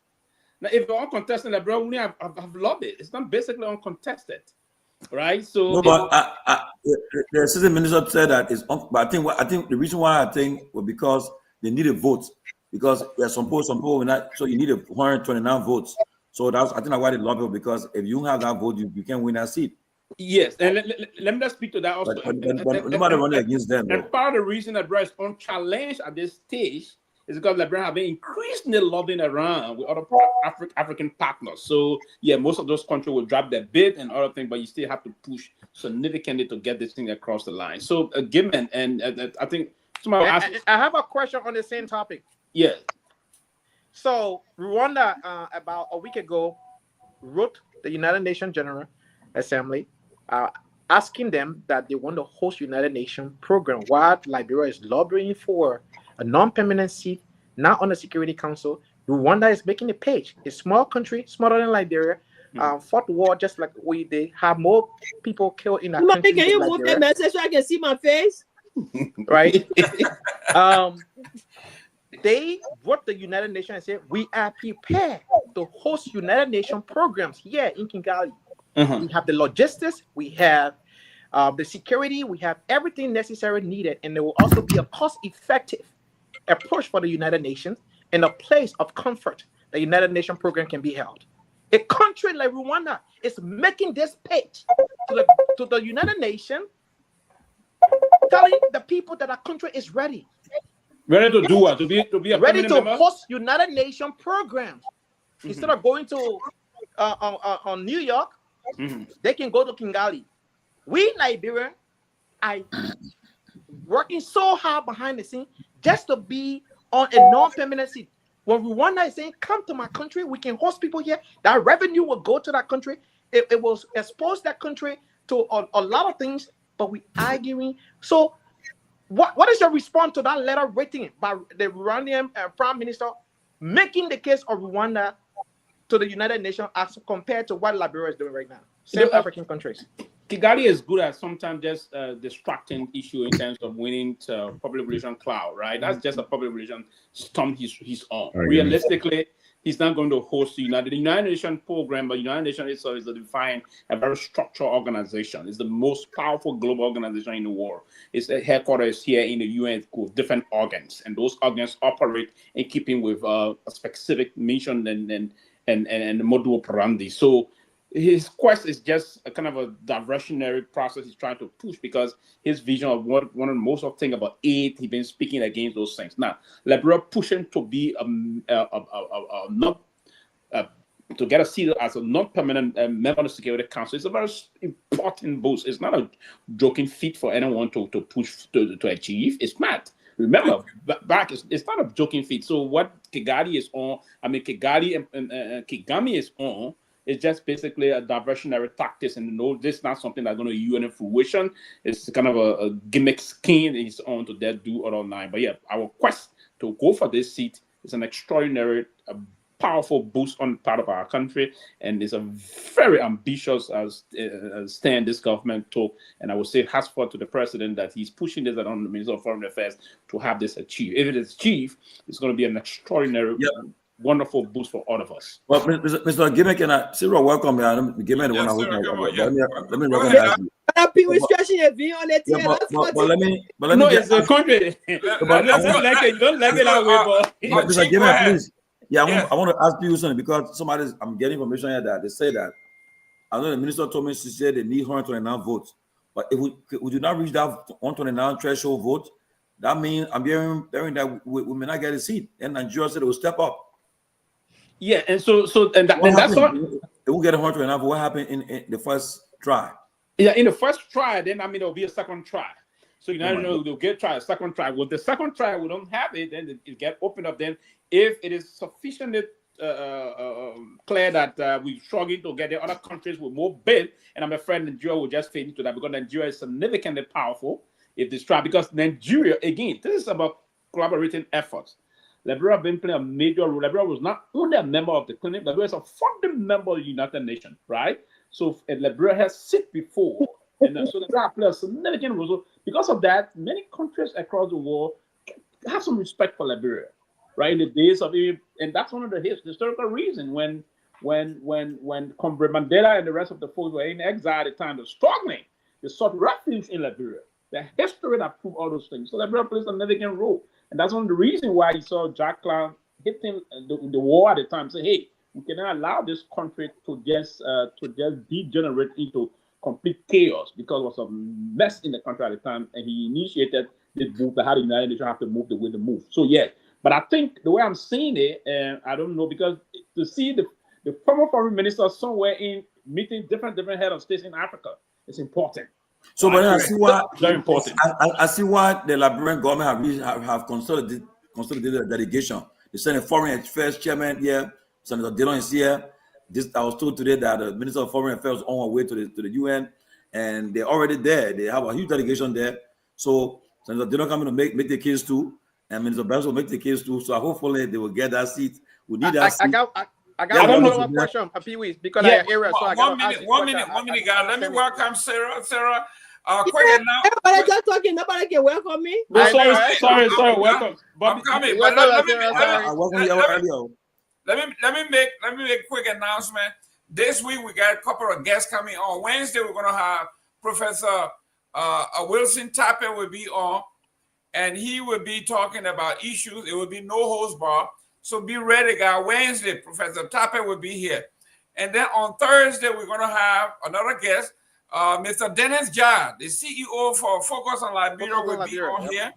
Now, if you're uncontested, like, bro, I've loved it. It's not basically uncontested, right? So, no, but the assistant minister said that it's. But I think the reason why I think was because they needed votes, because there's some people not. So you needed 129 votes. So that's why they love it, because if you don't have that vote, you can't win that seat. Yes, and let me just speak to that also. But nobody running against them. And part of the reason that Bryce is unchallenged at this stage is because Liberia have been increasingly lobbying around with other African partners. So yeah, most of those countries will drop their bid and other things, but you still have to push significantly to get this thing across the line. So given, and I think somebody asked, I have a question on the same topic. Yeah. So Rwanda, about a week ago, wrote the United Nations General Assembly, asking them that they want to host United Nations program, while Liberia is lobbying for a non-permanent seat, not on the Security Council. Rwanda is making a page. A small country, smaller than Liberia, fought war just like we did, have more people killed in that country. Can you move that message so I can see my face? Right. They wrote the United Nations and said, we are prepared to host United Nations programs here in Kigali. We have the logistics, we have The security, we have everything necessary needed, and there will also be a cost-effective approach for the United Nations and a place of comfort the United Nations program can be held. A country like Rwanda is making this pitch to the United Nations, telling the people that our country is ready. Ready to do what? To be a ready to member? host United Nations programs. Instead of going to on New York, they can go to Kigali. We Liberia are working so hard behind the scene just to be on a non-permanent seat. When Rwanda is saying, come to my country, we can host people here, that revenue will go to that country. It will expose that country to a lot of things, but we arguing. So what is your response to that letter written by the Rwandan Prime Minister making the case of Rwanda to the United Nations as compared to what Liberia is doing right now? Same African countries. Kigali is good at sometimes just distracting issue in terms of winning public relation cloud, right? That's just a public relation storm he's on. Realistically, he's not going to host the United Nations program, but the United Nations itself is defined a very structured organization. It's the most powerful global organization in the world. Its headquarters here in the UN with different organs, and those organs operate in keeping with a specific mission and modus operandi. So his quest is just a kind of a diversionary process he's trying to push, because his vision of one of the most of thing about aid, he's been speaking against those things. Now, Liberia pushing to be not to get a seat as a non-permanent member of the Security Council is a very important boost. It's not a joking feat for anyone to push to achieve. It's not. Remember, back it's not a joking feat. So what Kigali is on, Kigali and Kigami is on, it's just basically a diversionary tactics, and this is not something that's going to UN in fruition. It's kind of a gimmick scheme that is on to that do or online. But yeah, our quest to go for this seat is an extraordinary, powerful boost on the part of our country, and it's a very ambitious stand this government took. And I would say hats forth to the president that he's pushing this on the Minister of Foreign Affairs to have this achieved. If it is achieved, it's going to be an extraordinary. Wonderful boost for all of us. Well, Mr. Gimmick and Cyril, welcome. Gimmick, Yes, let me Go recognize ahead. you. Pewee stretching a V on it. But let me No, get, it's a country. You don't like it that way, but Mr. Gimmick, please. Yeah, I want to ask you something, because I'm getting information here that they say that I know the minister told me, she said they need 129 votes. But if we do not reach that 129 threshold vote, that means I'm hearing that we may not get a seat. And Nigeria said it will step up. Yeah, and that's what they will get 129. What happened in the first try? Yeah, in the first try, then there'll be a second try. So you know they'll get a second try. With the second try, we don't have it, then it get opened up. Then if it is sufficiently clear that we're struggling to get the other countries with more bid, and I'm afraid Nigeria will just fade into that, because Nigeria is significantly powerful if this try, because Nigeria, again, this is about collaborating efforts. Liberia have been playing a major role. Liberia was not only a member of the clinic, Liberia is a founding member of the United Nations, right? So Liberia has sit before, and so Liberia plays a significant role. So because of that, many countries across the world have some respect for Liberia, right? In the days of it, and that's one of the historical reasons when Comrade Mandela and the rest of the folks were in exile at the time, they're struggling. They sought refuge in Liberia. The history that proved all those things. So Liberia plays a significant role. And that's one of the reasons why you saw Jack Clark hit him in the war at the time. Say, hey, we cannot allow this country to just degenerate into complete chaos, because it was a mess in the country at the time. And he initiated this move that had the United Nations have to move the way to move. So yeah, but I think the way I'm seeing it, I don't know, because to see the former foreign minister somewhere in meeting different head of states in Africa is important. So, but I see why very important. I see why the Liberian government have consolidated the delegation. They sent a foreign affairs chairman here. Senator Dillon is here. I was told today that the Minister of Foreign Affairs is on her way to the UN, and they're already there. They have a huge delegation there. So Senator Dillon coming to make the case too, and Minister Banks will make the case too. So hopefully they will get that seat. We need that seat. I got one more question, Pewee, because I hear it. So one minute, guys. Let me welcome Sarah. Sarah, quick now. Everybody just talking. Nobody can welcome me. No, sorry. Welcome. I'm coming. But let me make a quick announcement. This week we got a couple of guests coming on. Wednesday we're gonna have Professor Wilson Tapper will be on, and he will be talking about issues. It will be no holds bar. So be ready, guys. Wednesday, Professor Tapper will be here. And then on Thursday, we're going to have another guest, Mr. Dennis Jad, the CEO for Focus on Liberia, will be on here.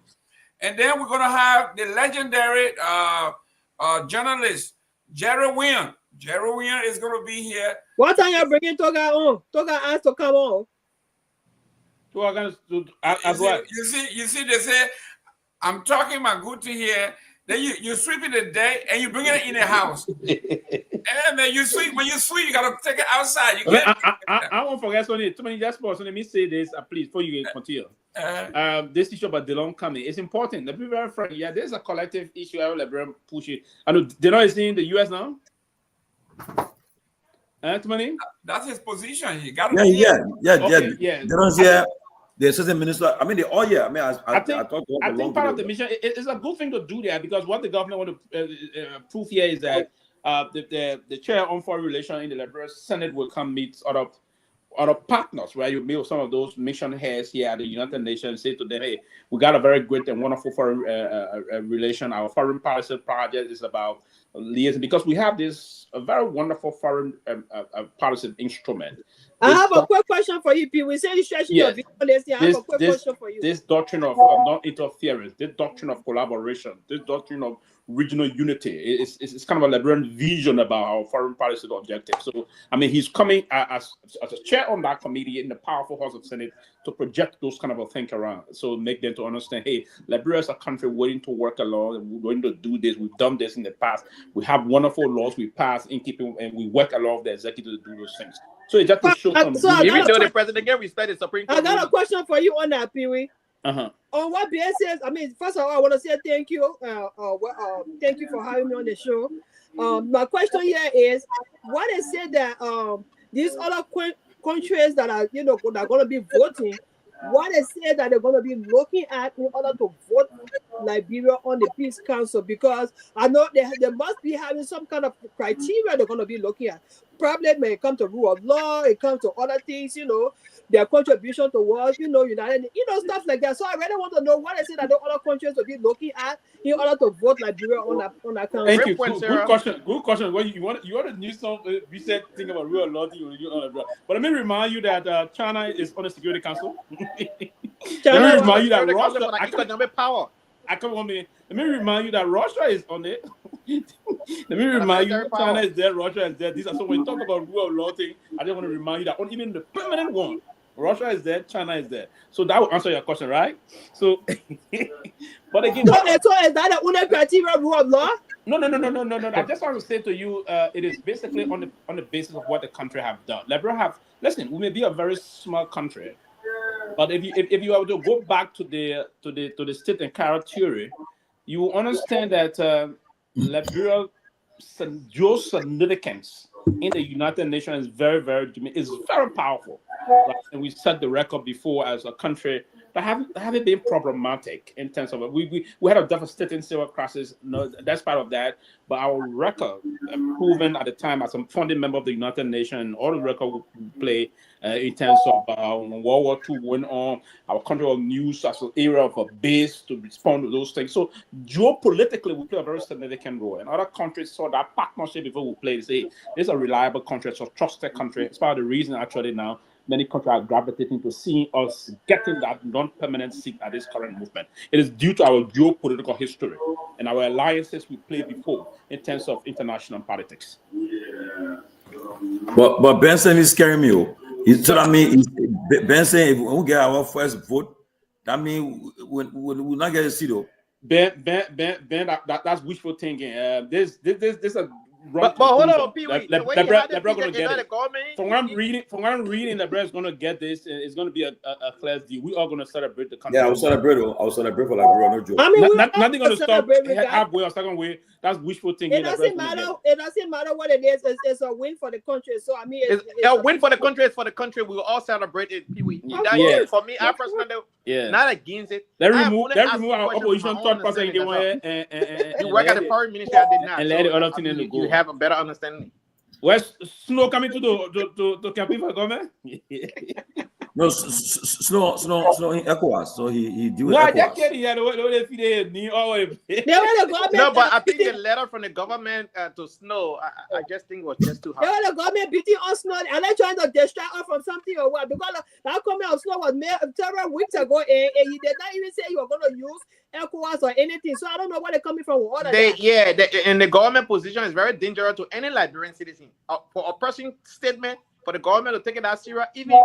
And then we're going to have the legendary journalist, Jerry Wynn. Jerry Wynn is going to be here. What time you bringing Toga on? Toga asked to come on. You see, they say, I'm talking my good to here. Then you sweep it a day and you bring it in the house. And then you sweep. When you sweep, you gotta take it outside. You I won't forget something. Too many just for let me say this, please, before you continue. This issue about Delon coming, it's important. Let's be very frank. Yeah, there's a collective issue. I will LeBron push it. I know Delon is in the US now. Anthony? That's his position. He got Yeah. Delon's here. The assistant minister, I mean, they all year. I mean, I think part of the mission it's a good thing to do there, because what the government want to prove here is that the chair on foreign relations in the Liberia Senate will come meet other partners, right? You meet some of those mission heads here at the United Nations, say to them, hey, we got a very great and wonderful foreign relation. Our foreign policy project is about liaison, because we have this a very wonderful foreign policy instrument. I have a quick question for you, P. We say you stretching your video. I have a quick question for you. This doctrine of non-interference, this doctrine of collaboration, this doctrine of regional unity, it's kind of a Liberian vision about our foreign policy objectives. So, I mean, he's coming as a chair on that committee in the powerful House of Senate to project those kind of a think around. So make them to understand, hey, Liberia is a country willing to work along, and we're going to do this. We've done this in the past. We have wonderful laws we pass in keeping, and we work along with the executive to do those things. So it's just to show some. Even though the president can respect the Supreme Court. I got a question for you on that, Pewee. On what basis? I mean, first of all, I want to say thank you. Thank you for having me on the show. My question here is, what is said that these other countries that are that are going to be voting, what is said that they're going to be looking at in order to vote Liberia on the Peace Council? Because I know they must be having some kind of criteria they're going to be looking at. Probably may come to rule of law, it comes to other things, their contribution towards, United, stuff like that. So I really want to know what is it that the other countries will be looking at in order to vote Liberia on that council. Thank you. Good question. Well, you want to use some recent thing about rule of law, but let me remind you that China is on the Security Council. Let me remind you that Russia. Let me remind you that Russia is on it. Let me remind you that China is there, Russia is there. So when you talk about rule of law thing, I just want to remind you that on even the permanent one, Russia is there, China is there. So that will answer your question, right? So, but again, so is that the only criteria rule of law? No. I just want to say to you, it is basically on the basis of what the country have done. Liberia listen, we may be a very small country, but if you were to go back to the state and character theory, you will understand that Liberia significance in the United Nations is very, very powerful. And we set the record before as a country that haven't been problematic in terms of we had a devastating civil crisis. No, that's part of that. But our record, proven at the time as a founding member of the United Nations, all the record we play in terms of when World War II went on, our country was used as an area of a base to respond to those things. So geopolitically, we play a very significant role. And other countries saw that partnership before we played. Say, this is a reliable country, it's a trusted country. It's part of the reason actually now many countries are gravitating to seeing us getting that non-permanent seat at this current movement. It is due to our geopolitical history and our alliances we played before in terms of international politics. But Ben Sanvee is scaring me. Ben Sanvee, if we get our first vote, that means we'll not get a seat. Ben, that's wishful thinking. This a But hold on, Pewee. From what I'm reading, Liberia is going to get this. It's going to be a class deal. We are going to celebrate the country. Yeah, I'll celebrate for Liberia. No joke. I mean, nothing going to stop halfway or second way. That's wishful thinking. It doesn't matter what it is. It's a win for the country. So I mean, it's a win for the country. It's for the country. We will all celebrate it, Pewee. For me, I personally, not against it. Let's remove our opposition thought process. You work at the foreign ministry. I did not. And let the other thing in the go. You have a better understanding. Where's Snow coming to campaign for government? No, Snow in ECOWAS. So he do No, I ECOWAS. can't hear the way they They want the government. No, but I think the letter from the government to Snow, I just think was just too They hard. want the government beating us now. Are they trying to distract us from something or what? Because that comment of Snow was made several weeks ago, and he did not even say you were going to use ECOWAS or anything. So I don't know where they're coming from with all of that. And the government position is very dangerous to any Liberian citizen. For a person statement, for the government to take it as serious, even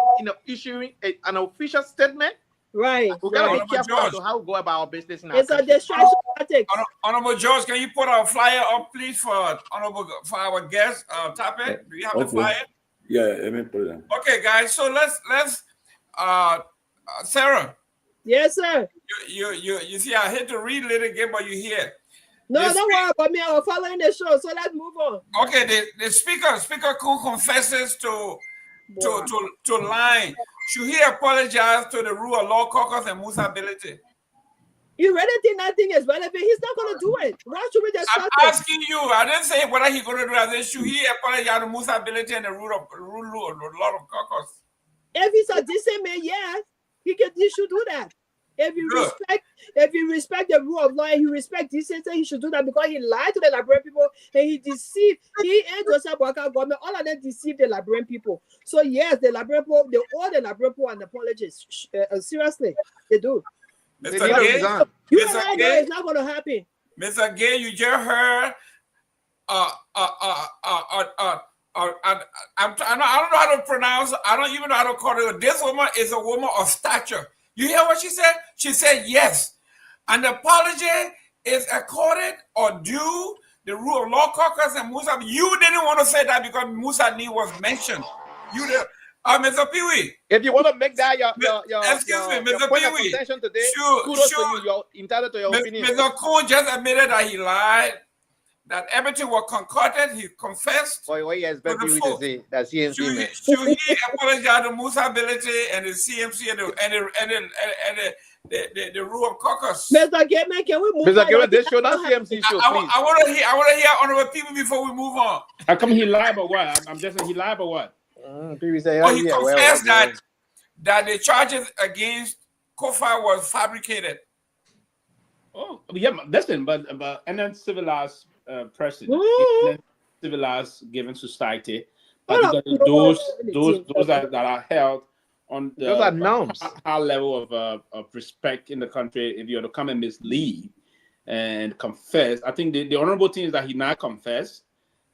issuing an official statement. Right. We gotta Right. be careful as to how we go about our business in our It's a country. distraction tactic. Honorable George, can you put our flyer up, please, for our guest topic? Do you have the Okay. flyer? Yeah, let me put it down. Okay, guys. So let's Sarah. Yes, sir. You see, I hate to read it again, but you hear. No, This don't worry about me. I was following the show, so let's move on. Okay, the speaker who confesses to lying. Should he apologize to the rule of law caucus and Musa ability? You really think that thing is relevant? He's not going to do it. Why should we just I'm start it? asking you. I didn't say whether he's going to do it. I said, should he apologize to Musa ability and the rule of law of caucus? If he's a decent man, yeah, he should do that. If you respect the rule of law and you respect decency, he should do that because he lied to the Liberian people and he deceived. He and Joseph Boakai government, all of them deceived the Liberian people. So yes, the Liberian people, they owe the Liberian people an apology. Seriously, they do. Mr. They need to Gay, resign. You Mr. and I know Gay, it's not going to happen. Mr. Gay, you just heard. I don't know how to pronounce. I don't even know how to call her. This woman is a woman of stature. You hear what she said? She said yes. And the apology is accorded or due the rule of law caucus and Musa. You didn't want to say that because Musa Ni was mentioned. You did. Mr. Pewee. If you want to make that your Excuse me, Mr. point of Pewee. contention today, Sure, kudos sure. to you. You're entitled to your opinion. Mr. Kuhn just admitted that he lied, that everything was concocted. He confessed. Boy, what you expect To the me to folks. say? That CMC man. Should he apologize to Musa ability and the CMC and the rule of caucus? Mr. Gateman, can we move Mr. on? Gilbert, this show, that CMC show, please. I want to hear honorable people before we move on. How come he lied about what? I'm just saying he lied about what? People say, Oh, he yeah, confessed well. that the charges against Kofa was fabricated. Oh, yeah, listen, but and then civilized person, Ooh. civilized given society, Hold on. particularly those that are held on the Those are norms. high level of respect in the country. If you're to come and mislead and confess, I think the honorable thing is that he not confessed.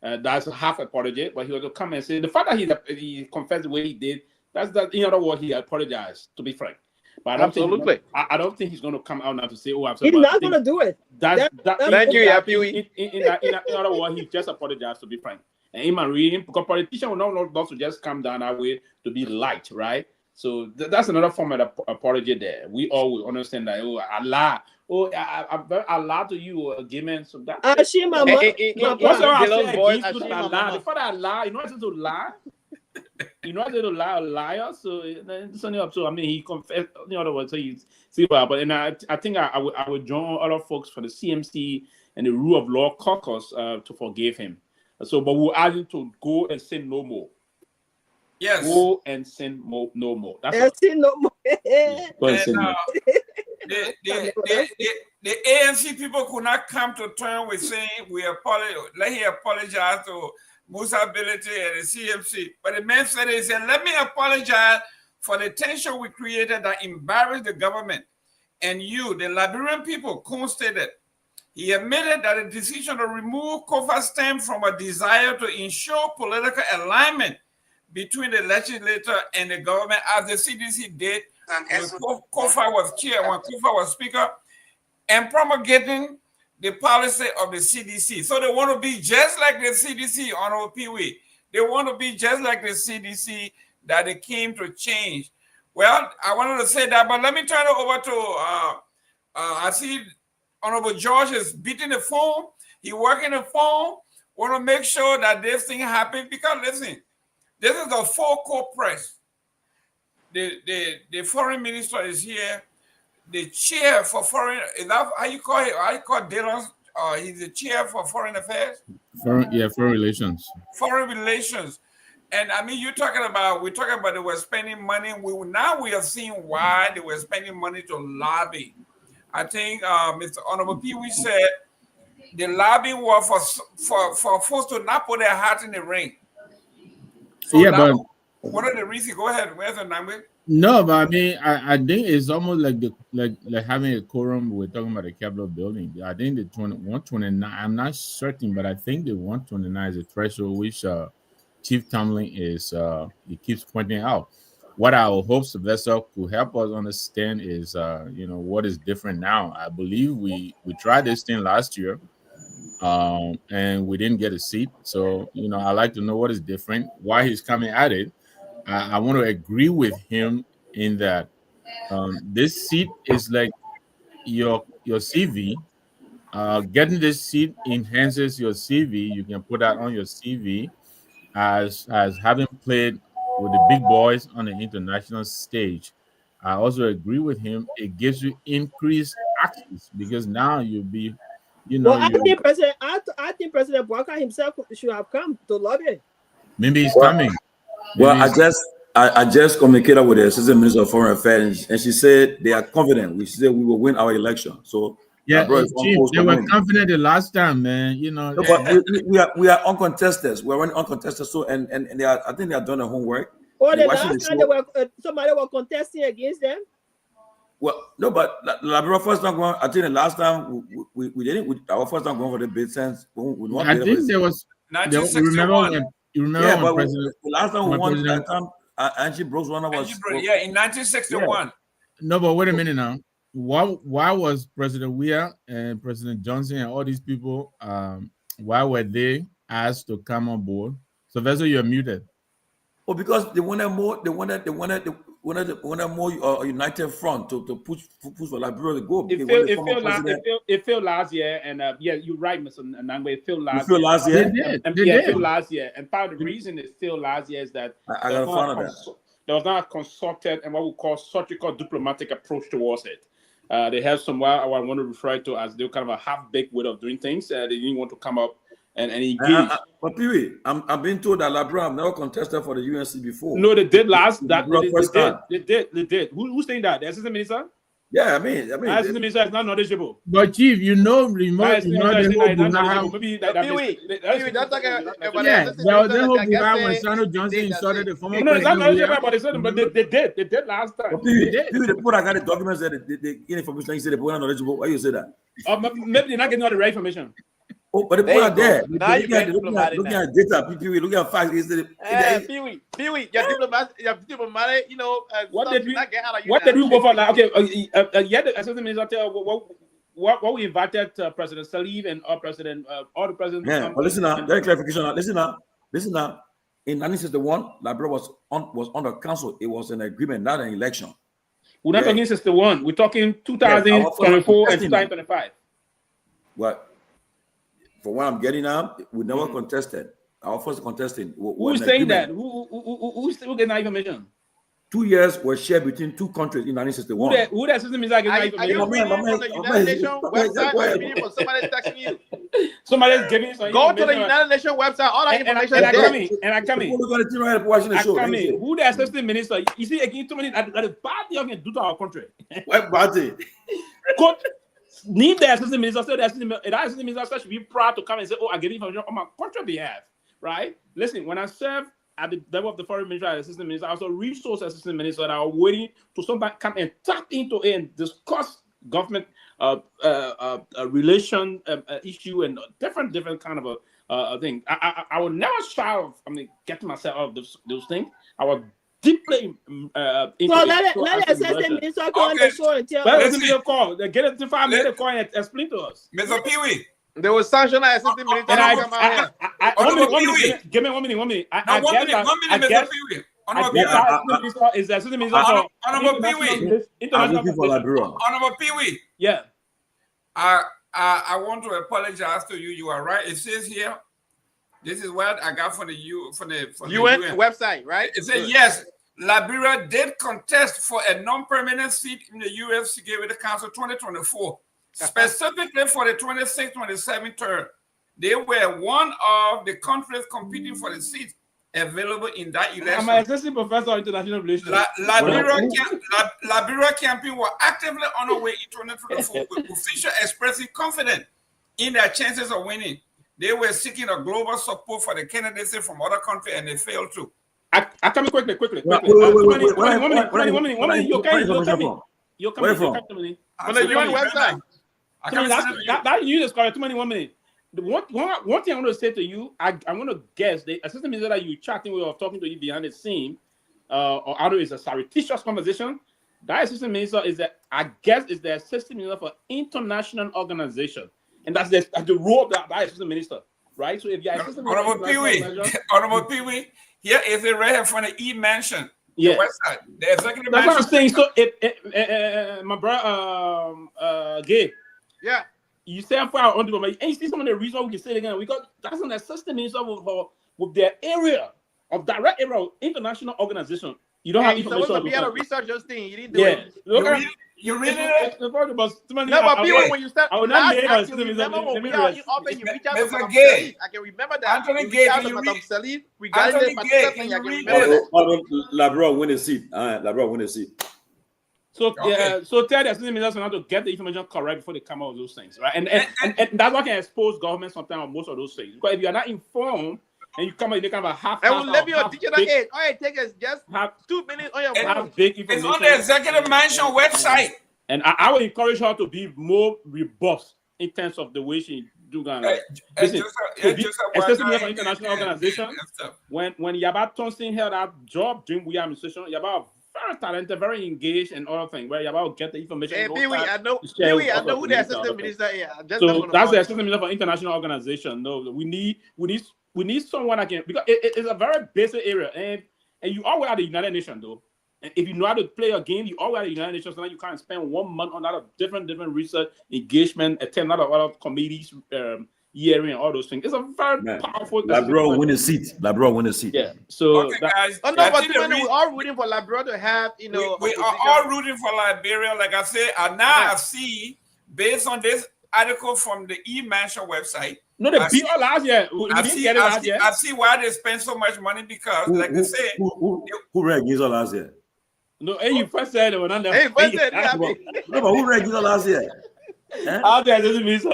That's half apology, but he was to come and say the fact that he confessed the way he did. That's that. In other words, he apologized. To be frank, but I don't think he's going to come out now to say, "Oh, I'm sorry." He's not going to do it. Thank you, Pewee. In other words, he just apologized. To be frank, and in my reading, because politicians will not love to just come down that way to be light, right? So that's another form of apology there. We all will understand that. Oh, Allah. Oh, I lied to you, Gimen. So that. What's What's wrong? The father I lie. You know what to lie. You know what to lie, a liar. So it's only up to. I mean, he confessed. In other words, so you see what. But and I think I would join other folks for the CMC and the rule of law caucus to forgive him. So, but we'll ask him to go and sin no more. Yes. Go and sin no more. That's sin no more. Go and sin no more. The ANC people could not come to terms with saying let him apologize to Musa Ability and the CMC. But the man said, he said, let me apologize for the tension we created that embarrassed the government and you, the Liberian people, constated. He admitted that the decision to remove Kofa stemmed from a desire to ensure political alignment between the legislature and the government, as the CDC did when Kofa was chair, when Kofa was speaker, and promulgating the policy of the CDC. So they want to be just like the CDC, Honorable Pewee. They want to be just like the CDC that they came to change. Well, I wanted to say that, but let me turn it over to, I see Honorable George is beating the phone. He working the phone. Want to make sure that this thing happens because, listen, this is a full court press. The foreign minister is here. The chair for foreign, is that how you call it? How you call Dillon? He's the chair for foreign affairs? Foreign relations. Foreign relations. And I mean, we're talking about they were spending money. We have seen why they were spending money to lobby. I think Mr. Honorable Pewee said the lobbying was for folks to not put their hat in the ring. So yeah, but what are the reasons? Go ahead. Where's the number? no, but I mean, I think it's almost like like having a quorum. We're talking about the Capitol building. I think the 129. I'm not certain, but I think the 129 is a threshold which Chief Tomalin is he keeps pointing out. What I hope Sylvester could help us understand is what is different now. I believe we tried this thing last year, and we didn't get a seat. So I like to know what is different, why he's coming at it. I want to agree with him in that this seat is like your CV. Getting this seat enhances your CV. You can put that on your CV as having played with the big boys on the international stage. I also agree with him. It gives you increased access because now you'll be, Well, I think President Bwaka himself should have come to lobby. maybe he's coming. Well, I just communicated with the Assistant Minister of Foreign Affairs, and she said they are confident. She said we will win our election. So yeah, Chief, they were confident the last time, man. No, but we are uncontested. We're running uncontested. So and they are. I think they are doing their homework. Or the last time somebody were contesting against them. Well, no, but Liberia first time going. I think the last time we didn't. Our first time going for the bid sense. I think there was. 1961. You remember yeah, but President, the last time we won that time, Angie Brooks one was. Yeah, in 1961. Yeah. No, but wait a minute now. Why was President Weah and President Johnson and all these people? Why were they asked to come on board? So Vessel, you're muted. Oh, because they wanted more. They wanted more united front to push for Liberia to go. It failed last year, and yeah, you're right, Mr. Nangwe. It failed last year. It failed last year, and part of the reason it failed last year is that there was not a consulted and what we call surgical diplomatic approach towards it. They have some what I want to refer to as they kind of a half-baked way of doing things. They didn't want to come up and engage. But Pewee, I'm being told that Liberia have never contested for the UNC before. No, they did last. They did. Who's saying that? The assistant minister? Yeah, I mean, the assistant minister is not knowledgeable. But Chief, Maybe when Sano Johnson insulted the former president. But they did last time. They put I got the documents that the information said they were not knowledgeable. Why you say that? Maybe they're not getting all the right information. Oh, but the people are there. Looking at data, looking at facts. Pewee, your diplomatic, what did we go for? Okay, the assistant minister what we invited President Salif and all the presidents. Yeah, but listen now, very clarification. Listen now. In 1961, Liberia was under council. It was an agreement, not an election. We're not talking 61. We're talking 2024 and 2025. What? For what I'm getting now, we never contested. Our first contesting. Who's saying that? Who's getting that information? 2 years were shared between two countries in 1961. Who that system is like? Are you reading from the United Nations website or reading from somebody texting you? Somebody's giving you some Go to the United Nations website. All that information is there. I come in. Who the assistant minister? You see, again, too many. That is bad thing you can do to our country. What bad thing? Need the assistant minister. So the assistant minister should be proud to come and say, "Oh, I get information on my country behalf." Right? Listen, when I served at the level of the foreign minister and assistant minister, I was a resource assistant minister that are waiting to somebody come and tap into it and discuss government relation issue and different kind of a thing. I will never shy of getting myself out of those things. I was deeply into so let the assistant minister go on the show and tell us. Call. Get it to 5 minutes call and explain to us. Mr. Pewee. There was sanction assistant minister. Give me 1 minute. 1 minute. Mr. Pewee. Honorable Pewee. Yeah. I want to apologize to you. You are right. It says here. This is what I got from the UN website, right? It says yes. Liberia did contest for a non-permanent seat in the U.S. Security Council 2024. Specifically for the 26-27 term, they were one of the countries competing for the seat available in that election. I'm an assistant professor of international relations. Liberia campaign were actively on the way into 2024 with official expressing confidence in their chances of winning. They were seeking a global support for the candidacy from other countries, and they failed to. I come quickly. Wait, 1 minute. You're coming. On the UN website. That you just got 1 minute. One thing I want to say to you, I want to guess the assistant minister that you chatting with or talking to you behind the scene, or either is a surreptitious conversation. That assistant minister is the assistant minister for international organization, and that's the role of that assistant minister, right? So if you're assistant minister, Honorable Pewee, here is it right here from the e-mansion. Yeah, the website. The executive that's what I'm saying. mansion. So if my brother, Gabe, yeah. You say I'm for our own development, and you see some of the reasons we can say it again. We got that's an assistant minister with their area of direct area of international organization. You don't have information. Supposed to be at a research just thing. You didn't do it. You read it? No, but people, when you start, I can remember when we are in office, you reach out to Madam Salit. I can remember that. Anthony you Gay, reach out to Madam Salit regarding this particular thing. I can remember that. Labro win a seat. Labro win a seat. So so tell the assistant ministers how to get the information correct before they come out with those things, right? And that's what can expose government sometimes on most of those things. Because if you're not informed and you come out, they kind of a half. I will let you teach that age. All right, take us just 2 minutes on your phone. Big information. It's on the executive mansion website. And I would encourage her to be more robust in terms of the way she do that. Listen, especially for international organization. When Yaba Thompson held that job during we administration, Yaba very talented, very engaged, and other things. Where Yaba get the information. Hey, Pewee, I know who the assistant minister is. So that's the assistant minister for international organization. No, we need someone that can, because it's a very basic area, and you always at the United Nations though. And if you know how to play a game, you always at the United Nations. So now you can't spend 1 month on a lot of different research engagement, attend a lot of other committees, hearing, and all those things. It's a very powerful. Labro win a seat. Labro win a seat. Yeah. So okay, guys. Oh no, but we're all rooting for Liberia to have, you know. We are all rooting for Liberia. Like I said, I see, based on this article from the e-mansion website. No, they beat us last year. I see why they spend so much money because, like I said, who read Giza last year? No, you first said it. Hey, first said no, but who read Giza last year? I'll be assistant minister.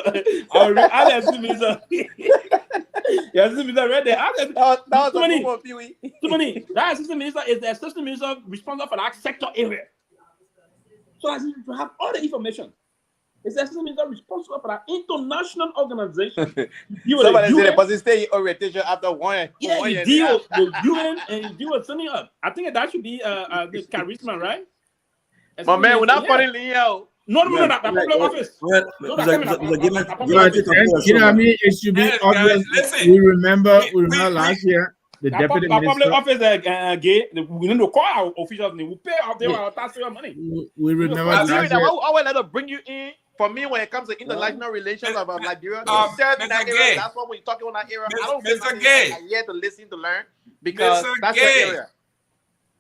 I'll assistant minister. Yeah, assistant minister read there. That was a move for Pewee. Too many. That assistant minister is the assistant minister responsible for that sector area. So as to have all the information. It's the assistant minister responsible for that international organization. Somebody said the stay in orientation after 1 year. Yeah, you deal with UN and you deal with sending up. I think that should be this charisma, right? My man, we're not funny, Leo. No, that public office. You know what I mean? It should be obvious. We remember last year. The deputy minister. Public office, we need to call our officials. We pay out there our taxpayer money. We remember last year. I will let her bring you in. For me, when it comes to international relations about Liberia, that's what we're talking about that area. I don't think I'm here to listen to learn because that's the area.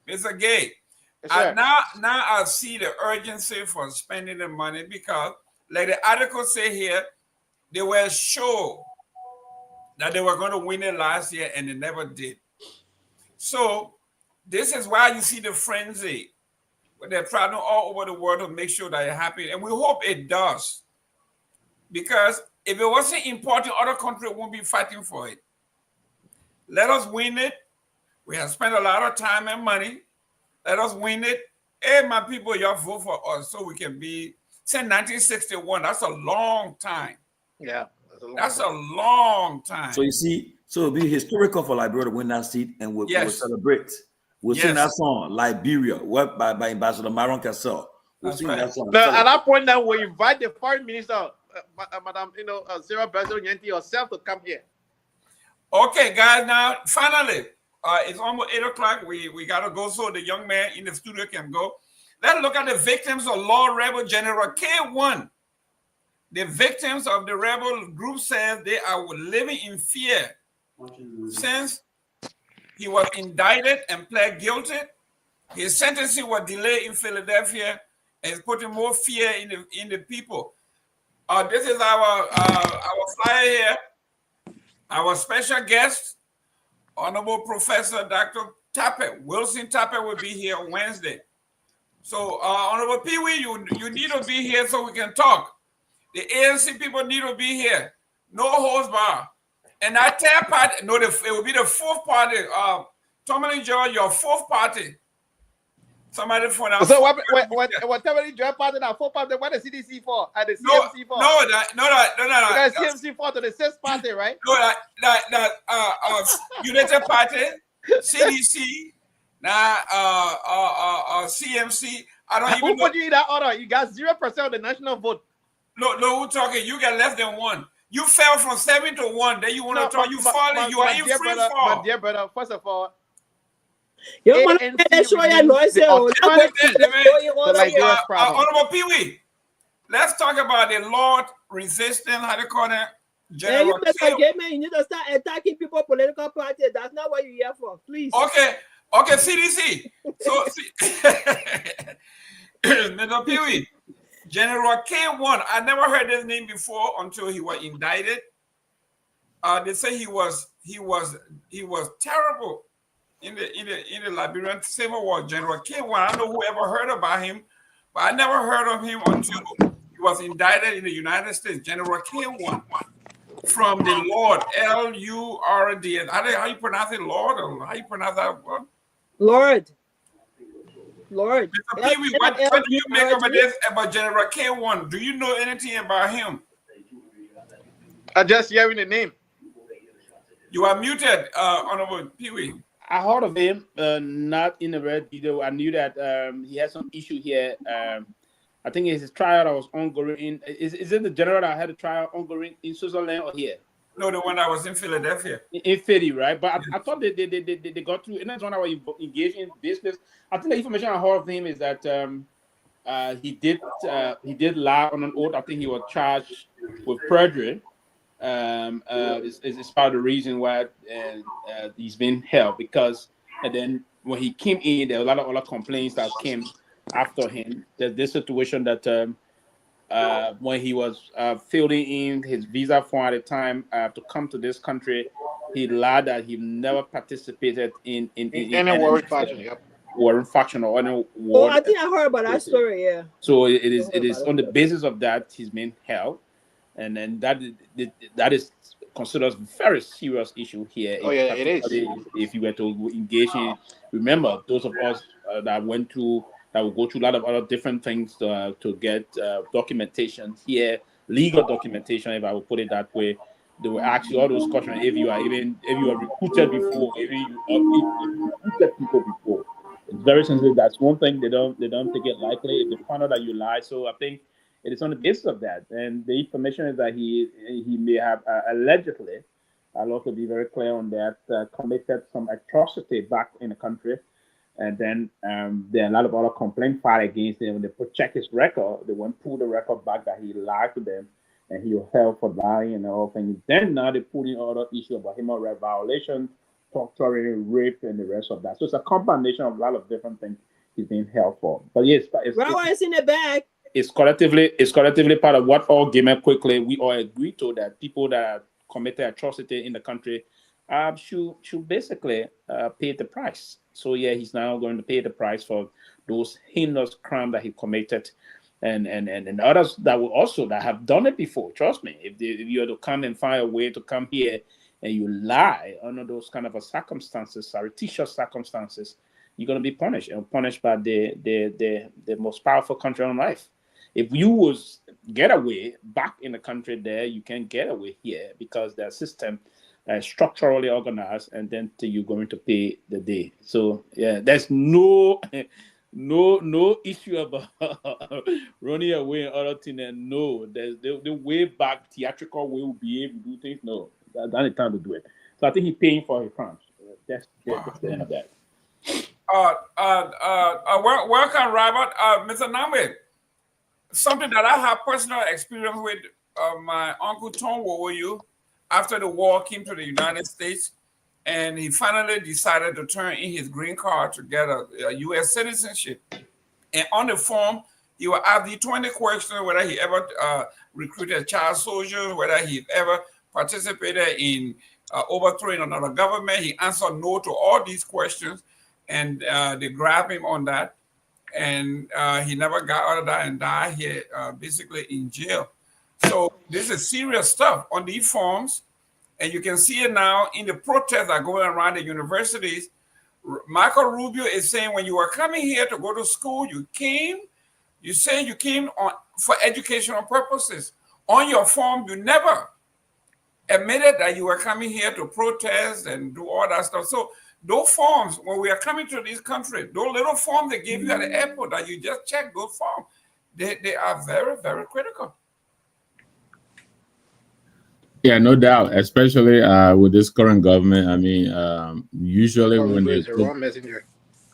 Mr. Gay, now I see the urgency for spending the money because, like the article say here, they were sure that they were going to win it last year and they never did. So this is why you see the frenzy. They're traveling all over the world to make sure that you're happy. And we hope it does. Because if it wasn't important, other countries won't be fighting for it. Let us win it. We have spent a lot of time and money. Let us win it. Hey, my people, y'all vote for us so we can be, since 1961, that's a long time. Yeah. That's a long time. So you see, so it'll be historical for Liberia to win that seat and we'll celebrate. We'll sing that song, Liberia, worked by Ambassador Myron Cassell. We'll sing that song. Now, at that point, now we invite the foreign minister, Madam, Sylvester Pewee herself to come here. Okay, guys. Now, finally, it's almost 8 o'clock. We gotta go so the young man in the studio can go. Let's look at the victims of Lord Rebel General K1. The victims of the rebel group says they are living in fear since he was indicted and pled guilty. His sentencing was delayed in Philadelphia and is putting more fear in the people. This is our flyer here. Our special guest, Honorable Professor Dr. Tappet, Wilson Tappet will be here Wednesday. So, Honorable Pewee, you need to be here so we can talk. The ANC people need to be here. No holds bar. And that third party, no, it will be the fourth party. Tomalin George, your fourth party. Somebody for now. So whatever you join party now, four party, what the CDC for? And the CMC for? No. The CMC for to the sixth party, right? No, United Party, CDC, CMC. I don't even know. Who put you in that order? You got 0% of the national vote. No, we're talking. You got less than 1. You fell from 7 to 1. Then you want to talk. You falling. You are in free fall. My dear brother, first of all, Honorable Pewee, let's talk about the Lord resisting. How do you call that? You need to start attacking people, political parties. That's not what you're here for. Please. Okay, CDC. So, Mr. Pewee, General K1. I never heard his name before until he was indicted. They say he was terrible in the Liberian Civil War. General K1. I don't know who ever heard about him, but I never heard of him until he was indicted in the United States. General K1 from the Lord, L-U-R-D. How you pronounce it, Lord? Or how you pronounce that word? Lord. Mr. Pewee, what do you make of this about General K1? Do you know anything about him? I just hearing the name. You are muted, Honorable Pewee. I heard of him, not in the red video. I knew that he had some issue here. I think his trial that was ongoing. Is it the general that had a trial ongoing in Switzerland or here? No, the one that was in Philadelphia. In Philly, right? But I thought they got through. And that's one that was engaged in business. I think the information I heard of him is that he did lie on an oath. I think he was charged with perjury. It's part of the reason why he's been held, because and then when he came in, there were a lot of other complaints that came after him. There's this situation that when he was filling in his visa form at the time to come to this country, he lied that he never participated in any warring faction. Yep. Warring faction or any war. Oh, I think I heard about that story. Yeah. So it is on the basis of that he's been held, and then that is considered a very serious issue here. Oh yeah, it is. If you were to engage in, remember those of us that went through. That will go through a lot of other different things to get documentation here, legal documentation, if I will put it that way. They will ask you all those questions if you are recruited before, if you recruited people before. It's very sensitive. That's one thing they don't take it lightly. If they find out that you lie, so I think it is on the basis of that. And the information is that he may have allegedly, I'll also be very clear on that, committed some atrocity back in the country. And then there are a lot of other complaints filed against him. When they check his record, they went pull the record back that he lied to them, and he was held for lying and all things. Then now they put in other issue about human rights violations, torturing, rape, and the rest of that. So it's a combination of a lot of different things he's being held for. But yes, it's in the back. It's collectively part of what all given quickly. We all agree to that people that committed atrocity in the country should basically pay the price. So yeah, he's now going to pay the price for those heinous crimes that he committed, and others that have done it before. Trust me, if you are to come and find a way to come here and you lie under those kind of circumstances, surreptitious circumstances, you're going to be punished, and punished by the most powerful country on life. If you was get away back in the country there, you can't get away here because the system structurally organized, and then you're going to pay the day. So yeah, there's no issue about running away and other things. And no, there's the way back theatrical way will be able to do things. No, that's the time to do it. So I think he's paying for his crimes. That's the end of that. Welcome, Robert. Mr. Nyenwolo, something that I have personal experience with. My uncle Nyenwolo, after the war, came to the United States, and he finally decided to turn in his green card to get a U.S. citizenship. And on the form, he will ask the 20 questions, whether he ever recruited child soldiers, whether he ever participated in overthrowing another government. He answered no to all these questions, and they grabbed him on that, and he never got out of that and died here, basically in jail. So this is serious stuff on these forms, and you can see it now in the protests that are going around the universities. Marco Rubio is saying when you were coming here to go to school, you say you came on for educational purposes. On your form, you never admitted that you were coming here to protest and do all that stuff. So those forms, when we are coming to this country, those little forms they give you at the airport that you just check, those forms, they are very, very critical. Yeah, no doubt, especially with this current government. I mean, usually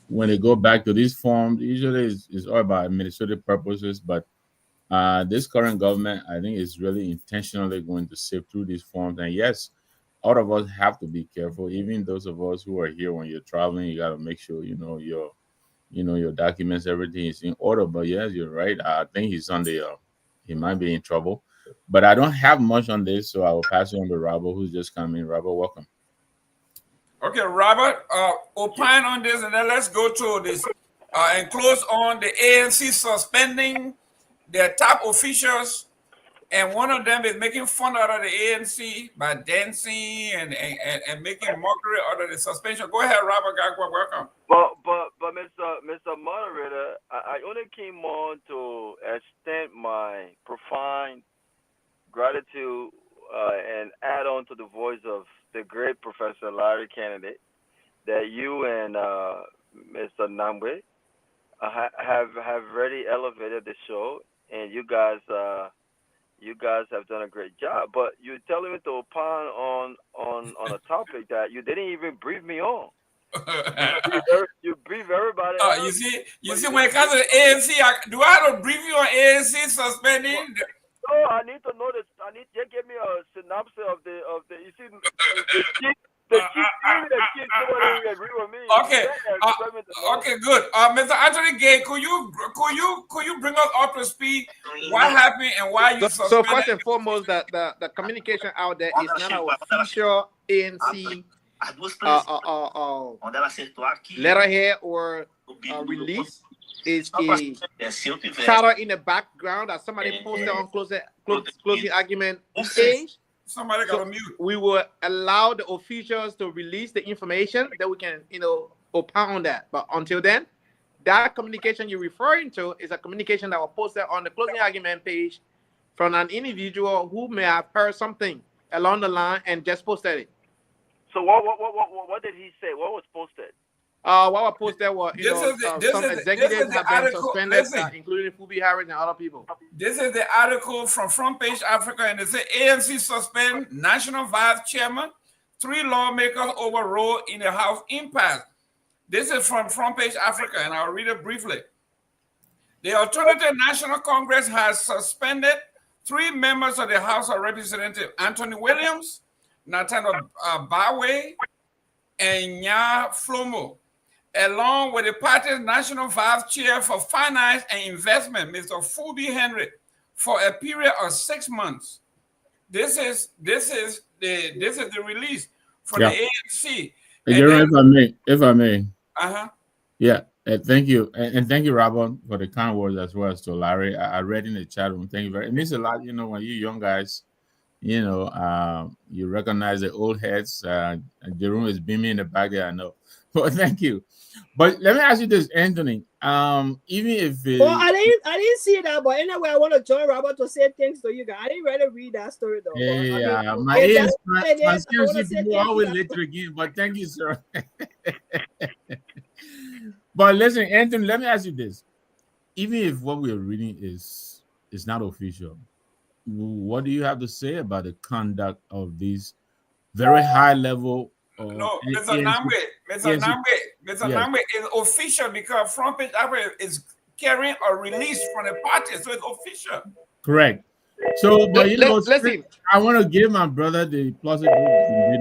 when they go back to these forms, usually it's all about administrative purposes. But this current government, I think, is really intentionally going to sift through these forms. And yes, all of us have to be careful. Even those of us who are here, when you're traveling, you got to make sure your documents, everything is in order. But yes, you're right. I think he's on the he might be in trouble. But I don't have much on this, so I will pass it on to Robert, who's just coming. Robert, welcome. Okay, Robert, opine on this, and then let's go to this and close on the ANC suspending their top officials, and one of them is making fun out of the ANC by dancing and making mockery out of the suspension. Go ahead, Robert Garguah, welcome. But Mr. Moderator, I only came on to extend my profound gratitude and add on to the voice of the great Professor Larry Kennedy that you and Mr. Namwe have really elevated the show, and you guys have done a great job. But you're telling me to opine on a topic that you didn't even brief me on. You brief everybody. You see, when it comes to the ANC, do I have to brief you on ANC suspending? No, I need to know this. I need you give me a synopsis of the. You see, the chief agree with me. Okay. Okay, good. Mr. Anthony Gay, could you bring us up to speed? What happened and why you suspended? So first and foremost, the communication out there is not an official ANC letterhead or release. Is a chatter in the background that somebody posted on closing argument page. Somebody got a mute. We will allow the officials to release the information that we can, opine on that. But until then, that communication you're referring to is a communication that was posted on the closing argument page from an individual who may have heard something along the line and just posted it. So what did he say? What was posted? What was posted was some executives have been suspended, including Fubi Harris and other people. This is the article from Front Page Africa, and it says ANC suspend National Vice Chairman, 3 lawmakers overruled in the House impasse. This is from Front Page Africa, and I'll read it briefly. The Alternative National Congress has suspended 3 members of the House of Representatives, Anthony Williams, Nathaniel Bawe, and Nya Flomo, along with the party's National Vice Chair for Finance and Investment, Mr. Fubi Henry, for a period of 6 months. This is the release from the ANC. If I may. Uh-huh. Yeah, thank you. And thank you, Robert, for the kind words as well as to Larry. I read in the chat room. Thank you very much. It means a lot, when you young guys, you recognize the old heads. Jerome is beaming in the back there, I know. But thank you. But let me ask you this, Anthony. Even if I didn't see that, but anyway, I want to join Robert to say thanks to you guys. I didn't really read that story though. Yeah, my people always later again. But thank you, sir. But listen, Anthony, let me ask you this: even if what we are reading is not official, what do you have to say about the conduct of these very high level? No, Mr. Namwe is official because Front Page Africa is carrying a release from the party, so it's official. Correct. So, but listen, I want to give my brother the plausible.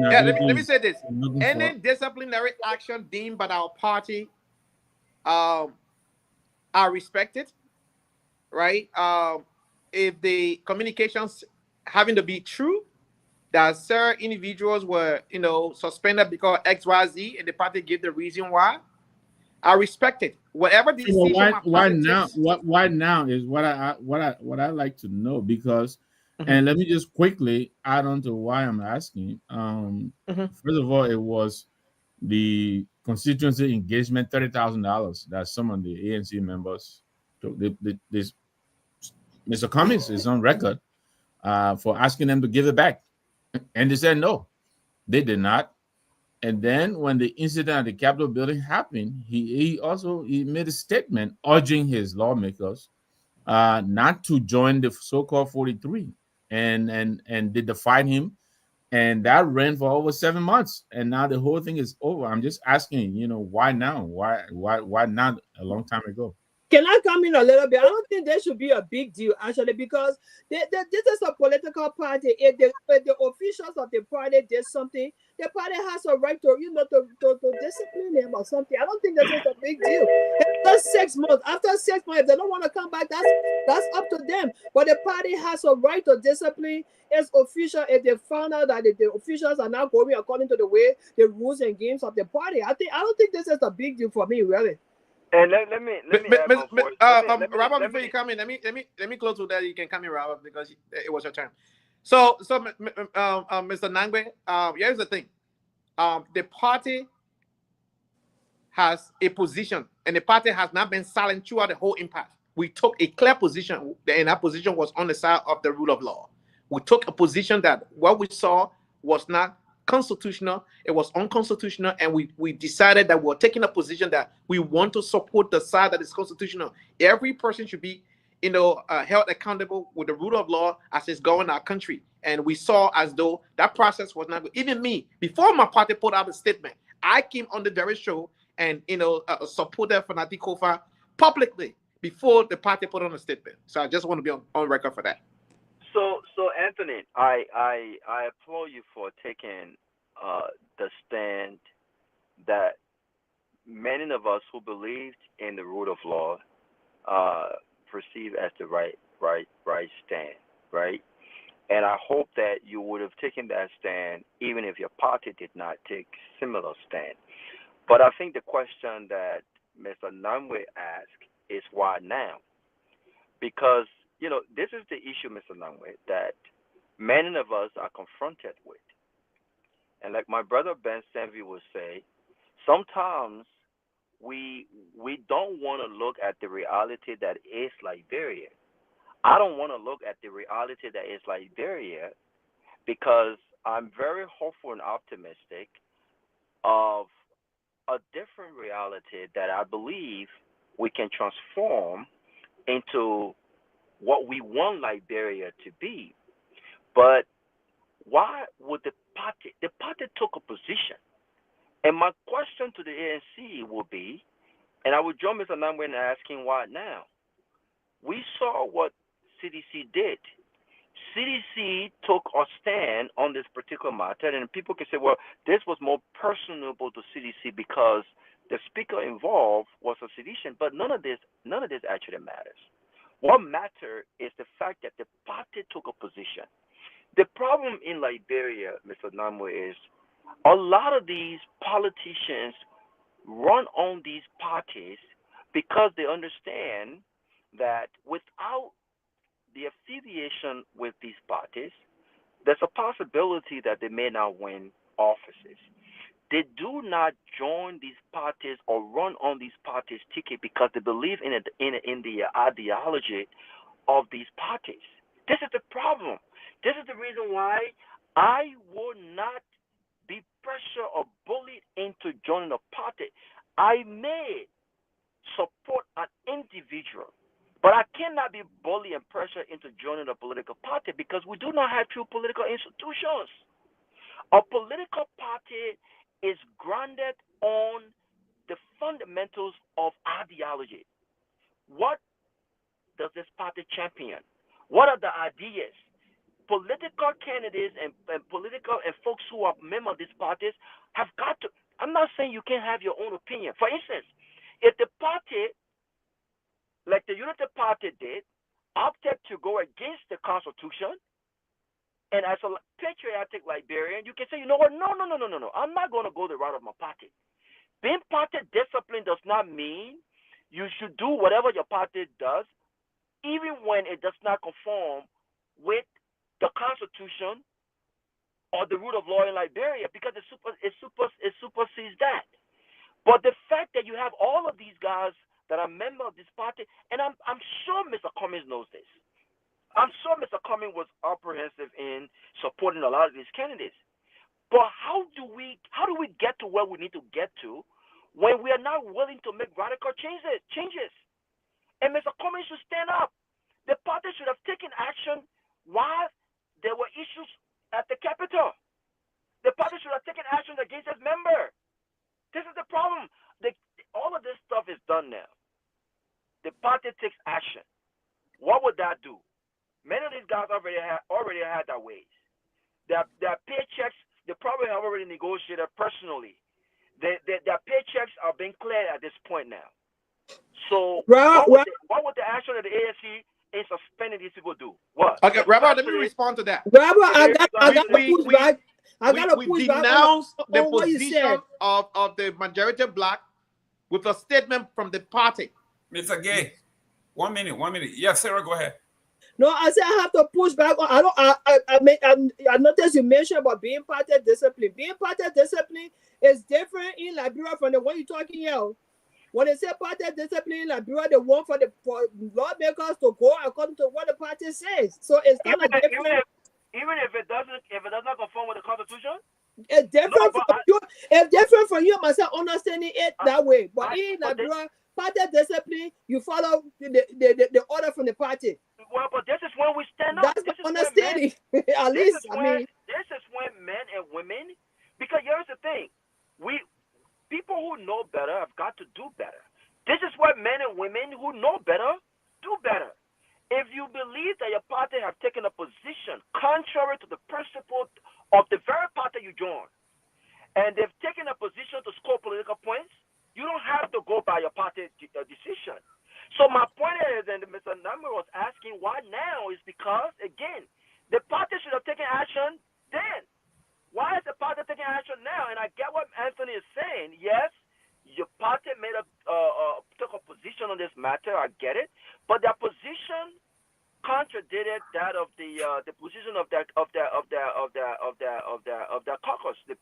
Yeah, let me say this: any disciplinary action deemed by our party are respected, right? If the communications having to be true, that certain individuals were, suspended because XYZ, and the party gave the reason why. I respect it. Whatever decision my why party now? takes. Why now is what I like to know, because, Mhm. and let me just quickly add on to why I'm asking. First of all, it was the constituency engagement $30,000 that some of the ANC members took. This Mr. Cummings is on record for asking them to give it back, and they said no, they did not. And then when the incident at the Capitol building happened, he made a statement urging his lawmakers not to join the so-called 43, and they defied him, and that ran for over 7 months, and now the whole thing is over. I'm just asking, why now? Why not a long time ago? Can I come in a little bit? I don't think there should be a big deal, actually, because this is a political party. If the officials of the party did something, the party has a right to, to discipline them or something. I don't think this is a big deal. After 6 months, if they don't want to come back, that's up to them. But the party has a right to discipline its official if they found out that the officials are not going according to the rules and games of the party. I don't think this is a big deal for me, really. And let me add my voice. Robert, before you come in, let me close with that. You can come in, Robert, because it was your turn. So, Mr. Nangwe, here's the thing. The party has a position, and the party has not been silent throughout the whole impasse. We took a clear position, and that position was on the side of the rule of law. We took a position that what we saw was not constitutional, it was unconstitutional, and we decided that we're taking a position that we want to support the side that is constitutional. Every person should be, held accountable with the rule of law as it's going our country. And we saw as though that process was not good. Even me, before my party put out a statement, I came on the very show and supported Fanati Kofa publicly before the party put on a statement. So I just want to be on record for that. So Anthony, I applaud you for taking the stand that many of us who believed in the rule of law perceive as the right stand, right? And I hope that you would have taken that stand even if your party did not take similar stand. But I think the question that Mr. Nangwe asked is why now? Because this is the issue, Mr. Nangwe, that many of us are confronted with. And like my brother Ben Sanvee would say, sometimes we don't want to look at the reality that is Liberia. I don't want to look at the reality that is Liberia because I'm very hopeful and optimistic of a different reality that I believe we can transform into what we want Liberia to be. But why would the party took a position? And my question to the ANC will be, and I would join Mr. Nangwe in asking why now. We saw what CDC did. CDC took a stand on this particular matter, and people can say, well, this was more personable to CDC because the speaker involved was a sedition, but none of this actually matters. What matters is the fact that the party took a position. The problem in Liberia, Mr. Nangwe, is a lot of these politicians run on these parties because they understand that without the affiliation with these parties, there's a possibility that they may not win offices. They do not join these parties or run on these parties' ticket because they believe in the ideology of these parties. This is the problem. This is the reason why I would not be pressured or bullied into joining a party. I may support an individual, but I cannot be bullied and pressured into joining a political party because we do not have true political institutions. A political party is grounded on the fundamentals of ideology. What does this party champion? What are the ideas? Political candidates and political and folks who are members of these parties have got to. I'm not saying you can't have your own opinion. For instance, if the party, like the Unity Party did, opted to go against the Constitution And as a patriotic Liberian, you can say, you know what? No. I'm not going to go the route of my party. Being party disciplined does not mean you should do whatever your party does, even when it does not conform with the Constitution or the rule of law in Liberia, because it supersedes that. But the fact that you have all of these guys that are members of this party, and I'm sure Mr. Cummings knows this. I'm sure Mr. Cummings was apprehensive in supporting a lot of these candidates. But how do we get to where we need to get to when we are not willing to make radical changes? And Mr. Cummings should stand up. The party should have taken action while there were issues at the Capitol. The party should have taken action against its member. This is the problem. All of this stuff is done now. The party takes action. What would that do? Many of these guys already had their ways. Their paychecks, they probably have already negotiated personally. Their paychecks are being cleared at this point now. So what would the action of the ANC in suspending these people do? What? Okay, Rabbi, let me respond to that. Rabbi, I got to push back. Denounce the what you position of the majority black with a statement from the party. Mr. Gay, 1 minute. Yes, Sarah, go ahead. No, I said I have to push back. I noticed you mentioned about being party discipline. Being party discipline is different in Liberia from the one you're talking here. When they say party discipline in Liberia, they want for lawmakers to go according to what the party says. So it's kind of different. Even if it does not conform with the Constitution. It's different from you. It's different from you myself understanding it that way. But in Liberia, party discipline, you follow the order from the party. Well, but this is when we stand up. That's the understanding. At least, this is when men and women, because here's the thing, people who know better have got to do better. This is why men and women who know better do better. If you believe that your party have taken a position contrary to the principle of the very party you joined, and they've taken a position to score political points, you don't have to go by your party decision. So my point is, and Mr. Number was asking why now, is because, again, the party should have taken action then. Why is the party taking action now? And I get what Anthony is saying. Yes, your party took a position on this matter. I get it, but their position contradicted that of the position of their caucus, the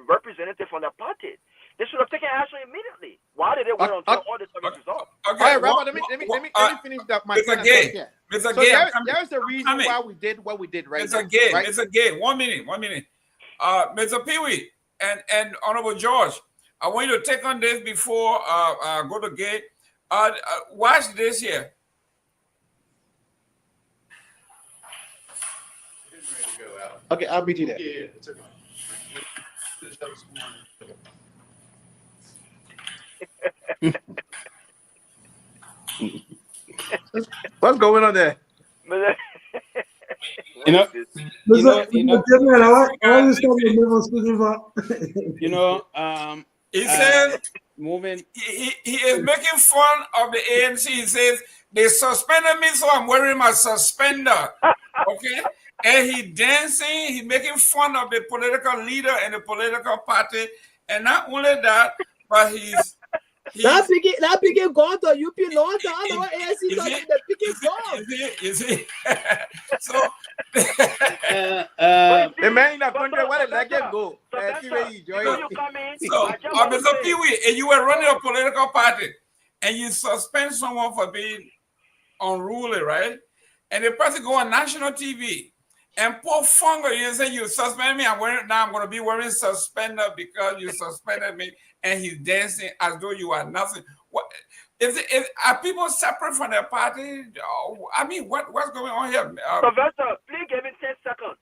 representative from their party. They should have taken action immediately. Why did they wait until all this stuff is resolved? Okay, all right, Robert, let me finish that. Mr. Gay, there's the reason why we did what we did, right? Mr. Gay, right? Mr. Gay, 1 minute. Mr. Pewee and Honorable George, I want you to take on this before I go to Gay. Watch this here. Okay, I'll beat you there. Yeah, it's okay. What's going on there? He says moving. He is making fun of the ANC. He says they suspended me, so I'm wearing my suspender. Okay, and he dancing. He making fun of the political leader and the political party, and not only that, but he's that picking gone to UP North. I know what ANC talking the picking gone. You see? So the man in the country, where let them go. So, Mr. Pewee, and you were running a political party, and you suspend someone for being unruly, right? And the person go on national TV and poor fungal, you say you suspend me. I'm going to be wearing suspender because you suspended me, and he's dancing as though you are nothing. What are people separate from their party? I mean, what's going on here? Sylvester, please give me 10 seconds.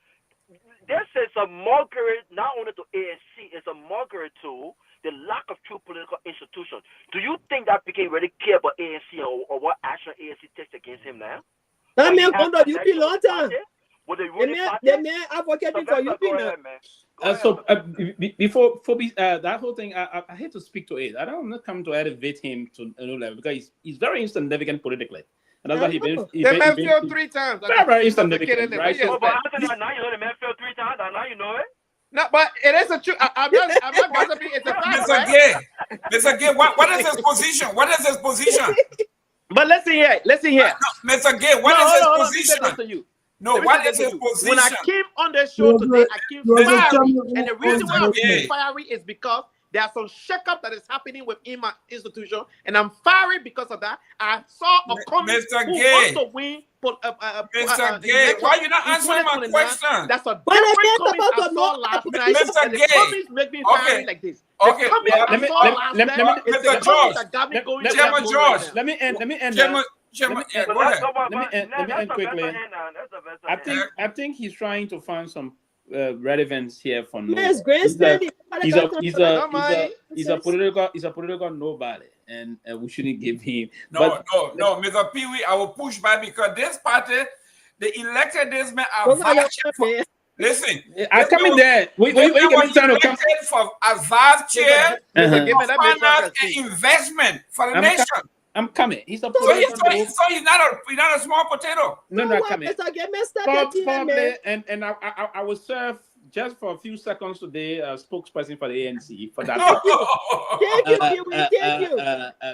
This is a mockery not only to ANC, it's a mockery to the lack of true political institutions. Do you think that became really care about ANC or what action ANC takes against him now? That man come to UP long time. The man advocating for UP now. So before that whole thing, I hate to speak to it. I'm not coming to elevate him to a new level because he's very insignificant politically. And that's why he been. The man failed 3 times. Very insignificant, right? Oh, but Anthony, now you know the man failed 3 times, and now you know it. No, but it is a truth. I'm not gossiping. It's a fact, Mr. right? Gay, Mr. Gay, what is his position? What is his position? But listen here. No, Mr. Gay, what is his position? To you. No, what is his position? When I came on the show today, I came fiery. And the reason why I'm fiery is because there's some shakeup that is happening within my institution, and I'm fiery because of that. I saw a comment who wants to win. Mr. Gay, why you not answering my question? That's a different comment I saw last night. Mr. The comments make me fiery like this. Okay, Chairman George. Let me end. Go ahead. Let me end quickly. I think he's trying to find some relevance here for no. Yes, Grace. He's a political nobody, and we shouldn't give him. No, Mr. Pewee, I will push back because this party, they elected this man as vice. Listen, I come in there. We give him time to come for a vice chair, finance and investment for the nation. I'm coming. He's a so he's not a small potato. No, not coming. Probably, and I will serve just for a few seconds today as spokesperson for the ANC for that. Thank you.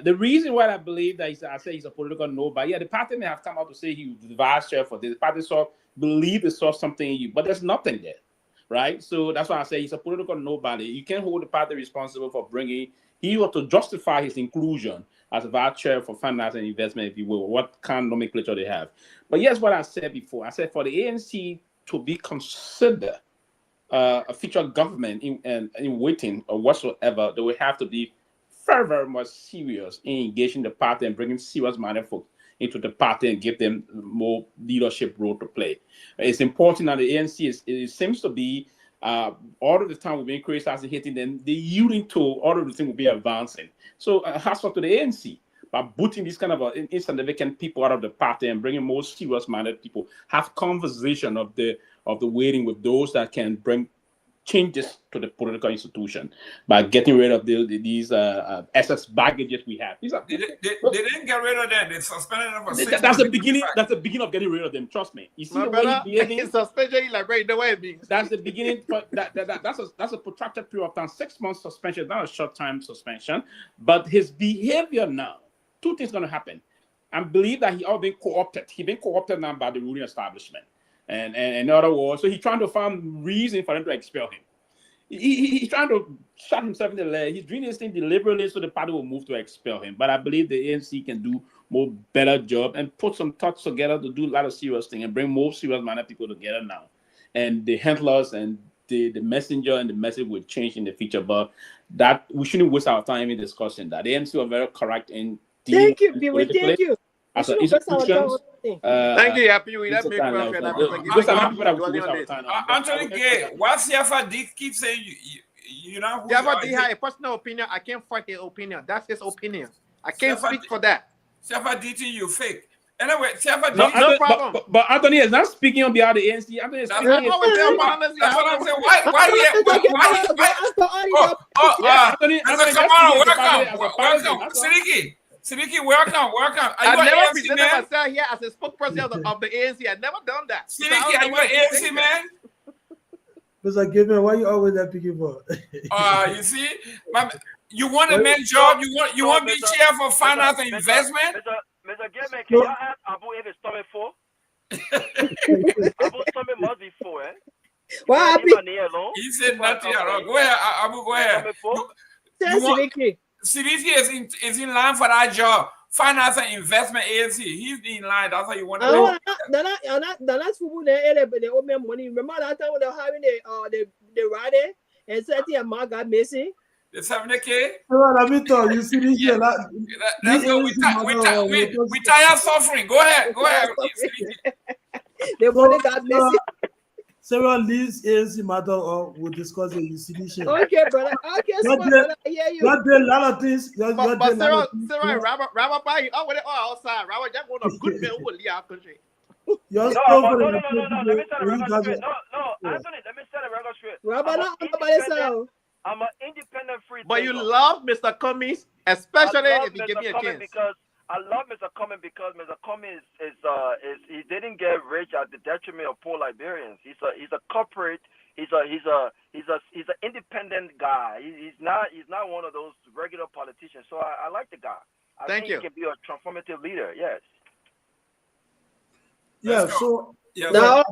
The reason why I believe that I say he's a political nobody. Yeah, the party may have come out to say he was the vice chair for this. The party believe they saw something in you, but there's nothing there, right? So that's why I say he's a political nobody. You can't hold the party responsible for bringing. He ought to justify his inclusion as a vice chair for finance and investment, if you will, what kind of nomenclature they have. But here's what I said before. I said for the ANC to be considered a future government in waiting or whatsoever, they will have to be very, very much serious in engaging the party and bringing serious-minded folks into the party and give them more leadership role to play. It's important that the ANC it seems to be all of the time we've been criticizing, hitting them, the yielding to all of the things will be advancing. So hats off to the ANC by booting these kind of insignificant people out of the party and bringing more serious-minded people. Have conversation of the waiting with those that can bring changes to the political institution by getting rid of these excess baggages we have. They didn't get rid of them. They suspended them for 6 months. That's the beginning. That's the beginning of getting rid of them. Trust me. You see the way he's behaving. Suspension, like right the way it means. That's the beginning. That's a protracted period of time. 6 months suspension, not a short time suspension. But his behavior now, 2 things going to happen. I believe that he all been co-opted. He's been co-opted now by the ruling establishment. And in other words, so he's trying to find reason for them to expel him. He's trying to shut himself in the leg. He's doing this thing deliberately so the party will move to expel him. But I believe the ANC can do better job and put some thoughts together to do a lot of serious things and bring more serious-minded people together now. And the handlers and the messenger and the message will change in the future. But that we shouldn't waste our time in discussing that. The ANC are very correct in thank you, Pewee. Thank you. As an institution, thank you, Pewee. That makes Anthony Gay, what's Siafa keep saying? You know, Siafa D has a personal opinion. I can't fight his opinion. That's his opinion. I can't speak for that. Siafa D, you fake. Anyway, Siafa D, no problem. But Anthony is not speaking on behalf of the ANC. Anthony is speaking. That's what I'm saying. Why? Welcome. Siddiqui, welcome. I never presented myself here as a spokesperson of the ANC. I've never done that. Siddiqui, are you an ANC man? Mr. Given, why you always that picking for? You see, you want a man job. You want to be chair for finance and investment. Mr. Given, can you ask Abu if it's stomach 4? Abu's stomach must be 4, eh? What? He said nothing at all. Go ahead, Abu. Go ahead. Siddiqui is in line for that job. Finance and investment ANC. He's in line. That's how you want to do. The last football they owe me money. Remember that time when they were having the rally and said the amount got missing. The 70K. Let me tell you, see this year. That's what we tired suffering. Go ahead. The money got missing. Several leads ANC matter we'll discuss it. You see this year. Okay, brother. Okay, so brother, I hear you. You're doing a lot of things. But Sarah, Robert, buy you out with it all outside. Robert, just one of good men who will leave our country. No, Anthony, let me set a record straight. Robert, I'm an independent free thinker. But you love Mr. Cummings, especially if you give me a chance. Because I love Mr. Cummings because Mr. Cummings is he didn't get rich at the detriment of poor Liberians. He's a corporate. He's an independent guy. He's not one of those regular politicians. So I like the guy. I think he can be a transformative leader. Yes. Yeah. So yeah. Now,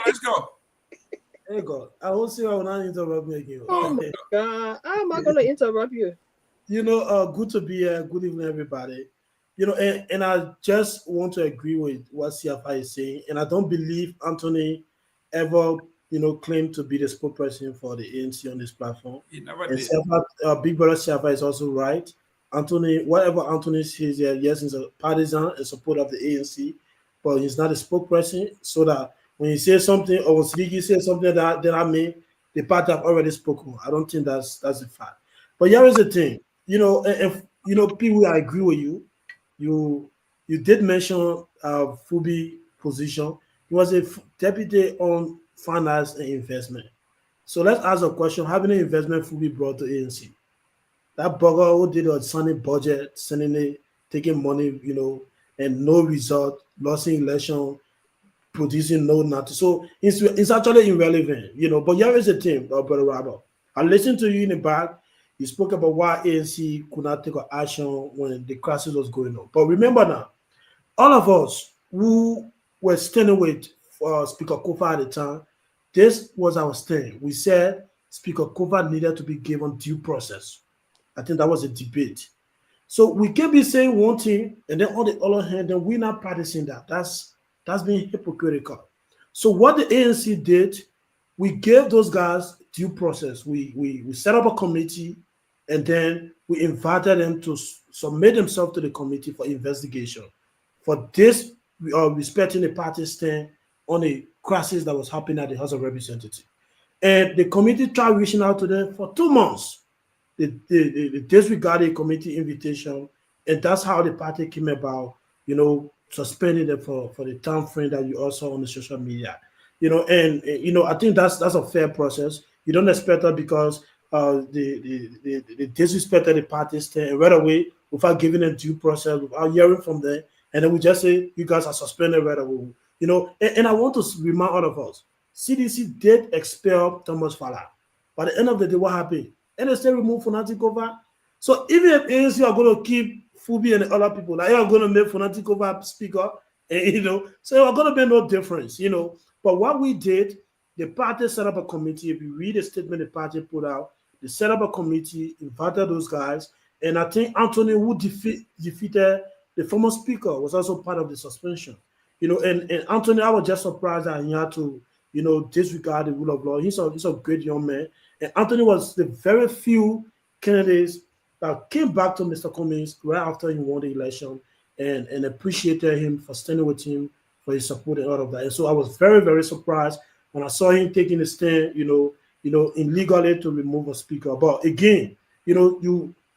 Let's go. hey God, I won't say I will not interrupt me again. oh my God, how am I going to interrupt you? You know, good to be here. Good evening, everybody. You know, and I just want to agree with what CFI is saying. And I don't believe Anthony ever, claimed to be the spokesperson for the ANC on this platform. He never And did. CFI, Big Brother CFI is also right. Anthony, whatever Anthony says here, yes, he's a partisan and supporter of the ANC, but he's not a spokesperson. So that when he says something or when Sidiki says something that I mean, the party have already spoken. I don't think that's a fact. But here is the thing. Pewee, I agree with you. You did mention Fubi position. He was a deputy on finance and investment. So let's ask a question: how many investment Fubi brought to ANC? That bugger who did a sunny budget, sending it, taking money, and no result, losing election, producing no nothing. So it's actually irrelevant, But here is the thing, Brother Robert. I listened to you in the back. You spoke about why ANC could not take action when the crisis was going on. But remember now, all of us who were standing with Speaker Kofa at the time, this was our stand. We said Speaker Kofa needed to be given due process. I think that was a debate. So we can't be saying one thing and then on the other hand, then we're not practicing that. That's being hypocritical. So what the ANC did, we gave those guys due process. We set up a committee and then we invited them to submit themselves to the committee for investigation. For this, we are respecting the party stand on a crisis that was happening at the House of Representatives. And the committee tried reaching out to them for 2 months. They disregarded the committee invitation, and that's how the party came about, suspending them for the time frame that you also on the social media. I think that's a fair process. You don't expect that because they disrespected the party stand right away without giving them due process, without hearing from them, and then we just say you guys are suspended right away. And I want to remind all of us, CDC did expel Thomas Fala. By the end of the day, what happened? And they still removed Fanatic over. So even if ANC are going to keep Fubi and the other people, like you're going to make Fanatic over speaker, so it's going to be no difference, But what we did, the party set up a committee. If you read the statement the party put out, they set up a committee, invited those guys, and I think Anthony, who defeated the former speaker, was also part of the suspension. And Anthony, I was just surprised that he had to, disregard the rule of law. He's a great young man. And Anthony was the very few candidates that came back to Mr. Cummings right after he won the election and appreciated him for standing with him, for his support and all of that. And so I was very, very surprised when I saw him taking a stand, illegally to remove a speaker. But again,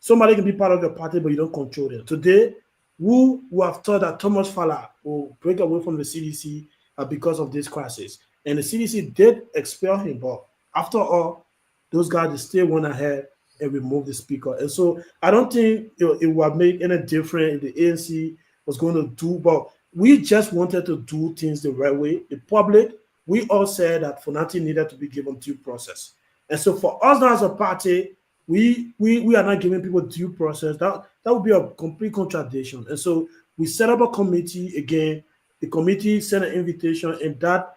somebody can be part of the party, but you don't control them. Today, who have thought that Thomas Fala will break away from the CDC because of this crisis. And the CDC did expel him, but after all, those guys still went ahead and removed the speaker. And so I don't think it would make any difference if the ANC was going to do, but we just wanted to do things the right way. The public, we all said that Fonati needed to be given due process. And so for us now as a party, we are not giving people due process. That would be a complete contradiction. And so we set up a committee again. The committee sent an invitation, and that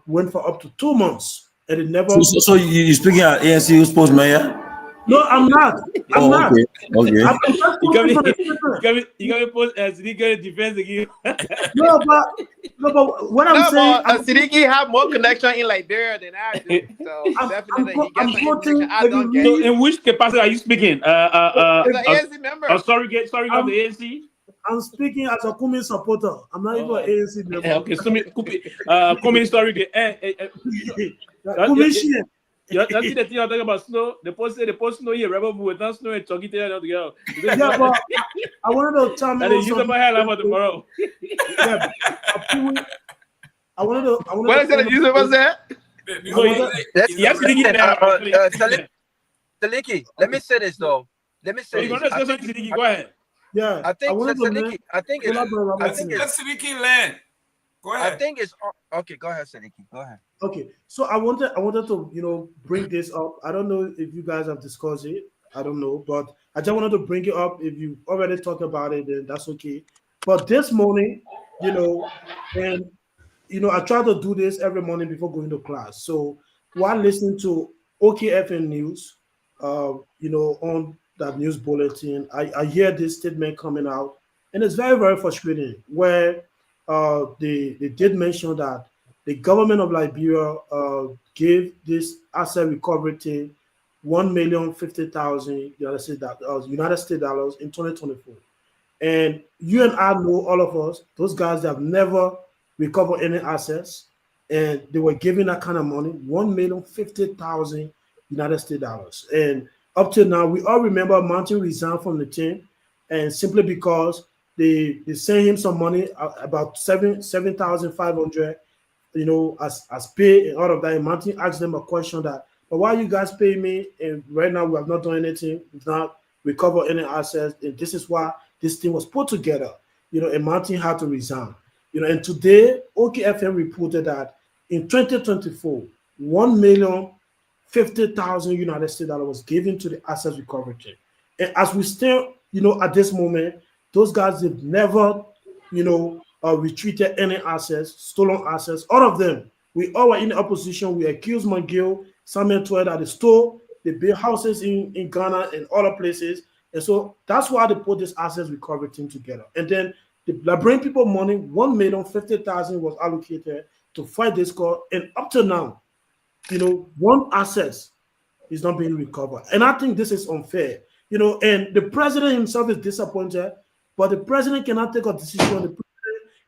went for up to 2 months, and it never. So you speaking at ANC who's spokesman? No, I'm not. I'm not. Okay. You got to put Sidiki defense again. No, but what I'm saying, Sidiki have more connection in Liberia than I do. So definitely, he gets some information I don't get. So in which capacity are you speaking? As an ANC member. Sorry, of the ANC. I'm speaking as a Cummings supporter. I'm not even an ANC member. Okay, so Cummings story. Cummings. You see the thing I'm talking about snow? The post snow here, rebel with not snow and chucky there together. Yeah, but I wanted to tell me. And use my hair for tomorrow. Yeah, I wanted to. What is it? You what's that? Saliki, let me say this though. Go ahead. Yeah, I think wanted to learn. Sadiki. I think it's. I think Let's it's. Siddiqui land. Go I ahead. think it's okay. Go ahead, Sadiki. Go ahead. Okay, so I wanted to bring this up. I don't know if you guys have discussed it. I don't know, but I just wanted to bring it up. If you already talked about it, then that's okay. But this morning, and I try to do this every morning before going to class. So while listening to OKFN news, on that news bulletin, I hear this statement coming out, and it's very, very frustrating. Where they did mention that the government of Liberia gave this asset recovery team 1,050,000 United States dollars in 2024. And you and I know, all of us, those guys that have never recovered any assets, and they were given that kind of money, 1,050,000 United States dollars. And up to now, we all remember Martin resigned from the team, and simply because they sent him some money, about 7,500, as pay and all of that. And Martin asked them a question that, but why you guys pay me? And right now we have not done anything, we've not recovered any assets, and this is why this thing was put together. And Martin had to resign. And today OKFM reported that in 2024, 1,050,000 United States dollars was given to the assets recovery team. And as we stand, at this moment, those guys have never, retreated any assets, stolen assets. All of them, we all were in the opposition. We accused McGill, Samuel Twed that they stole. They built houses in Ghana and other places. And so that's why they put this assets recovery team together. And then the Liberian people money, 1,050,000 was allocated to fight this cause. And up to now, one asset is not being recovered. And I think this is unfair. And the president himself is disappointed, but the president cannot take a decision. The president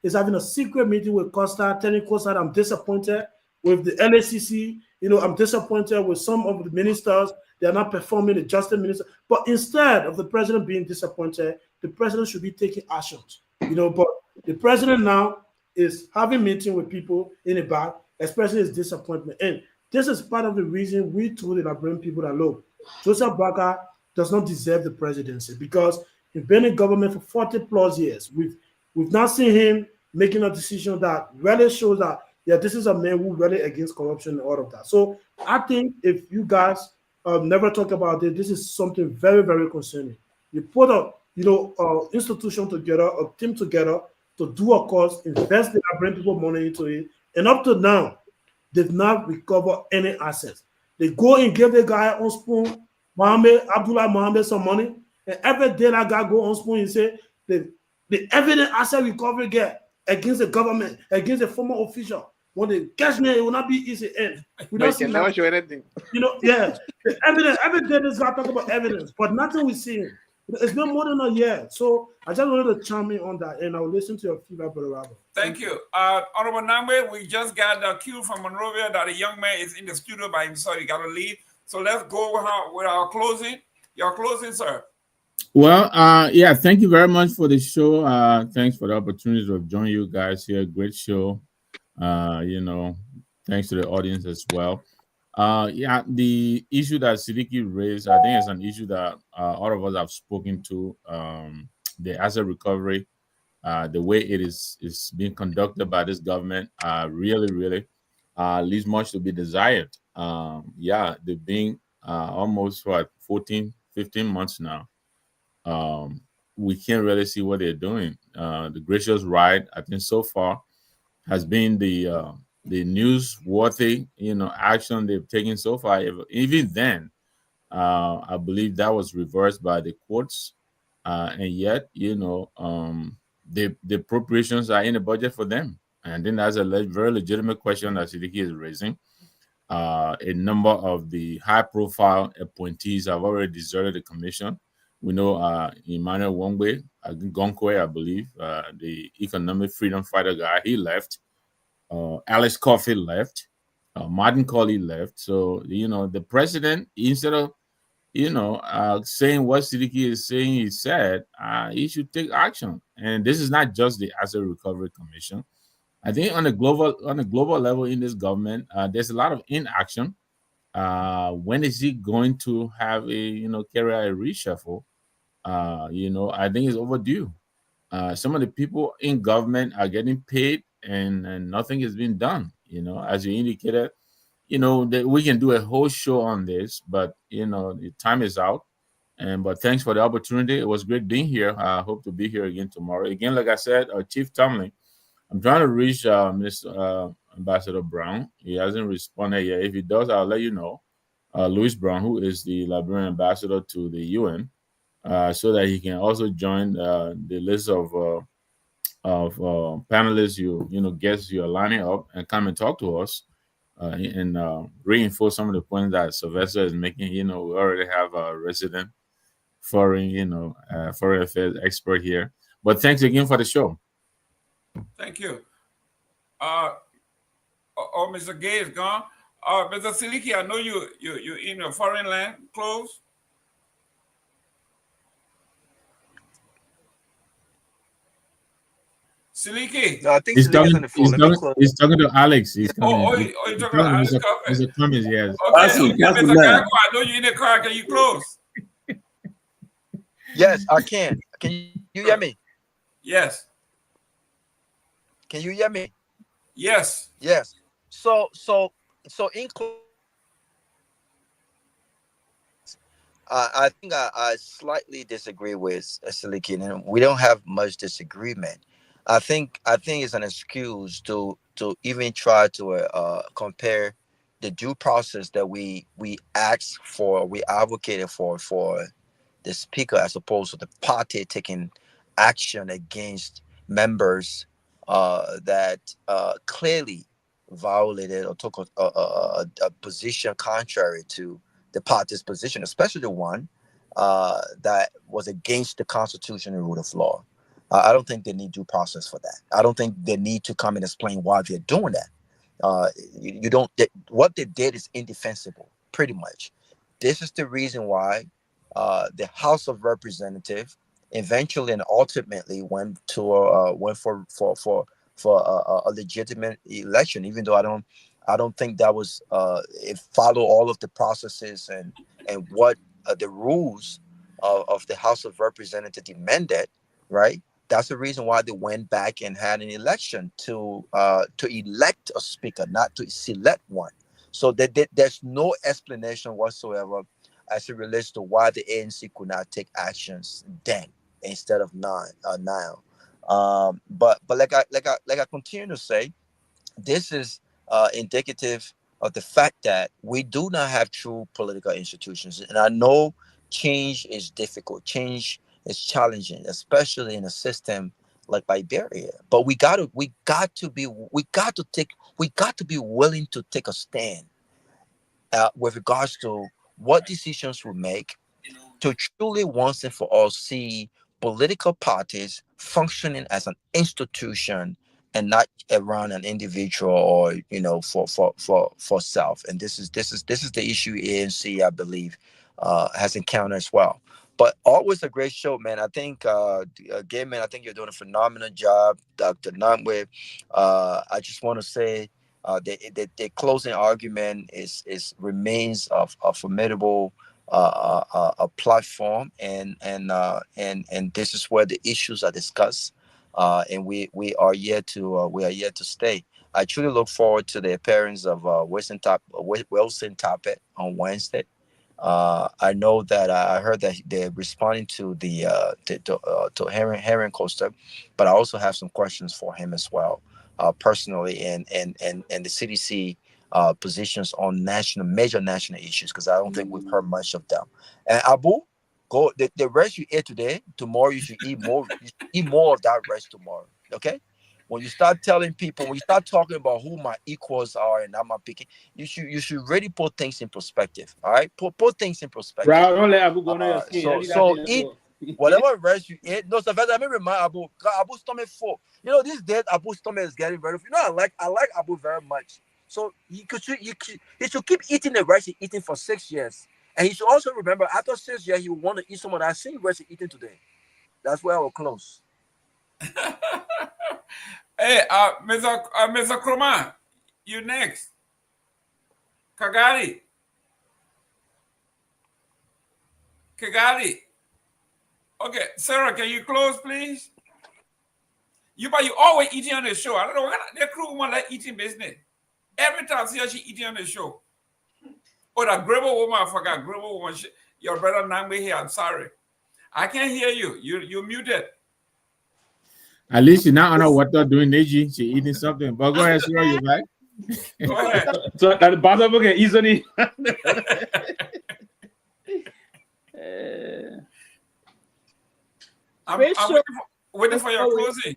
is having a secret meeting with Costa, telling Costa, I'm disappointed with the LACC. I'm disappointed with some of the ministers. They are not performing, the justice minister. But instead of the president being disappointed, the president should be taking actions. But the president now is having meeting with people in the back, expressing his disappointment. And this is part of the reason we told the Liberian people that, look, Joseph Baka does not deserve the presidency, because he's been in government for 40 plus years. We've not seen him making a decision that really shows that, yeah, this is a man who really against corruption and all of that. So I think if you guys never talk about it, this is something very, very concerning. You put a institution together, a team together to do a cause, invest the Liberian people money into it, and up to now, they've not recovered any assets. They go and give the guy on spoon, Abdullah Mohammed, some money, and every day that guy go on spoon and say the evident asset recovery get against the government, against the former official. When they catch me, it will not be easy. And we don't see never show anything. Yeah. The evidence, every day this guy talk about evidence, but nothing we see. It's been more than a year. So I just wanted to chime in on that, and I'll listen to your feedback, Brother Robert. Thank you. Honorable Namwe, we just got a cue from Monrovia that a young man is in the studio by himself. He got to leave. So let's go with our closing. Your closing, sir. Well, yeah, thank you very much for the show. Thanks for the opportunity to join you guys here. Great show. Thanks to the audience as well. Yeah, the issue that Siddiqui raised, I think it's an issue that all of us have spoken to. The asset recovery, the way it is being conducted by this government, really leaves much to be desired. Yeah, they've been almost 14, 15 months now. We can't really see what they're doing. The gracious ride, I think, so far has been the newsworthy, action they've taken so far. Even then, I believe that was reversed by the courts, and yet, the appropriations are in the budget for them. And then that's a very legitimate question that Siddiqui is raising. A number of the high-profile appointees have already deserted the commission. We know Nyenwolo Gongloe, I believe, the economic freedom fighter guy, he left. Alex Coffey left. Martin Colley left. So, the president, instead of, saying what Siddiqui is saying, he said, he should take action. And this is not just the Asset Recovery Commission. I think on a global level in this government, there's a lot of inaction. When is he going to have carry out a reshuffle? I think it's overdue. Some of the people in government are getting paid, and nothing is being done. As you indicated, that we can do a whole show on this, but the time is out. But thanks for the opportunity. It was great being here. I hope to be here again tomorrow. Again, like I said, Chief Tomalin, I'm trying to reach Mr. Ambassador Brown. He hasn't responded yet. If he does, I'll let you know. Louis Brown, who is the Liberian ambassador to the UN, so that he can also join the list of panelists guests you're lining up and come and talk to us and reinforce some of the points that Sylvester is making. We already have a resident foreign affairs expert here. But thanks again for the show. Thank you. Mr. Gay is gone. Mr. Siliki, I know you in a foreign land close. Siliki. No, I think He's Siliki's talking, on the phone. he's talking to Alex. He's coming. You're talking about Alex. Mr. Cummins, yes. Okay, Mr. Garguah, I know you're in the car. Can you close? Yes, I can. Can you hear me? Yes. Can you hear me? Yes. Yes. So in I think I slightly disagree with Siliki, and we don't have much disagreement. I think it's an excuse to even try to compare the due process that we asked for, we advocated for the speaker, as opposed to the party taking action against members that clearly violated or took a position contrary to the party's position, especially the one that was against the Constitution and rule of law. I don't think they need due process for that. I don't think they need to come and explain why they're doing that. You don't. What they did is indefensible, pretty much. This is the reason why the House of Representatives eventually and ultimately went for a legitimate election, even though I don't think that was it followed all of the processes and what the rules of the House of Representatives demanded, right? That's the reason why they went back and had an election to elect a speaker, not to select one. So there's no explanation whatsoever as it relates to why the ANC could not take actions then instead of now. But like I continue to say, this is indicative of the fact that we do not have true political institutions. And I know change is difficult, change is challenging, especially in a system like Liberia. But we got to be willing to take a stand with regards to what decisions we make to truly once and for all see political parties functioning as an institution and not around an individual or for self. And this is the issue ANC, I believe, has encountered as well. But always a great show, man. I think again, man, I think you're doing a phenomenal job, Dr. Nyenwolo. I just want to say the closing argument remains a formidable a platform, and this is where the issues are discussed, and we are yet to stay. I truly look forward to the appearance of Wilson Toppet on Wednesday. I know that I heard that they're responding to to Herring Coaster, but I also have some questions for him as well, personally, and the CDC positions on major national issues, because I don't think we've heard much of them. And Abu, go the rest you ate today. Tomorrow you should eat more. You should eat more of that rest tomorrow. Okay. When you start telling people, when you start talking about who my equals are and I'm not picking, you should really put things in perspective. All right, put things in perspective. Don't let Abu go on your skin. So eat whatever rest you eat. No, so let me remind Abu. Abu's stomach full. These days Abu's stomach is getting very full. I like Abu very much. So he should keep eating the rice he's eating for 6 years, and he should also remember after 6 years he will want to eat some of that same rice he's eating today. That's where I will close. Hey, Mr. Kroma, you next. Kigali. Okay, Sarah, can you close, please? You always eating on the show. I don't know what the crew want like eating business. Every time I see her, she eating on the show. Oh, that Grebo woman, I forgot. Grebo woman, your brother Nangbe here. I'm sorry. I can't hear you. You're muted. At least you now know what they're doing, Neji. She eating something. But go ahead, Sarah, you back. Go ahead. So that the bottom of it easily. I'm Great show. waiting for your closing.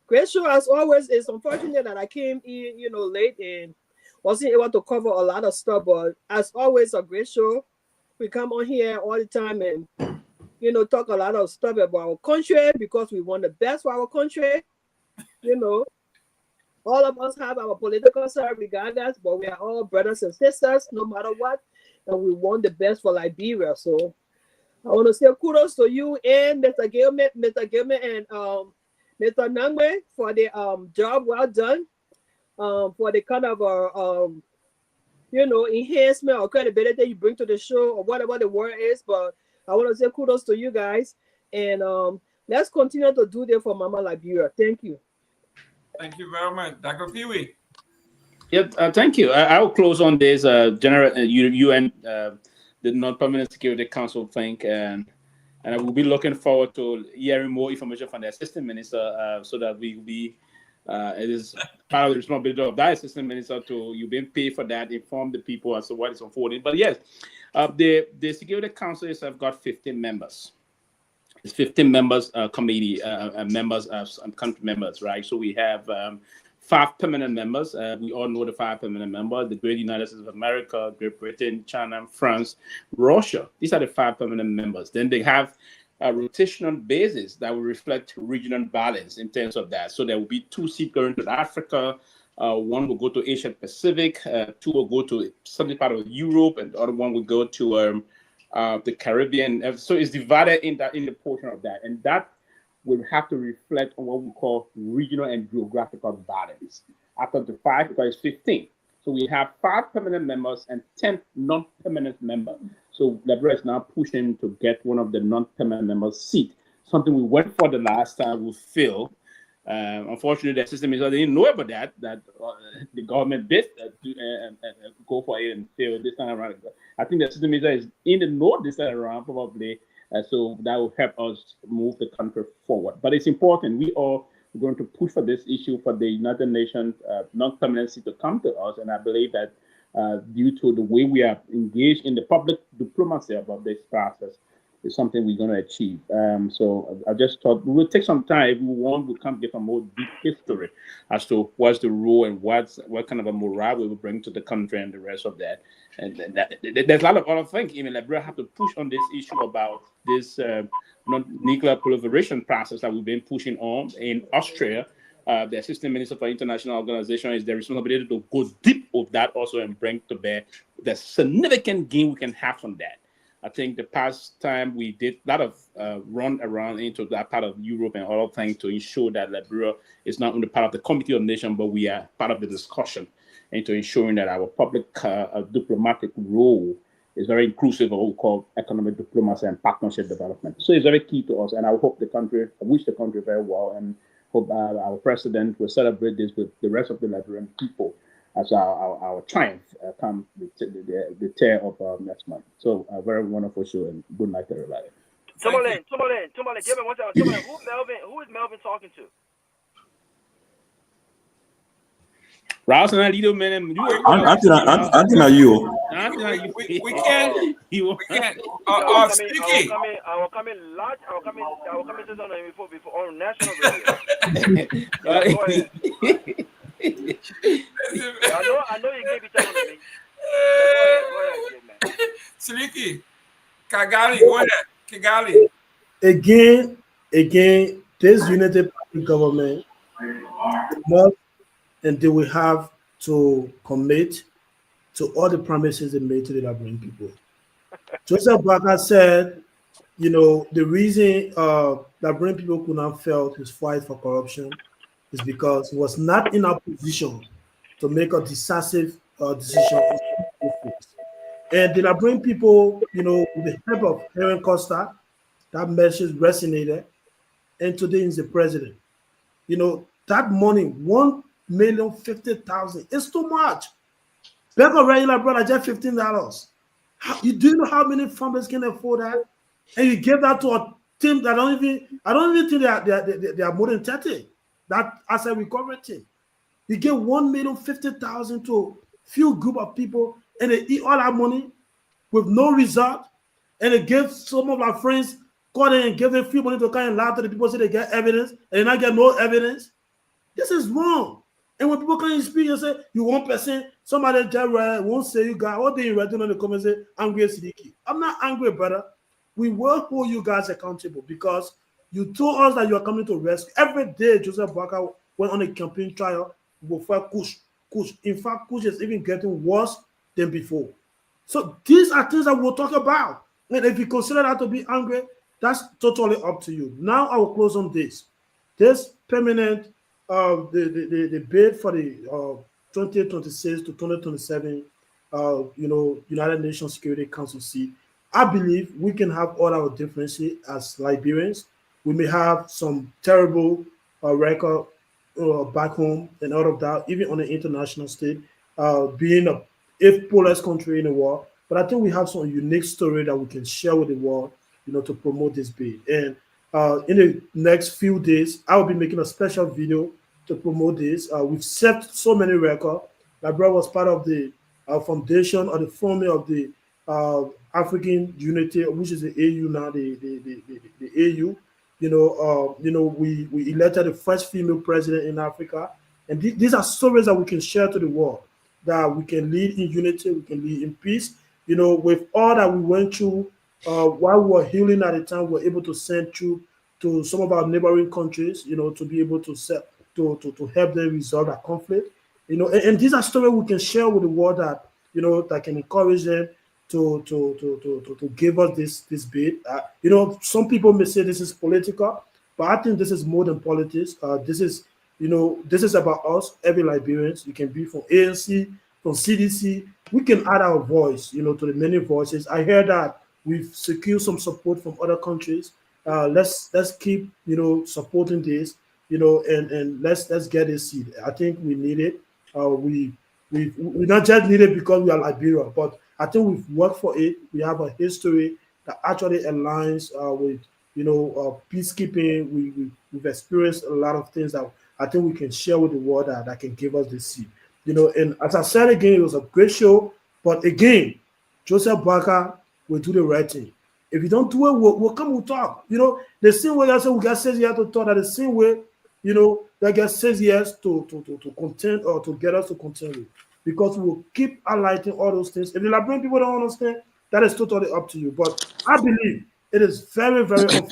Great show as always. It's unfortunate that I came in, late and wasn't able to cover a lot of stuff. But as always, a great show. We come on here all the time and talk a lot of stuff about our country because we want the best for our country. All of us have our political side regardless, but we are all brothers and sisters no matter what, and we want the best for Liberia. So I want to say kudos to you and Mr. Gilman and Mr. Nangwe for the job well done, for the kind of enhancement or credibility you bring to the show or whatever the word is. But I want to say kudos to you guys, and let's continue to do this for Mama Liberia. Thank you. Thank you very much, Dr. Pewee. Yeah, thank you. I will close on this general UN, the Non-Permanent Security Council thing, and I will be looking forward to hearing more information from the Assistant Minister, so that we will be. It is part of the responsibility of that Assistant Minister to you being paid for that, inform the people as to what is unfolding. But yes, the Security Council have got 15 members. It's 15 members committee members, country members, right? So we have 5 permanent members. We all know the 5 permanent members: the Great United States of America, Great Britain, China, France, Russia. These are the 5 permanent members. Then they have a rotational basis that will reflect regional balance in terms of that. So there will be 2 seats going to Africa. 1 will go to Asia Pacific. 2 will go to some part of Europe, and the other 1 will go to the Caribbean. So it's divided in the portion of that, and that will have to reflect on what we call regional and geographical balance. After the 5, because it's 15. So we have 5 permanent members and 10 non-permanent members. So Liberia is now pushing to get one of the non-permanent members' seat. Something we went for the last time, we failed. Unfortunately, the system is they didn't know about that the government did go for it and fail this time around. I think the system is in the know this time around probably, so that will help us move the country forward. But it's important. We are going to push for this issue for the United Nations non-permanency to come to us, and I believe that due to the way we are engaged in the public diplomacy about this process, is something we're going to achieve. So I just thought we will take some time. If we want, we'll come get a more deep history as to what's the role and what kind of a morale we will bring to the country and the rest of that. And there's a lot of other things. Even Liberia have to push on this issue about this nuclear proliferation process that we've been pushing on in Austria. The Assistant Minister for International Organization is their responsibility to go deep with that also and bring to bear the significant gain we can have from that. I think the past time we did a lot of run around into that part of Europe and other things to ensure that Liberia is not only part of the Committee of Nations, but we are part of the discussion into ensuring that our public diplomatic role is very inclusive of what we call economic diplomacy and partnership development. So it's very key to us, and I hope I wish the country very well, and hope our president will celebrate this with the rest of the Liberian people as our triumph come the tear of next month. So a very wonderful show, and good night everybody. Tomalin, give me one second. Tomalin, who is Melvin talking to? Rouse and I little man, I think you. We can't. Sticky. I will come in large. I will come in before on national radio. Go ahead. I know you gave it to me. Go ahead, man. Siliki, Kigali, go ahead. Kigali. Again, this United Party government must and they will have to commit to all the promises they made to the Liberian people. Joseph Barker said, the reason Liberian people could not fail his fight for corruption is because he was not in a position to make a decisive decision. And the Liberian people, with the help of Helen Costa that message resonated, and today he's the president. You know, that money, 1,050,000, it's too much. Back already, like brother, just $15. You do know how many farmers can afford that? And you give that to a team that I don't even think they are more than 30. That as a recovery team. You give 1,050,000 to few group of people and they eat all that money with no result. And they give some of our friends call in and give them free money to come and lie to the people, say they get evidence and they not get no evidence. This is wrong. And when people come and speak and say, you 1%, somebody just won't say you guys, what they writing on the comments say, angry Sidiki. I'm not angry, brother. We will hold you guys accountable because you told us that you are coming to rescue. Every day, Joseph Boakai went on a campaign trial before Kush. In fact, Kush is even getting worse than before. So these are things that we'll talk about. And if you consider that to be angry, that's totally up to you. Now I will close on this. This permanent the bid for the 2026 to 2027 United Nations Security Council seat. I believe we can have all our differences as Liberians. We may have some terrible record back home and all of that, even on the international stage, being a poorest country in the world. But I think we have some unique story that we can share with the world, to promote this bid. And in the next few days, I will be making a special video to promote this. We've set so many records. My brother was part of the foundation or the forming of the African Unity, which is the AU now, the AU. We elected the first female president in Africa. And these are stories that we can share to the world, that we can lead in unity, we can lead in peace. With all that we went through while we were healing at the time, we were able to send troops to some of our neighboring countries, to be able to help them resolve that conflict. And these are stories we can share with the world that, that can encourage them to give us this bid. Some people may say this is political, but I think this is more than politics. This is about us, every Liberians. You can be from ANC, from CDC. We can add our voice, to the many voices. I heard that we've secured some support from other countries. Let's keep, supporting this, and let's get this seat. I think we need it. We not just need it because we are Liberia, but I think we've worked for it. We have a history that actually aligns with, peacekeeping. We've experienced a lot of things that I think we can share with the world that can give us this seat. And as I said again, it was a great show. But again, Joseph Boakai will do the right thing. If you don't do it, we'll come, we'll talk. The same way I said we got 6 years to talk, that the same way, that got 6 years to contend or to get us to contend with. Because we'll keep highlighting all those things. If the Liberian people don't understand, that is totally up to you. But I believe it is very, very unfair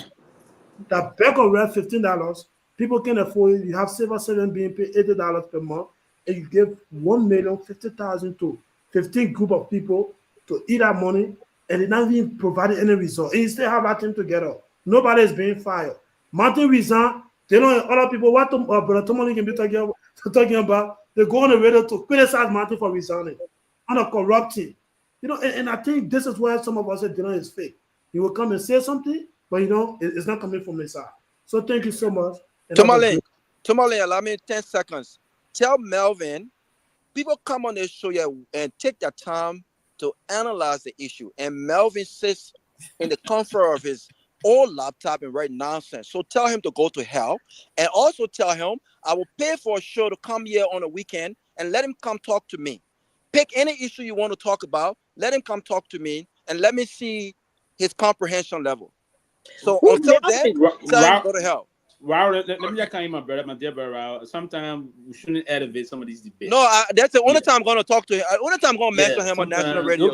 that bag of red, $15, people can afford it. You have Silver 7 being paid $80 per month, and you give 1,050,000 to 15 group of people to eat that money, and they're not even providing any result. And you still have that team together. Nobody is being fired. Martin resign. They don't other people. What Brother Tomalin can be talking about? They go on the radio to criticize Martin for resigning on a corrupting. And I think this is where some of us say Dylan is fake. He will come and say something, but it's not coming from his side. So thank you so much. Tomalin, allow me 10 seconds. Tell Melvin, people come on this show here and take their time to analyze the issue. And Melvin sits in the comfort of his old laptop and write nonsense. So tell him to go to hell. And also tell him I will pay for a show to come here on a weekend and let him come talk to me. Pick any issue you want to talk about. Let him come talk to me and let me see his comprehension level. So until then, tell him to go to hell. Wow, let me just come in, my dear brother. Sometimes we shouldn't elevate some of these debates. No, that's the only time I'm going to talk to him. Only time I'm going to mention him on national radio.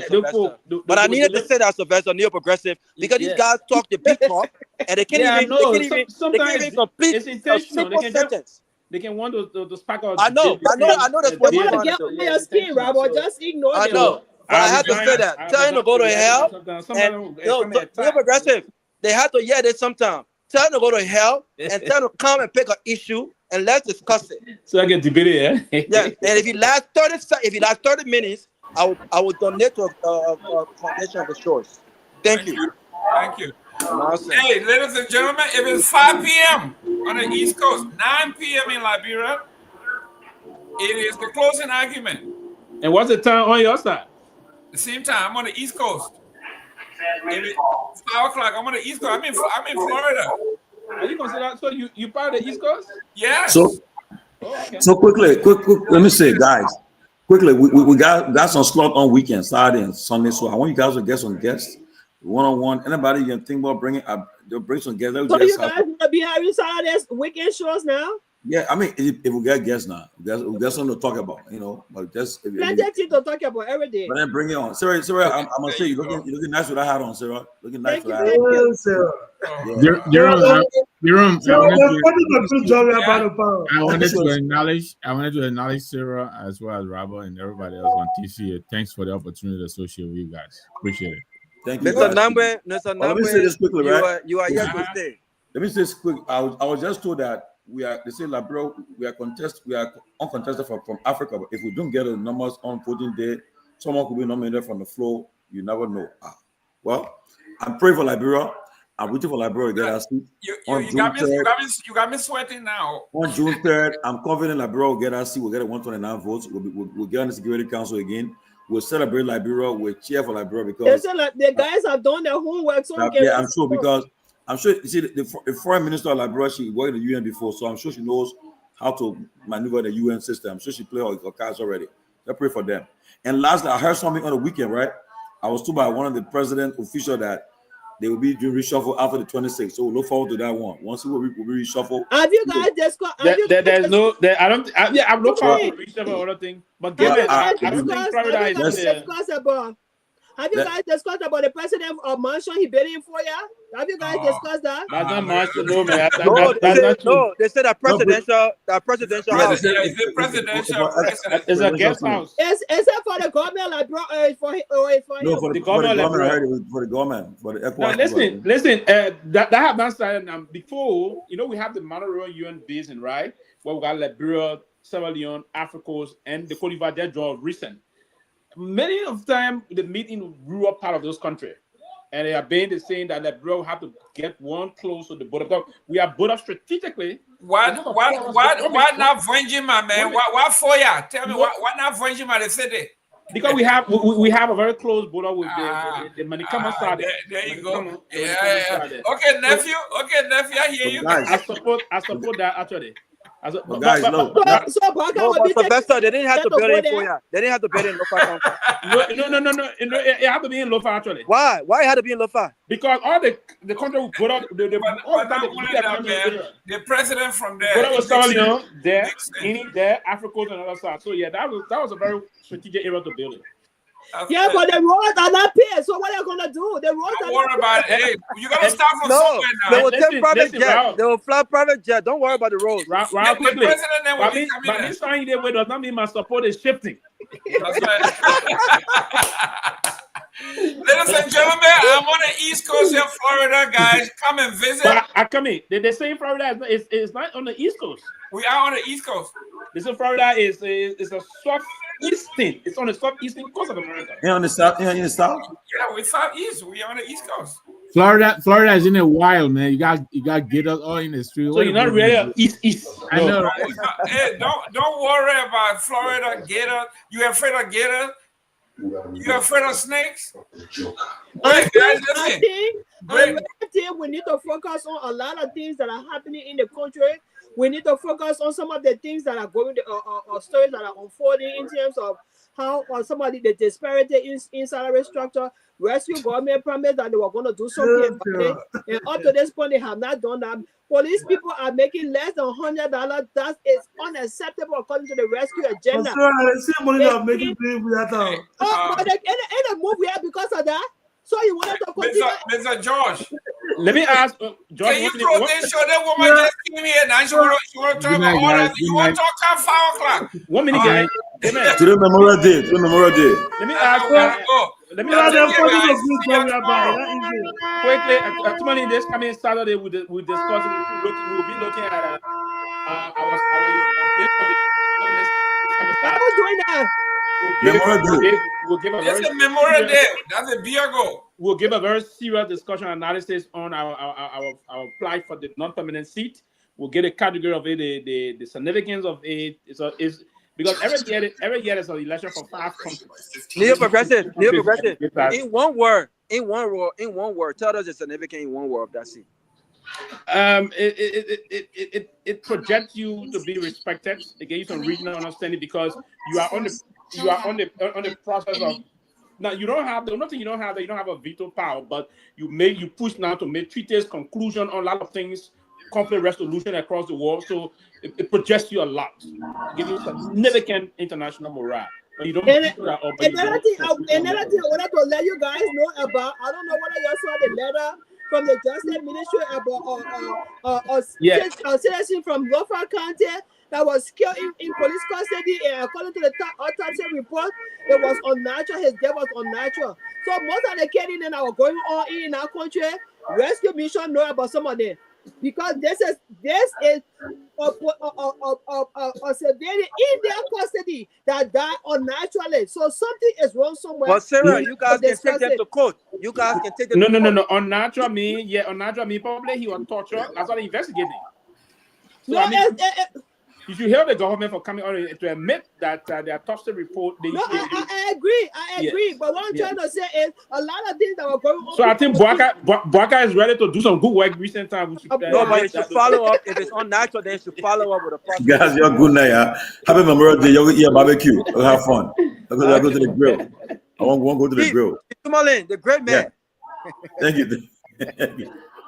But I needed to say that Sylvester neo-progressive because these guys talk the big talk and they can't even complete it's intentional. a simple sentence. They can want to spark out. I know that's what you want to get on your skin, Robert. Just ignore them. I know. But I had to say that. Tell him to go to hell. And neo-progressive, they have to hear this sometime. Tell him to go to hell and tell him to come and pick an issue and let's discuss it. So I can debate it, yeah? Yeah, and if he lasts 30 minutes, I will donate to a foundation of the shores. Thank you. Thank you. Nonsense. Hey, ladies and gentlemen, if it's 5 p.m. on the East Coast, 9 p.m. in Liberia, it is the closing argument. And what's the time on your side? The same time, I'm on the East Coast. If it's 5 o'clock, I'm on the East Coast. I'm in Florida. Are you consider so you part of the East Coast? Yes. So quickly, let me say, guys, quickly, we got some slot on weekends, Saturday and Sunday. So I want you guys to get some guests, one-on-one. Anybody you can think about bringing up, they'll bring some guests. So you guys will be having Saturdays weekend shows now? Yeah, I mean, if we get guests now, we got something to talk about, you know. But just plenty of things to talk about every day. But then bring it on, Sarah. I'm gonna say you looking nice with that hat on, Sarah. Looking nice with that hat. Sarah. Jerome, I wanted to acknowledge acknowledge Sarah as well as Robert and everybody else on TCA. Thanks for the opportunity to associate with you guys. Appreciate it. Thank you. Mr. Number, let me say this quickly, right? you are here to stay. Let me say this quick. I was just told that they say Liberia, we are uncontested from Africa, but if we don't get the numbers on voting day, someone could be nominated from the floor. You never know. Well, I'm praying for Liberia. I'm waiting for Liberia to get our seat. You got me sweating now. On June 3rd, I'm confident Liberia will get our seat. We'll get 129 votes. We'll get on the Security Council again. We'll celebrate Liberia. We'll cheer for Liberia because they say like the guys have done their homework. So yeah, I'm sure because I'm sure you see the foreign minister of Liberia, she worked in the UN before, so I'm sure she knows how to maneuver the UN system. I'm sure she played her cards already. I pray for them. And lastly, I heard something on the weekend, right? I was told by one of the president officials that they will be doing reshuffle after the 26th. So we'll look forward to that one. Once we will be reshuffle. Have you guys discussed? There's no. I'm not forward to reshuffle or other thing. But given, I don't think Florida is there. Have you guys discussed about the president of mansion he bidding for? Yeah, have you guys discussed that? That's not mansion, no man. No, they said that presidential. House. It's presidential. It's a guest house. Is it for the government, like for the government? For the government. Now, listen. That have not started before. You know, we have the Monroe UN basin, right? Where we got Liberia, Sierra Leone, Africa Coast, and the Cote d'Ivoire. That draw recent. Many of the time, the meeting rural part of those countries, and they are being saying that Liberia will have to get one close to the border. We are border strategically. Why not Vanjima, man? Why for ya? Tell me why not Vanjima? They said it. Because we have a very close border with the Manikama side. There you go. Yeah. Okay, nephew. I hear you. I support that actually. Guys, no. Sylvester, they didn't have to build it for you. They didn't have to build it in Lofa. No. It had to be in Lofa actually. Why? Why it had to be in Lofa? Because all the country will put out the president from there. But was Sierra Leone there, Guinea there, Africa on the other side. So yeah, that was a very strategic area to build it. Yeah, but the roads are not paid. So what are you gonna do? The roads are not about it. Hey, you gotta start from somewhere now. They will take private jet. They will fly private jet. Don't worry about the roads. Right, quickly. But me signing there way does not mean my support is shifting. That's right. Ladies and gentlemen, I'm on the East Coast of Florida, guys. Come and visit. But I come in. They say Florida is not on the East Coast. We are on the East Coast. This is Florida is a southeastern. It's on the southeastern coast of America. Yeah, on the south. Yeah, in the south. Yeah, we're southeast. We are on the East Coast. Florida is in a wild, man. You got gators all in the street. So you're not really east. I know, right? Hey, don't worry about Florida gator. You afraid of gator? You afraid of snakes? I think we need to focus on a lot of things that are happening in the country. We need to focus on some of the things that are going, stories that are unfolding in terms of how some of the disparity in salary structure. Rescue government promised that they were going to do something about it, and up to this point, they have not done that. Police people are making less than $100. That is unacceptable according to the rescue agenda. But they move here because of that. So you want to continue? Mr. George, let me ask George. Can you protest that woman just came here now? She want to talk about order. You want to talk at 5 o'clock? 1 minute, guys. To the Memorial Day. Let me ask. Let me ask quickly. Tomalin, this coming Saturday, we'll discuss. We'll be looking at. I was doing that. We'll give a Memorial Day. That's a Biago. we'll give a very serious discussion analysis on our apply for the non-permanent seat. We'll get a category of it, the significance of it is because every year there's an election for 5 countries. Neo Progressive. In one word, tell us the significance in one word of that seat. It projects you to be respected. It gives you some regional understanding because you are on the process of. Now you don't have you don't have a veto power, but you push now to make treaties, conclusion on a lot of things, conflict resolution across the world. So it projects you a lot, give you significant international morale. But you don't. Another thing I wanted to let you guys know about. I don't know whether you saw the letter from the Justice Ministry about a citizen from Lofa County that was killed in police custody, and according to the autopsy report, it was unnatural. His death was unnatural. So most of the killing that are going on in our country, rescue mission know about some of them, because this is a civilian in their custody that died unnaturally. So something is wrong somewhere. But Sarah, you guys can take them to court. You guys can take them. No. Unnatural mean probably he was tortured. That's what they investigating. So, no, you should hear the government for coming on to admit that their autopsy report. I agree. Yes. But what I'm trying to say is a lot of things that were going on. So I think Buaka is ready to do some good work recent time. No, but it should follow up. If it's unnatural, then it should follow up with a process. Guys, you're good now. Yeah? Happy Memorial Day. You'll eat a barbecue. We'll have fun. I'll go to the grill. I won't go to the grill. Tomalin, the great man. Yeah. Thank you.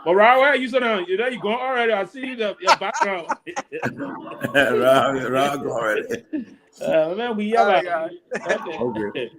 But right where you going already? I see your background. Right, go already. Man, we have okay.